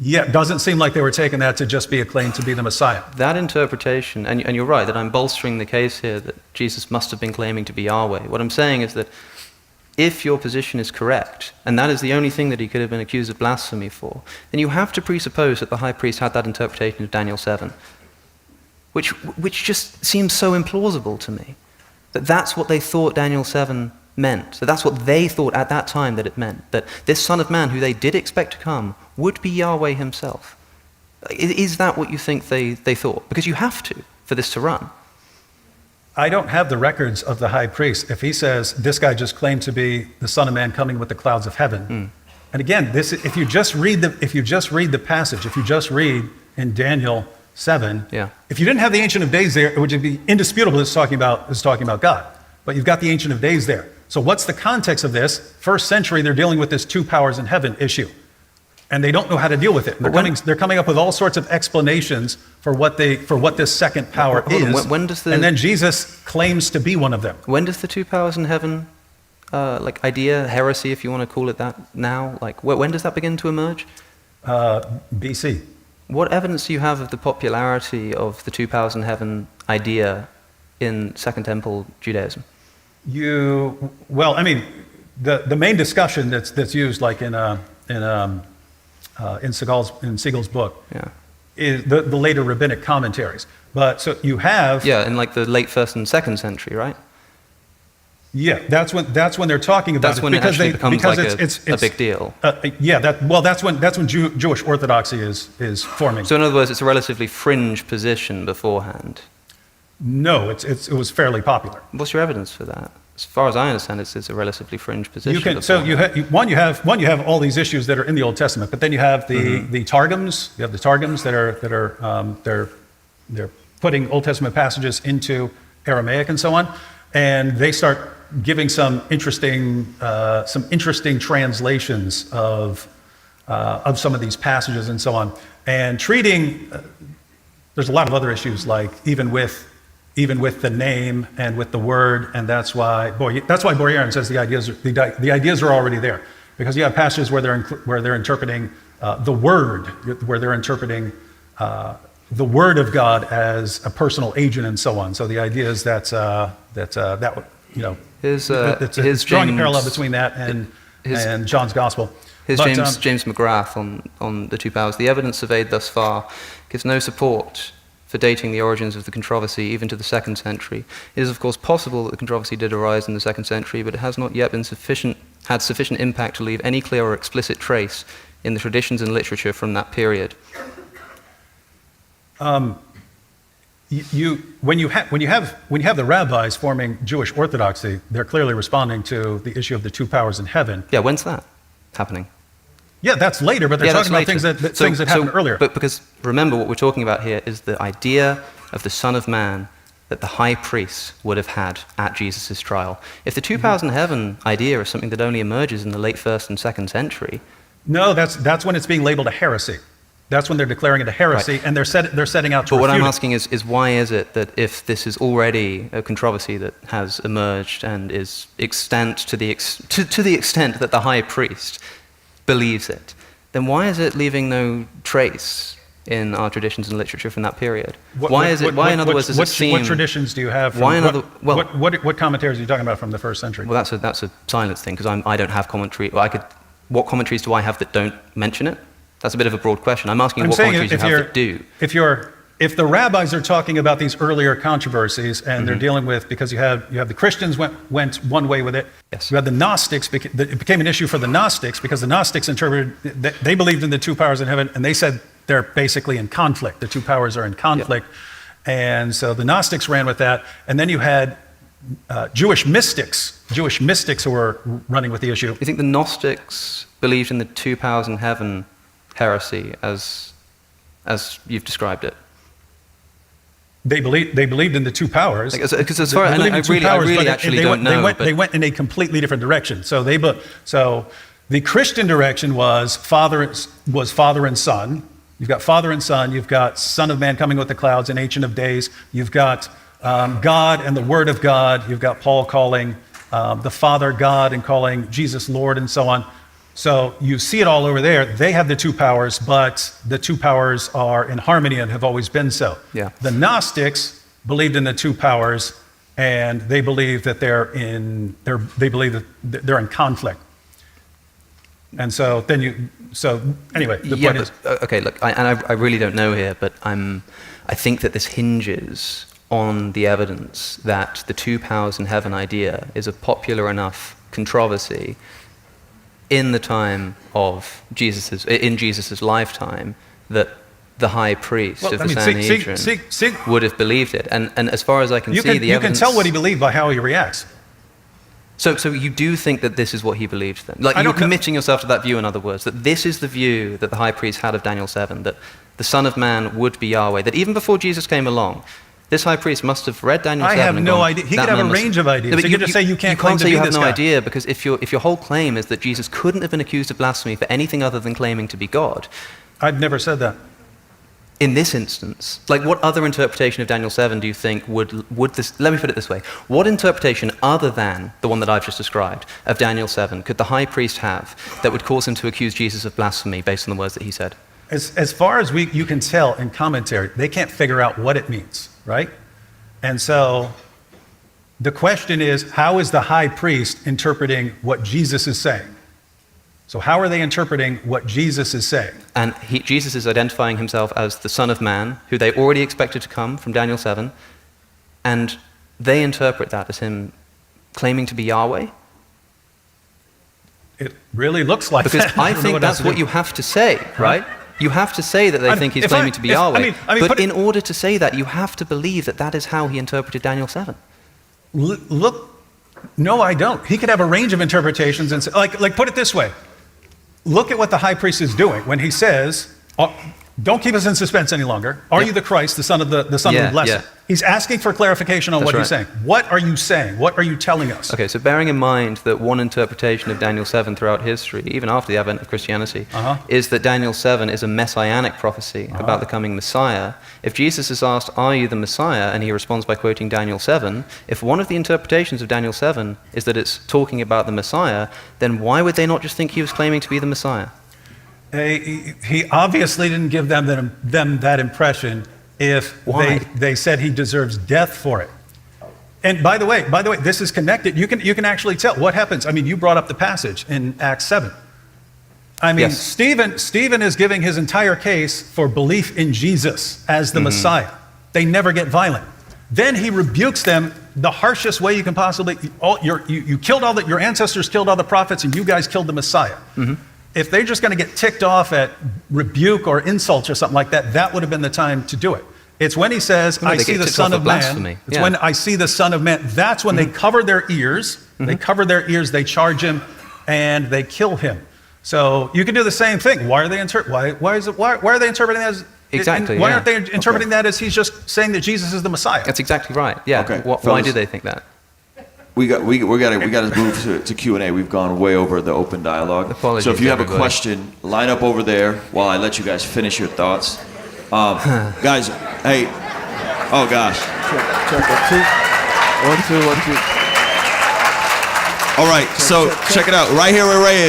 Yeah, it doesn't seem like they were taking that to just be a claim to be the Messiah. That interpretation, and you're right, that I'm bolstering the case here that Jesus must have been claiming to be Yahweh. What I'm saying is that if your position is correct, and that is the only thing that he could have been accused of blasphemy for, then you have to presuppose that the high priest had that interpretation of Daniel 7, which just seems so implausible to me. That's what they thought Daniel 7 meant. So that's what they thought at that time that it meant, that this Son of Man, who they did expect to come, would be Yahweh himself. Is that what you think they thought? Because you have to, for this to run. I don't have the records of the high priest. If he says this guy just claimed to be the Son of Man coming with the clouds of heaven, and again, if you just read the passage, if you just read in Daniel 7, if you didn't have the Ancient of Days there, it would be indisputable it's talking about God. But you've got the Ancient of Days there. So what's the context of this? First century, they're dealing with this two powers in heaven issue. And they don't know how to deal with it. They're coming up with all sorts of explanations for what this second power is. And then Jesus claims to be one of them. When does the two powers in heaven, idea, heresy, if you want to call it that now, when does that begin to emerge? BC. What evidence do you have of the popularity of the two powers in heaven idea in Second Temple Judaism? The main discussion that's used, like in Siegel's book, is the later rabbinic commentaries. But so you have in like the late 1st and 2nd century, right? Yeah, that's when they're talking about that's when it actually becomes it's a big deal. That's when Jewish orthodoxy is forming. So in other words, it's a relatively fringe position beforehand. No, it was fairly popular. What's your evidence for that? As far as I understand, it's a relatively fringe position. You have all these issues that are in the Old Testament, but then you have the Targums. You have the Targums that are putting Old Testament passages into Aramaic and so on, and they start giving some interesting translations of some of these passages and so on, and treating. There's a lot of other issues, like even with the name and with the word, and that's why Boyarin says the ideas are already there, because you have passages where they're interpreting the word, where they're interpreting the word of God as a personal agent and so on. So the idea is that it's drawing a parallel between that and John's gospel. Here's James McGrath on the two powers. The evidence surveyed thus far gives no support for dating the origins of the controversy even to the 2nd century. It is, of course, possible that the controversy did arise in the 2nd century, but it has not yet had sufficient impact to leave any clear or explicit trace in the traditions and literature from that period. When you have the rabbis forming Jewish orthodoxy, they're clearly responding to the issue of the two powers in heaven. Yeah, when's that happening? Yeah, that's later, but they're talking about things that happened earlier. But because remember, what we're talking about here is the idea of the Son of Man that the high priest would have had at Jesus' trial. If the two powers in heaven idea is something that only emerges in the late 1st and 2nd century. No, that's when it's being labeled a heresy. That's when they're declaring it a heresy, right. And they're setting out to But what I'm it. asking is why is it that if this is already a controversy that has emerged and is extant to the extent that the high priest believes it, then why is it leaving no trace in our traditions and literature from that period? Why, in other words, does it seem... What traditions do you have from... What commentaries are you talking about from the 1st century? Well, that's a silence thing, because I don't have commentary. What commentaries do I have that don't mention it? That's a bit of a broad question. I'm asking what commentaries you have that do. If the rabbis are talking about these earlier controversies and they're dealing with, because you have the Christians went one way with it. Yes. You had the Gnostics. It became an issue for the Gnostics because the Gnostics interpreted, they believed in the two powers in heaven, and they said they're basically in conflict. The two powers are in conflict. Yep. And so the Gnostics ran with that. And then you had Jewish mystics who were running with the issue. You think the Gnostics believed in the two powers in heaven heresy as you've described it? They believed in the two powers. Because as far as I really actually don't know. They went in a completely different direction. So the Christian direction was Father and Son. You've got Father and Son. You've got Son of Man coming with the clouds and Ancient of Days. You've got God and the Word of God. You've got Paul calling the Father God and calling Jesus Lord and so on. So you see it all over there. They have the two powers, but the two powers are in harmony and have always been so. Yeah. The Gnostics believed in the two powers, and they believe that they're in conflict. And so anyway, the point is. Okay, look, I really don't know here, but I think that this hinges on the evidence that the two powers in heaven idea is a popular enough controversy in the time of Jesus' lifetime, that the high priest of the Sanhedrin would have believed it. And as far as I can see, the evidence... You can tell what he believed by how he reacts. So you do think that this is what he believed then? Like, you're committing yourself to that view, in other words, that this is the view that the high priest had of Daniel 7, that the Son of Man would be Yahweh, that even before Jesus came along, this high priest must have read Daniel 7. I have no idea. He could have a range of ideas. No, you could just say you can't claim to be this guy. You can't say you have no idea, because if your whole claim is that Jesus couldn't have been accused of blasphemy for anything other than claiming to be God. I've never said that. In this instance, like, what other interpretation of Daniel 7 do you think would this... Let me put it this way. What interpretation other than the one that I've just described of Daniel 7 could the high priest have that would cause him to accuse Jesus of blasphemy based on the words that he said? As far as you can tell in commentary, they can't figure out what it means, right? And so the question is, how is the high priest interpreting what Jesus is saying? So how are they interpreting what Jesus is saying? And Jesus is identifying himself as the Son of Man, who they already expected to come from Daniel 7, and they interpret that as him claiming to be Yahweh? It really looks like because that. I think that's what you have to say, right? You have to say that they think he's claiming to be Yahweh. But in order to say that, you have to believe that that is how he interpreted Daniel 7. Look, no, I don't. He could have a range of interpretations and say, like put it this way. Look at what the high priest is doing when he says, Don't keep us in suspense any longer. Are you the Christ, the Son of the Blessed? Yeah. He's asking for clarification on That's what he's right. saying. What are you saying? What are you telling us? Okay, so bearing in mind that one interpretation of Daniel 7 throughout history, even after the advent of Christianity, is that Daniel 7 is a messianic prophecy about the coming Messiah. If Jesus is asked, are you the Messiah? And he responds by quoting Daniel 7, if one of the interpretations of Daniel 7 is that it's talking about the Messiah, then why would they not just think he was claiming to be the Messiah? He obviously didn't give them that impression if they said he deserves death for it. And by the way, this is connected. You can actually tell what happens. I mean, you brought up the passage in Acts 7. I mean, Yes. Stephen is giving his entire case for belief in Jesus as the Messiah. They never get violent. Then he rebukes them the harshest way you can possibly. You killed your ancestors killed all the prophets, and you guys killed the Messiah. If they're just going to get ticked off at rebuke or insults or something like that, that would have been the time to do it. It's when he says, No, I they see get the ticked Son off of at Man. blasphemy. It's Yeah. when I see the Son of Man. That's when they cover their ears. They cover their ears, they charge him, and they kill him. So you can do the same thing. Why are they why are they interpreting that as Exactly, Why yeah. aren't they interpreting that as he's just saying that Jesus is the Messiah? That's exactly right. Yeah. Okay, Why fellas. do they think that? We got to move to Q&A. We've gone way over the open dialogue. Apologies, so if you have everybody. a question, line up over there while I let you guys finish your thoughts. Guys, hey, oh gosh. Check. 1, 2, 1, 2. All right, so check it out. Right here where Ray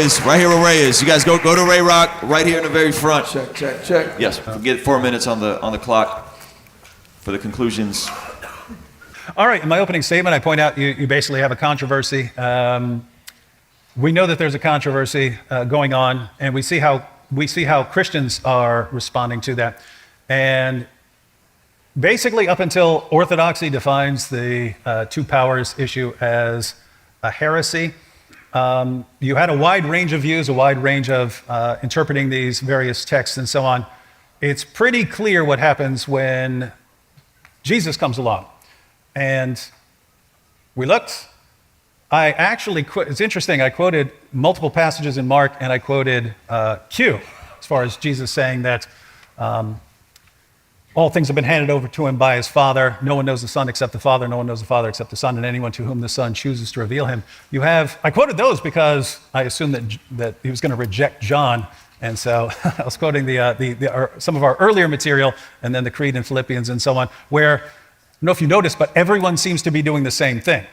is. You guys go to Ray Rock, right here in the very front. Check. Yes, we'll get 4 minutes on the clock for the conclusions. All right, in my opening statement, I point out you basically have a controversy. We know that there's a controversy going on, and we see how Christians are responding to that. And basically, up until Orthodoxy defines the two powers issue as a heresy, you had a wide range of views, a wide range of interpreting these various texts and so on. It's pretty clear what happens when Jesus comes along. And we looked. I actually, it's interesting, I quoted multiple passages in Mark, and I quoted Q, as far as Jesus saying that all things have been handed over to him by his Father. No one knows the Son except the Father. No one knows the Father except the Son, and anyone to whom the Son chooses to reveal him. I quoted those because I assumed that he was going to reject John. And so I was quoting some of our earlier material, and then the Creed in Philippians and so on, where, I don't know if you noticed, but everyone seems to be doing the same thing.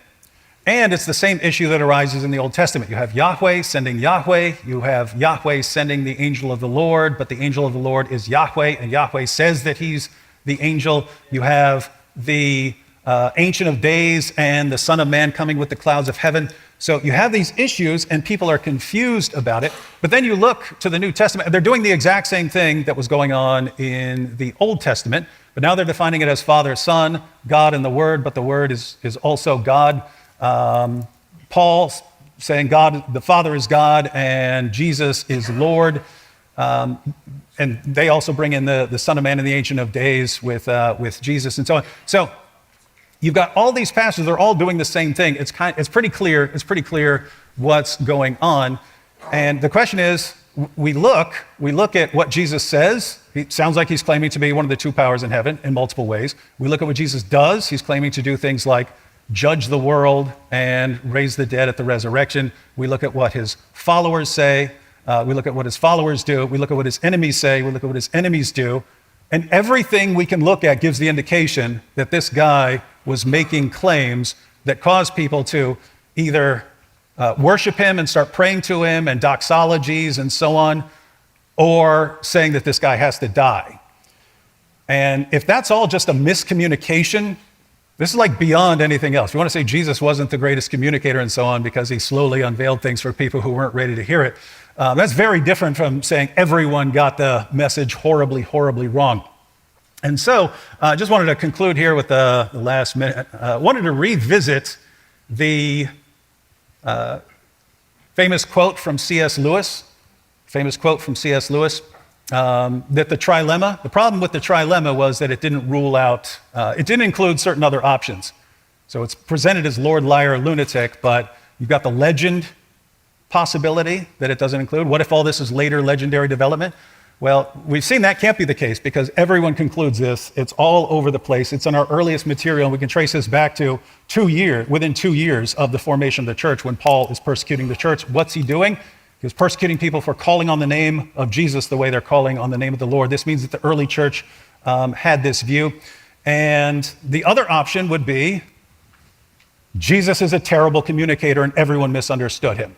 And it's the same issue that arises in the Old Testament. You have Yahweh sending Yahweh. You have Yahweh sending the angel of the Lord, but the angel of the Lord is Yahweh, and Yahweh says that he's the angel. You have the Ancient of Days and the Son of Man coming with the clouds of heaven. So you have these issues, and people are confused about it. But then you look to the New Testament, and they're doing the exact same thing that was going on in the Old Testament, but now they're defining it as Father, Son, God, and the Word, but the Word is also God. Paul saying God, the Father is God, and Jesus is Lord. And they also bring in the Son of Man and the Ancient of Days with Jesus and so on. So you've got all these passages, they're all doing the same thing. It's pretty clear what's going on. And the question is, we look at what Jesus says. It sounds like he's claiming to be one of the two powers in heaven in multiple ways. We look at what Jesus does. He's claiming to do things like judge the world and raise the dead at the resurrection. We look at what his followers say. We look at what his followers do. We look at what his enemies say. We look at what his enemies do. And everything we can look at gives the indication that this guy was making claims that caused people to either worship him and start praying to him and doxologies and so on, or saying that this guy has to die. And if that's all just a miscommunication, this is like beyond anything else. We want to say Jesus wasn't the greatest communicator and so on because he slowly unveiled things for people who weren't ready to hear it. That's very different from saying everyone got the message horribly, horribly wrong. And so I just wanted to conclude here with the last minute. Wanted to revisit the famous quote from C.S. Lewis, that the trilemma, the problem with the trilemma was that it didn't rule out, it didn't include certain other options. So it's presented as Lord, Liar, Lunatic, but you've got the legend possibility that it doesn't include. What if all this is later legendary development? Well, we've seen that can't be the case because everyone concludes this. It's all over the place. It's in our earliest material. We can trace this back to within 2 years of the formation of the church when Paul is persecuting the church. What's he doing? He's persecuting people for calling on the name of Jesus the way they're calling on the name of the Lord. This means that the early church had this view. And the other option would be Jesus is a terrible communicator and everyone misunderstood him.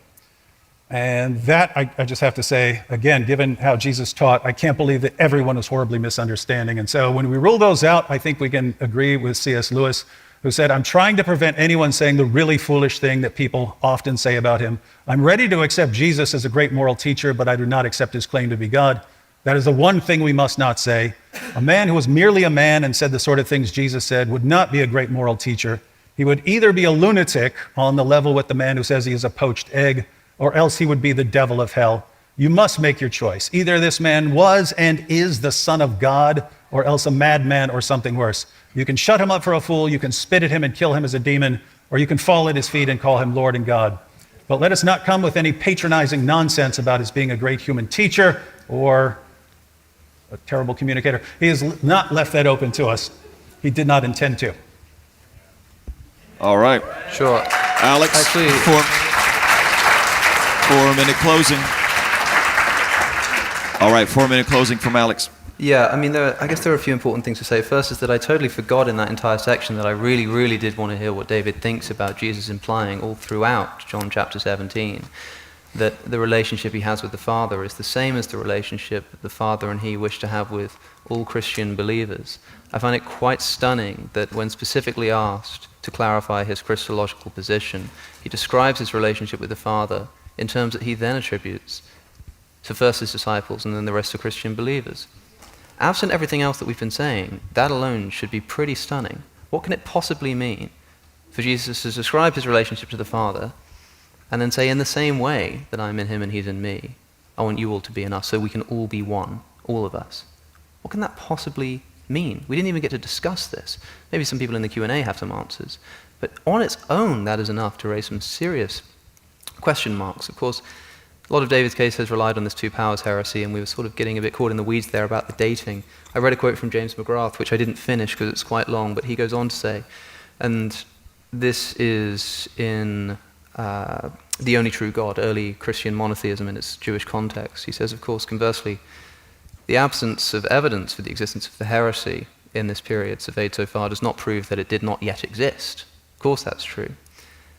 And that, I just have to say, again, given how Jesus taught, I can't believe that everyone was horribly misunderstanding. And so when we rule those out, I think we can agree with C.S. Lewis, who said, I'm trying to prevent anyone saying the really foolish thing that people often say about him. I'm ready to accept Jesus as a great moral teacher, but I do not accept his claim to be God. That is the one thing we must not say. A man who was merely a man and said the sort of things Jesus said would not be a great moral teacher. He would either be a lunatic on the level with the man who says he is a poached egg, or else he would be the devil of hell. You must make your choice. Either this man was and is the Son of God, or else a madman or something worse. You can shut him up for a fool, you can spit at him and kill him as a demon, or you can fall at his feet and call him Lord and God. But let us not come with any patronizing nonsense about his being a great human teacher or a terrible communicator. He has not left that open to us. He did not intend to. All right. Sure. Alex, Actually, 4-minute closing. All right, 4-minute closing from Alex. yeah, I mean, I guess there are a few important things to say. First is that I totally forgot in that entire section that I really, really did want to hear what David thinks about Jesus implying all throughout John chapter 17, that the relationship he has with the Father is the same as the relationship that the Father and he wish to have with all Christian believers. I find it quite stunning that when specifically asked to clarify his Christological position, he describes his relationship with the Father in terms that he then attributes to first his disciples and then the rest of Christian believers. Absent everything else that we've been saying, that alone should be pretty stunning. What can it possibly mean for Jesus to describe his relationship to the Father and then say, in the same way that I'm in him and he's in me, I want you all to be in us so we can all be one, all of us? What can that possibly mean? We didn't even get to discuss this. Maybe some people in the Q&A have some answers. But on its own, that is enough to raise some serious question marks. Of course, a lot of David's case has relied on this two powers heresy, and we were sort of getting a bit caught in the weeds there about the dating. I read a quote from James McGrath, which I didn't finish because it's quite long, but he goes on to say, and this is in The Only True God, early Christian monotheism in its Jewish context. He says, of course, conversely, the absence of evidence for the existence of the heresy in this period surveyed so far does not prove that it did not yet exist. Of course that's true.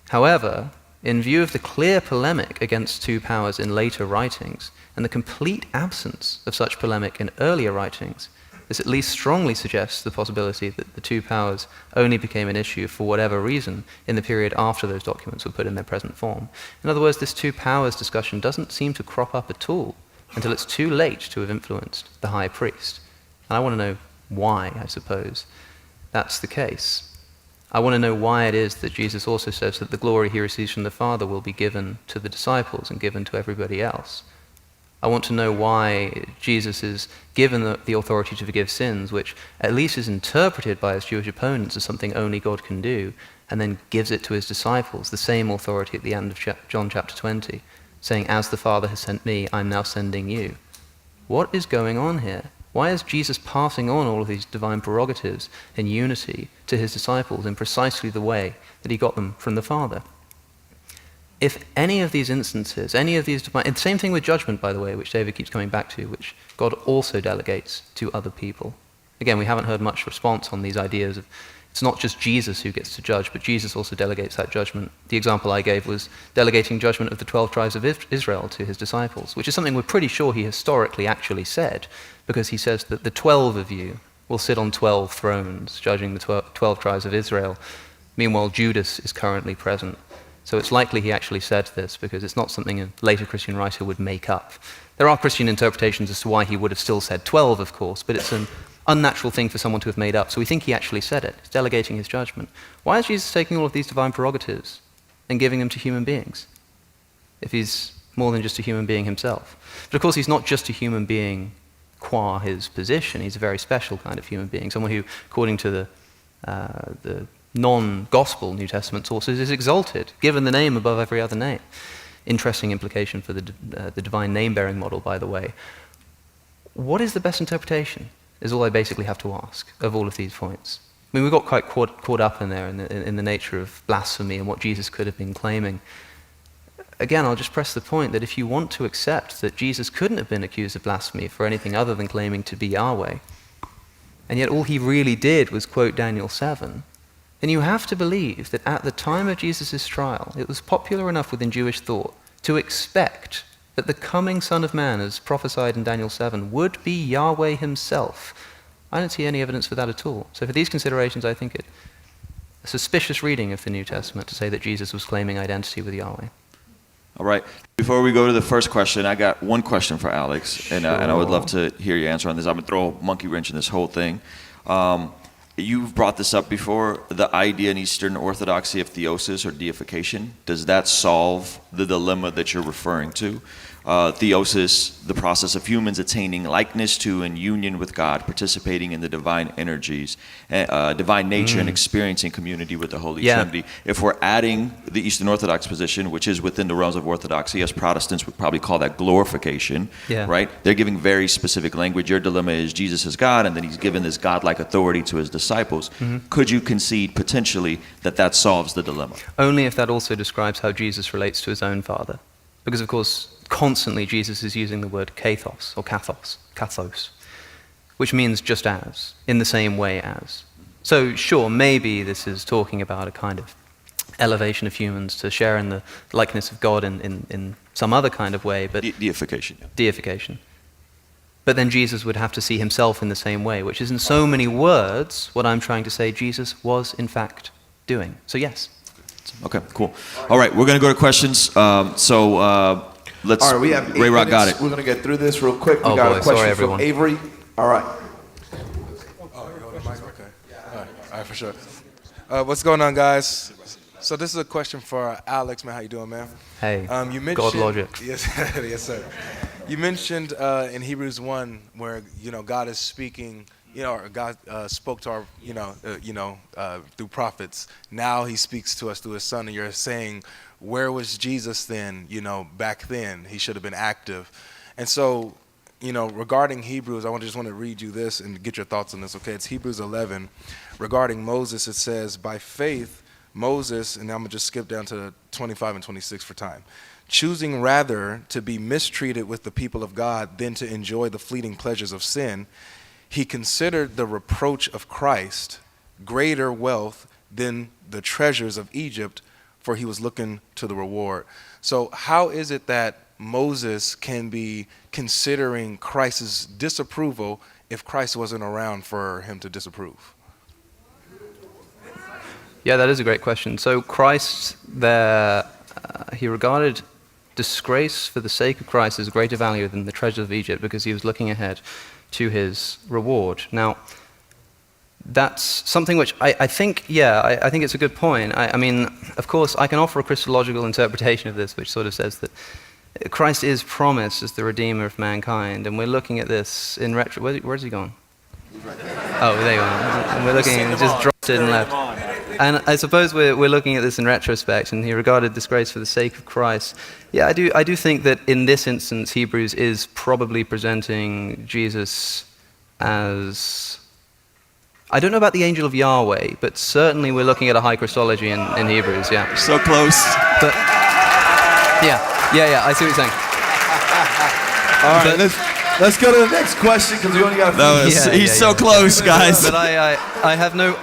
However, in view of the clear polemic against two powers in later writings, and the complete absence of such polemic in earlier writings, this at least strongly suggests the possibility that the two powers only became an issue for whatever reason in the period after those documents were put in their present form. In other words, this two powers discussion doesn't seem to crop up at all until it's too late to have influenced the high priest. And I want to know why, I suppose, that's the case. I want to know why it is that Jesus also says that the glory he receives from the Father will be given to the disciples and given to everybody else. I want to know why Jesus is given the authority to forgive sins, which at least is interpreted by his Jewish opponents as something only God can do, and then gives it to his disciples, the same authority at the end of John chapter 20, saying, as the Father has sent me, I'm now sending you. What is going on here? Why is Jesus passing on all of these divine prerogatives in unity to his disciples in precisely the way that he got them from the Father? If any of these instances, any of these divine... And same thing with judgment, by the way, which David keeps coming back to, which God also delegates to other people. Again, we haven't heard much response on these ideas of it's not just Jesus who gets to judge, but Jesus also delegates that judgment. The example I gave was delegating judgment of the 12 tribes of Israel to his disciples, which is something we're pretty sure he historically actually said, because he says that the 12 of you will sit on 12 thrones, judging the 12 tribes of Israel. Meanwhile, Judas is currently present. So it's likely he actually said this, because it's not something a later Christian writer would make up. There are Christian interpretations as to why he would have still said 12, of course, but it's an unnatural thing for someone to have made up. So we think he actually said it. He's delegating his judgment. Why is Jesus taking all of these divine prerogatives and giving them to human beings, if he's more than just a human being himself? But of course, he's not just a human being qua his position. He's a very special kind of human being, someone who, according to the non-gospel New Testament sources, is exalted, given the name above every other name. Interesting implication for the divine name-bearing model, by the way. what is the best interpretation is all I basically have to ask of all of these points. I mean, we got quite caught up in there in the nature of blasphemy and what Jesus could have been claiming. Again, I'll just press the point that if you want to accept that Jesus couldn't have been accused of blasphemy for anything other than claiming to be Yahweh, and yet all he really did was quote Daniel 7, then you have to believe that at the time of Jesus' trial, it was popular enough within Jewish thought to expect that the coming Son of Man, as prophesied in Daniel 7, would be Yahweh himself. I don't see any evidence for that at all. So for these considerations, I think it a suspicious reading of the New Testament to say that Jesus was claiming identity with Yahweh. All right. Before we go to the first question, I got one question for Alex, and I would love to hear your answer on this. I'm going to throw a monkey wrench in this whole thing. You've brought this up before, the idea in Eastern Orthodoxy of theosis or deification. Does that solve the dilemma that you're referring to? Theosis, the process of humans attaining likeness to and union with God, participating in the divine energies, divine nature, and experiencing community with the Holy Trinity. If we're adding the Eastern Orthodox position, which is within the realms of Orthodoxy, as Protestants would probably call that glorification, right? They're giving very specific language. Your dilemma is Jesus is God, and then he's given this godlike authority to his disciples. Could you concede potentially that that solves the dilemma? Only if that also describes how Jesus relates to his own Father. Because, of course, constantly Jesus is using the word kathos, or kathos, which means just as, in the same way as. So, sure, maybe this is talking about a kind of elevation of humans to share in the likeness of God in some other kind of way, but Deification. deification. But then Jesus would have to see himself in the same way, which is in so many words what I'm trying to say Jesus was in fact doing. So yes. Okay, cool. All right, we're going to go to questions. Let's. All right, we have 8 Ray Rock minutes. got it. We're going to get through this real quick. We Oh, got boy. a question Sorry, from everyone. Avery. All right. All right, for sure. What's going on, guys? So this is a question for Alex, man. How you doing, man? Hey, You mentioned, God logic. Yes, yes, sir. You mentioned in Hebrews 1 where God is speaking. Or God spoke to our, through prophets. Now He speaks to us through His Son, and you're saying, where was Jesus then? Back then He should have been active. And so, regarding Hebrews, I just want to read you this and get your thoughts on this. Okay, it's Hebrews 11. Regarding Moses, it says, by faith, Moses, and I'm gonna just skip down to 25 and 26 for time. Choosing rather to be mistreated with the people of God than to enjoy the fleeting pleasures of sin, he considered the reproach of Christ greater wealth than the treasures of Egypt, for he was looking to the reward. So how is it that Moses can be considering Christ's disapproval if Christ wasn't around for him to disapprove? Yeah, that is a great question. So Christ there, he regarded disgrace for the sake of Christ as greater value than the treasures of Egypt because he was looking ahead to his reward. Now, that's something which I think, I think it's a good point. I mean, of course, I can offer a Christological interpretation of this, which sort of says that Christ is promised as the Redeemer of mankind, and we're looking at this in retro. Where's he gone? Oh, there you are. And we're looking, just dropped it and left. And I suppose we're looking at this in retrospect, and he regarded disgrace for the sake of Christ. Yeah, I do think that in this instance, Hebrews is probably presenting Jesus as, I don't know about the angel of Yahweh, but certainly we're looking at a high Christology in Hebrews, yeah. So close. But, yeah, I see what you're saying. All right, let's go to the next question because we only got a few. He's so close, guys. But I have no,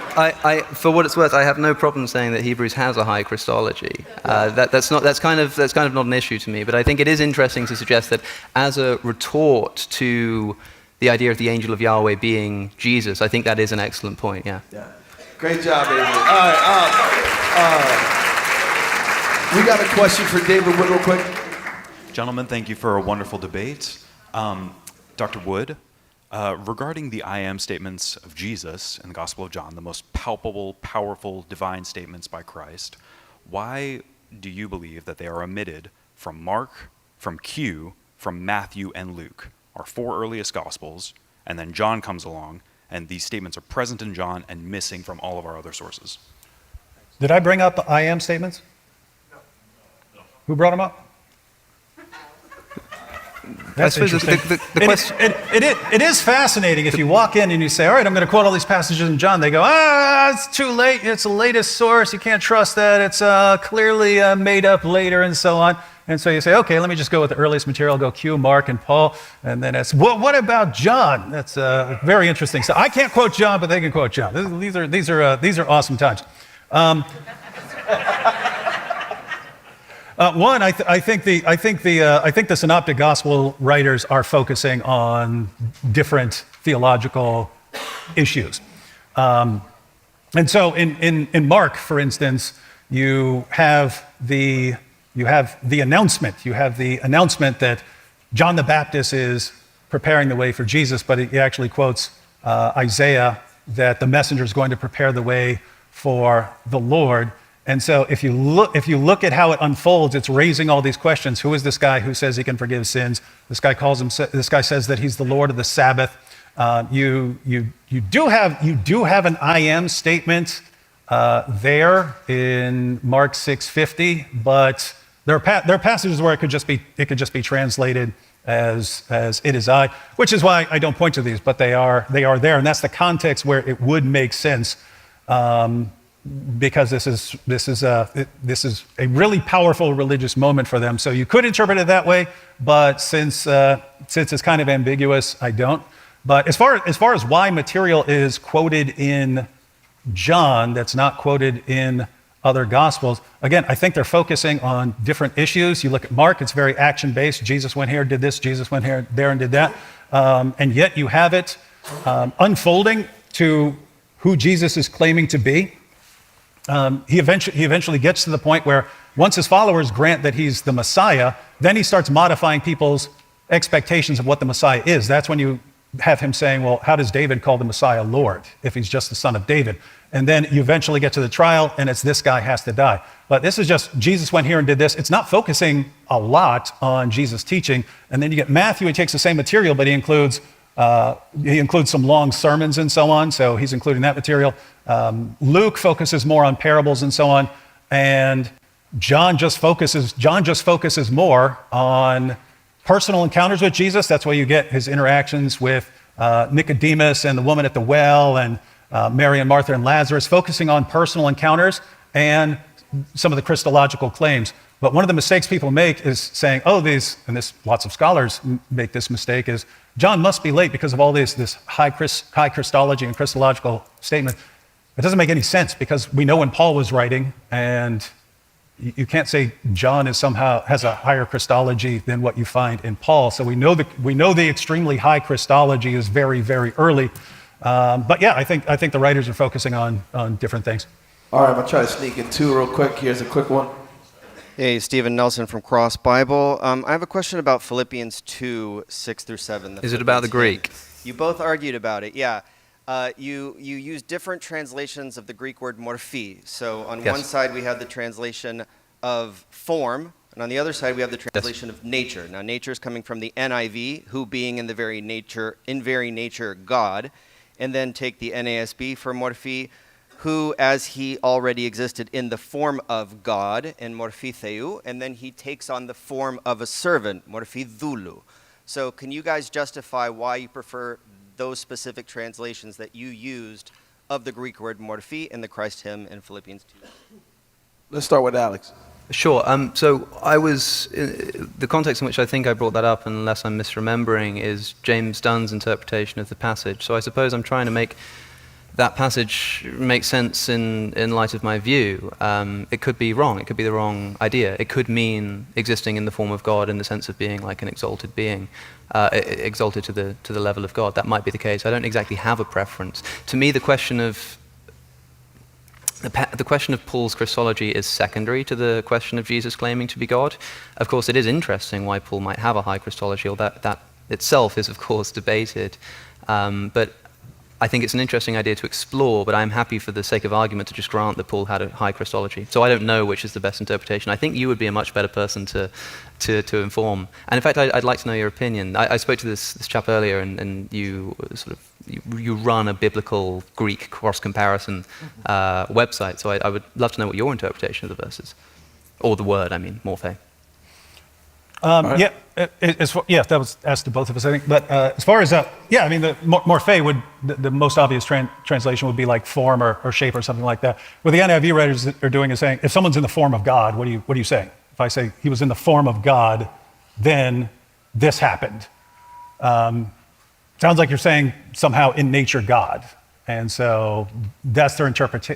for what it's worth, I have no problem saying that Hebrews has a high Christology. That's kind of not an issue to me. But I think it is interesting to suggest that as a retort to the idea of the angel of Yahweh being Jesus, I think that is an excellent point. Yeah. Great job, Avery. All right. We got a question for David Wood real quick. Gentlemen, thank you for a wonderful debate. Dr. Wood, regarding the I am statements of Jesus in the Gospel of John, the most palpable, powerful, divine statements by Christ, why do you believe that they are omitted from Mark, from Q, from Matthew, and Luke, our 4 earliest Gospels, and then John comes along, and these statements are present in John and missing from all of our other sources? Did I bring up I am statements? No. Who brought them up? That's suppose interesting. the question. It is fascinating if you walk in and you say, all right, I'm going to quote all these passages in John. They go, it's too late. It's the latest source. You can't trust that. It's clearly made up later and so on. And so you say, okay, let me just go with the earliest material. Go Q, Mark, and Paul. And then it's, well, what about John? That's very interesting. So I can't quote John, but they can quote John. These are awesome times. One, I think the Synoptic Gospel writers are focusing on different theological issues, and so in Mark, for instance, you have the announcement. You have the announcement that John the Baptist is preparing the way for Jesus, but he actually quotes Isaiah that the messenger is going to prepare the way for the Lord. And so if you look at how it unfolds, it's raising all these questions. Who is this guy who says he can forgive sins? This guy says that he's the Lord of the Sabbath. You do have an I am statement there in Mark 6:50, but there are passages where it could just be translated as it is I, which is why I don't point to these, but they are there, and that's the context where it would make sense. Because this is a really powerful religious moment for them. So you could interpret it that way, but since it's kind of ambiguous, I don't. But as far as why material is quoted in John that's not quoted in other Gospels, again, I think they're focusing on different issues. You look at Mark; it's very action-based. Jesus went here, did this. Jesus went here, there, and did that. And yet you have it unfolding to who Jesus is claiming to be. He eventually gets to the point where once his followers grant that he's the Messiah, then he starts modifying people's expectations of what the Messiah is. That's when you have him saying, well, how does David call the Messiah Lord if he's just the son of David? And then you eventually get to the trial, and it's this guy has to die. But this is just Jesus went here and did this. It's not focusing a lot on Jesus' teaching. And then you get Matthew, he takes the same material, but he includes some long sermons and so on, so he's including that material. Luke focuses more on parables and so on, and John just focuses more on personal encounters with Jesus. That's why you get his interactions with Nicodemus and the woman at the well, and Mary and Martha and Lazarus, focusing on personal encounters and some of the Christological claims. But one of the mistakes people make is saying, lots of scholars make this mistake, is John must be late because of all this high Christology and Christological statement. It doesn't make any sense because we know when Paul was writing, and you can't say John has a higher Christology than what you find in Paul. So we know the extremely high Christology is very, very early. But yeah, I think the writers are focusing on different things. All right, I'm going to try to sneak in two real quick. Here's a quick one. Hey, Stephen Nelson from Cross Bible. I have a question about Philippians 2, 6 through 7. Is it about the Greek? You both argued about it, yeah. You use different translations of the Greek word morphe. So on one side we have the translation of form, and on the other side we have the translation of nature. Now nature is coming from the NIV, who being in very nature God, and then take the NASB for morphe, who as he already existed in the form of God, in morphe theou, and then he takes on the form of a servant, morphe doulou. So can you guys justify why you prefer those specific translations that you used of the Greek word morphe in the Christ hymn in Philippians 2? Let's start with Alex. Sure. So the context in which I think I brought that up, unless I'm misremembering, is James Dunn's interpretation of the passage. So I suppose I'm trying to make that passage make sense in light of my view. It could be wrong. It could be the wrong idea. It could mean existing in the form of God in the sense of being like an exalted being, exalted to the level of God. That might be the case. I don't exactly have a preference. To me, the question of Paul's Christology is secondary to the question of Jesus claiming to be God. Of course, it is interesting why Paul might have a high Christology, or that itself is, of course, debated. But I think it's an interesting idea to explore, but I'm happy for the sake of argument to just grant that Paul had a high Christology. So I don't know which is the best interpretation. I think you would be a much better person to inform. And in fact, I'd like to know your opinion. I spoke to this chap earlier, and you you run a biblical Greek cross-comparison website. So I would love to know what your interpretation of the verses, or the word, I mean, morphe. Yeah, that was asked to both of us, I think. But as far as, yeah, I mean, the morphe would, the most obvious translation would be like form or shape or something like that. What the NIV writers are doing is saying, if someone's in the form of God, what are you saying? If I say he was in the form of God, then this happened. Sounds like you're saying somehow in nature God. And so that's their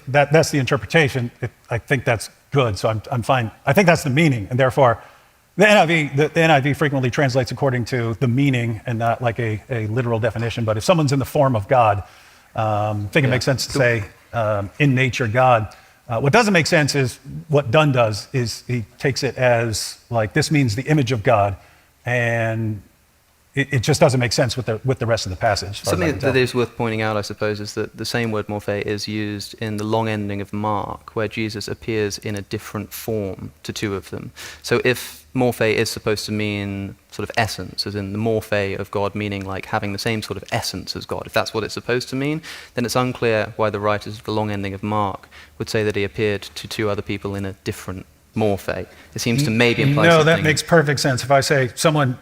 that's the interpretation. I think that's good, so I'm fine. I think that's the meaning, and therefore, the NIV frequently translates according to the meaning and not like a literal definition. But if someone's in the form of God, I think it makes sense to say in nature God. What doesn't make sense is what Dunn does is he takes it as like this means the image of God, and it just doesn't make sense with the rest of the passage. Something that is worth pointing out, I suppose, is that the same word morphe is used in the long ending of Mark, where Jesus appears in a different form to two of them. So if morphe is supposed to mean sort of essence, as in the morphe of God meaning like having the same sort of essence as God, if that's what it's supposed to mean, then it's unclear why the writers of the long ending of Mark would say that he appeared to two other people in a different morphe. It seems to maybe imply something. No, that makes perfect sense. If I say someone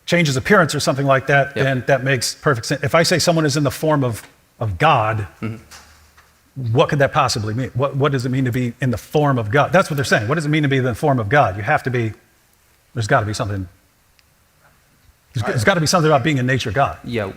changes appearance or something like that, then that makes perfect sense. If I say someone is in the form of God, what could that possibly mean? What does it mean to be in the form of God? That's what they're saying. What does it mean to be in the form of God? You have to be, there's got to be something. There's got to be something about being in nature God. Yeah.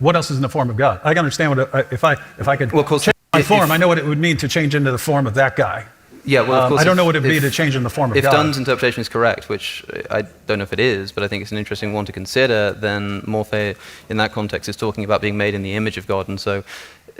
What else is in the form of God? I can understand what, if I could change my form, I know what it would mean to change into the form of that guy. Yeah, well, of course, I don't know what it would be to change in the form of God. If Dunn's interpretation is correct, which I don't know if it is, but I think it's an interesting one to consider, then morphe in that context is talking about being made in the image of God, and so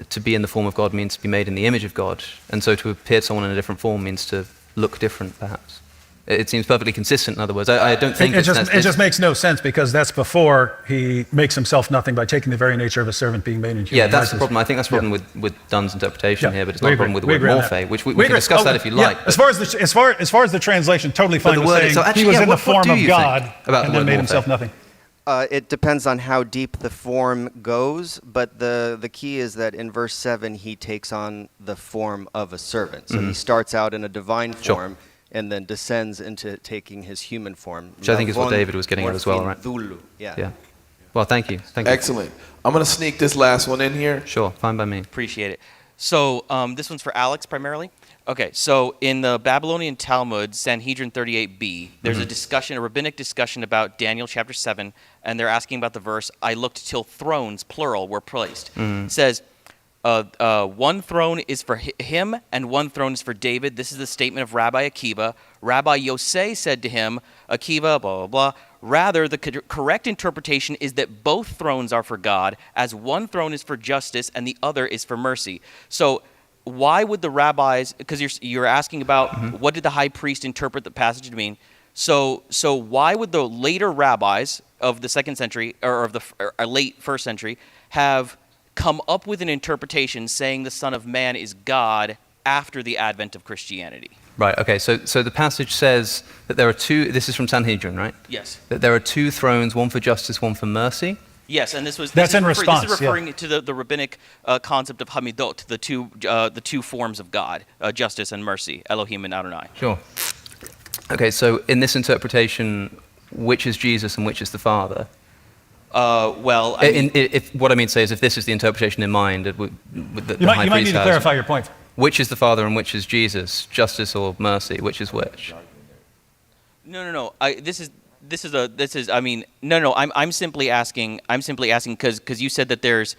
to be in the form of God means to be made in the image of God, and so to appear to someone in a different form means to look different, perhaps. It seems perfectly consistent, in other words. I don't think it just makes no sense because that's before he makes himself nothing by taking the very nature of a servant being made in human Yeah, that's likeness. the problem. I think that's the problem with Dunn's interpretation here, but it's we not a agree. problem with the We word agree on morphe, that. which we can discuss that if you like. As far as the translation, totally fine with saying he was in the form of God and then made himself nothing. It depends on how deep the form goes, but the key is that in verse 7 he takes on the form of a servant. So he starts out in a divine form and then descends into taking his human form. Which I think is what David was getting at as well, right? Yeah. Well, thank you. Excellent. I'm going to sneak this last one in here. Sure, fine by me. Appreciate it. So this one's for Alex primarily. Okay, so in the Babylonian Talmud, Sanhedrin 38b, there's a rabbinic discussion about Daniel chapter 7, and they're asking about the verse, I looked till thrones, plural, were placed. It says, one throne is for him and one throne is for David. This is the statement of Rabbi Akiva. Rabbi Yosei said to him, Akiva, blah, blah, blah. Rather, the correct interpretation is that both thrones are for God, as one throne is for justice and the other is for mercy. So why would the rabbis, because you're asking about what did the high priest interpret the passage to mean? So why would the later rabbis of the 2nd century, or of the late 1st century, have come up with an interpretation saying the Son of Man is God after the advent of Christianity? Right, okay, so the passage says that there are two, this is from Sanhedrin, right? Yes. That there are two thrones, one for justice, one for mercy. Yes, and this is referring to the rabbinic concept of Hamidot, the two forms of God, justice and mercy, Elohim and Adonai. Sure. Okay, so in this interpretation, which is Jesus and which is the Father? Well, if what I mean to say is, if this is the interpretation in mind, the you high might priest need to has, clarify your point. which is the Father and which is Jesus? Justice or mercy? Which is which? No. I'm simply asking because you said that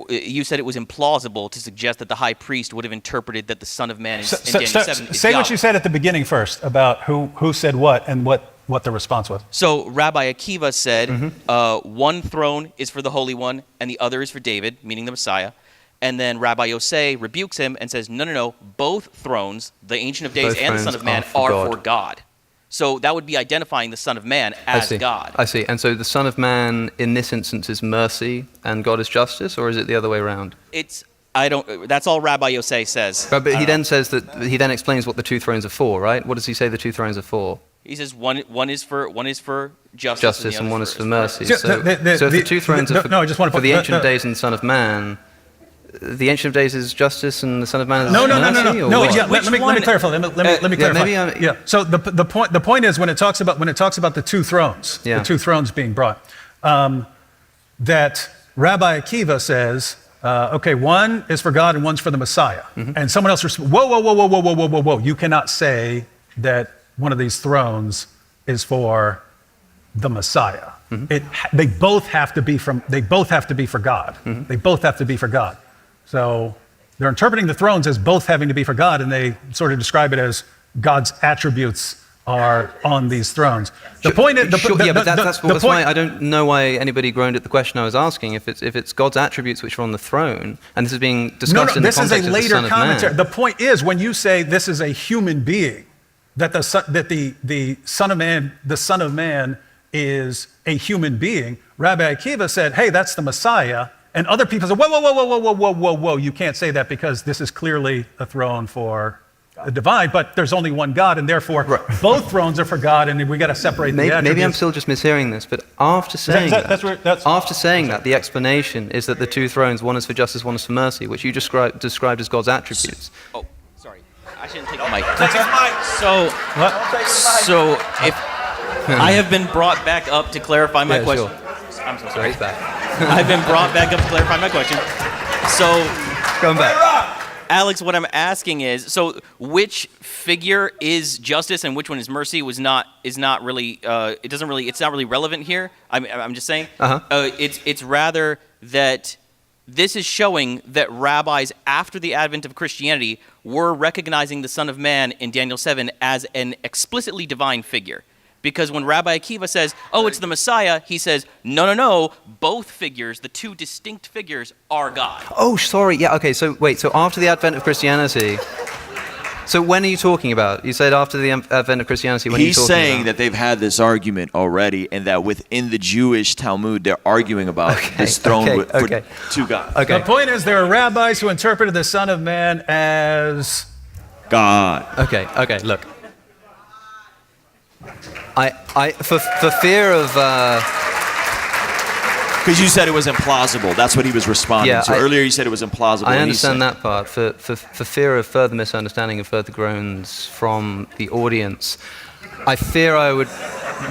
you said it was implausible to suggest that the high priest would have interpreted that the Son of Man in Daniel 7 is Say Yahweh. what you said at the beginning first about who said what and what the response was. So Rabbi Akiva said, one throne is for the Holy One and the other is for David, meaning the Messiah. And then Rabbi Yosei rebukes him and says, no, both thrones, the Ancient of Days and the Son of Man, are for God. So that would be identifying the Son of Man as God. I see. And so the Son of Man in this instance is mercy and God is justice, or is it the other way around? That's all Rabbi Yosei says. But he then says that he then explains what the two thrones are for, right? What does he say the two thrones are for? He says one is for justice and one is for mercy. So So if the two thrones are for the Ancient of Days and the Son of Man, the Ancient of Days is justice and the Son of Man is No. mercy? Or No, what? yeah, let me clarify. Let me clarify. maybe So the point is when it talks about the two thrones, the two thrones being brought, that Rabbi Akiva says, okay, one is for God and one's for the Messiah, and someone else responds, whoa, you cannot say that one of these thrones is for the Messiah. They both have to be for God. They both have to be for God. So they're interpreting the thrones as both having to be for God, and they sort of describe it as God's attributes are on these thrones. The point is, that's why I don't know why anybody groaned at the question I was asking. If it's God's attributes which are on the throne, and this is being discussed in the context of the Son of Man. The point is, when you say this is a human being, that the Son of Man is a human being, Rabbi Akiva said, hey, that's the Messiah. And other people said, whoa, you can't say that because this is clearly a throne for the divine, but there's only one God, and therefore both thrones are for God, and we got to separate the attributes. Maybe I'm still just mishearing this, but after saying that, the explanation is that the two thrones, one is for justice, one is for mercy, which you described as God's attributes. Oh, sorry. I shouldn't take the mic. So if I have been brought back up to clarify my question. Sure. I'm so sorry. He's back. I've been brought back up to clarify my question. So, come back. Alex, what I'm asking is, so which figure is justice and which one is mercy is not really it's not really relevant here. I'm just saying. It's rather that this is showing that rabbis after the advent of Christianity were recognizing the Son of Man in Daniel 7 as an explicitly divine figure. Because when Rabbi Akiva says, oh, it's the Messiah, he says, no, both figures, the two distinct figures, are God. Oh, sorry, yeah, okay, so wait, so after the advent of Christianity, so when are you talking about? You said after the advent of Christianity, when are you talking about? He's saying that they've had this argument already, and that within the Jewish Talmud, they're arguing about this throne for two gods. Okay. The point is there are rabbis who interpreted the Son of Man as God. Okay, look. For fear of... Because you said it was implausible. That's what he was responding to. Earlier you said it was implausible. I understand that part. For fear of further misunderstanding and further groans from the audience, I fear I would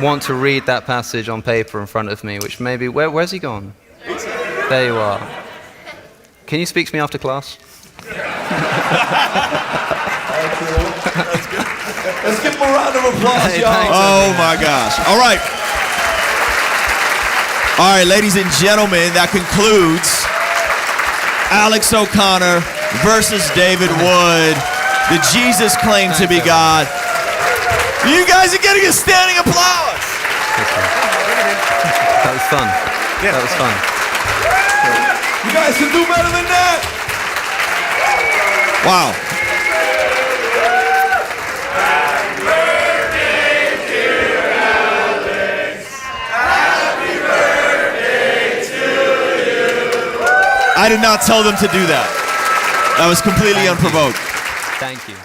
want to read that passage on paper in front of me, which maybe... Where's he gone? There you are. Can you speak to me after class? Let's give him a round of applause, y'all. Oh, my gosh. All right, ladies and gentlemen, that concludes Alex O'Connor versus David Wood, the Jesus claim to be God. You guys are getting a standing applause. That was fun. Yeah. That was fun. You guys can do better than that. Wow. I did not tell them to do that. That was completely unprovoked. Thank you.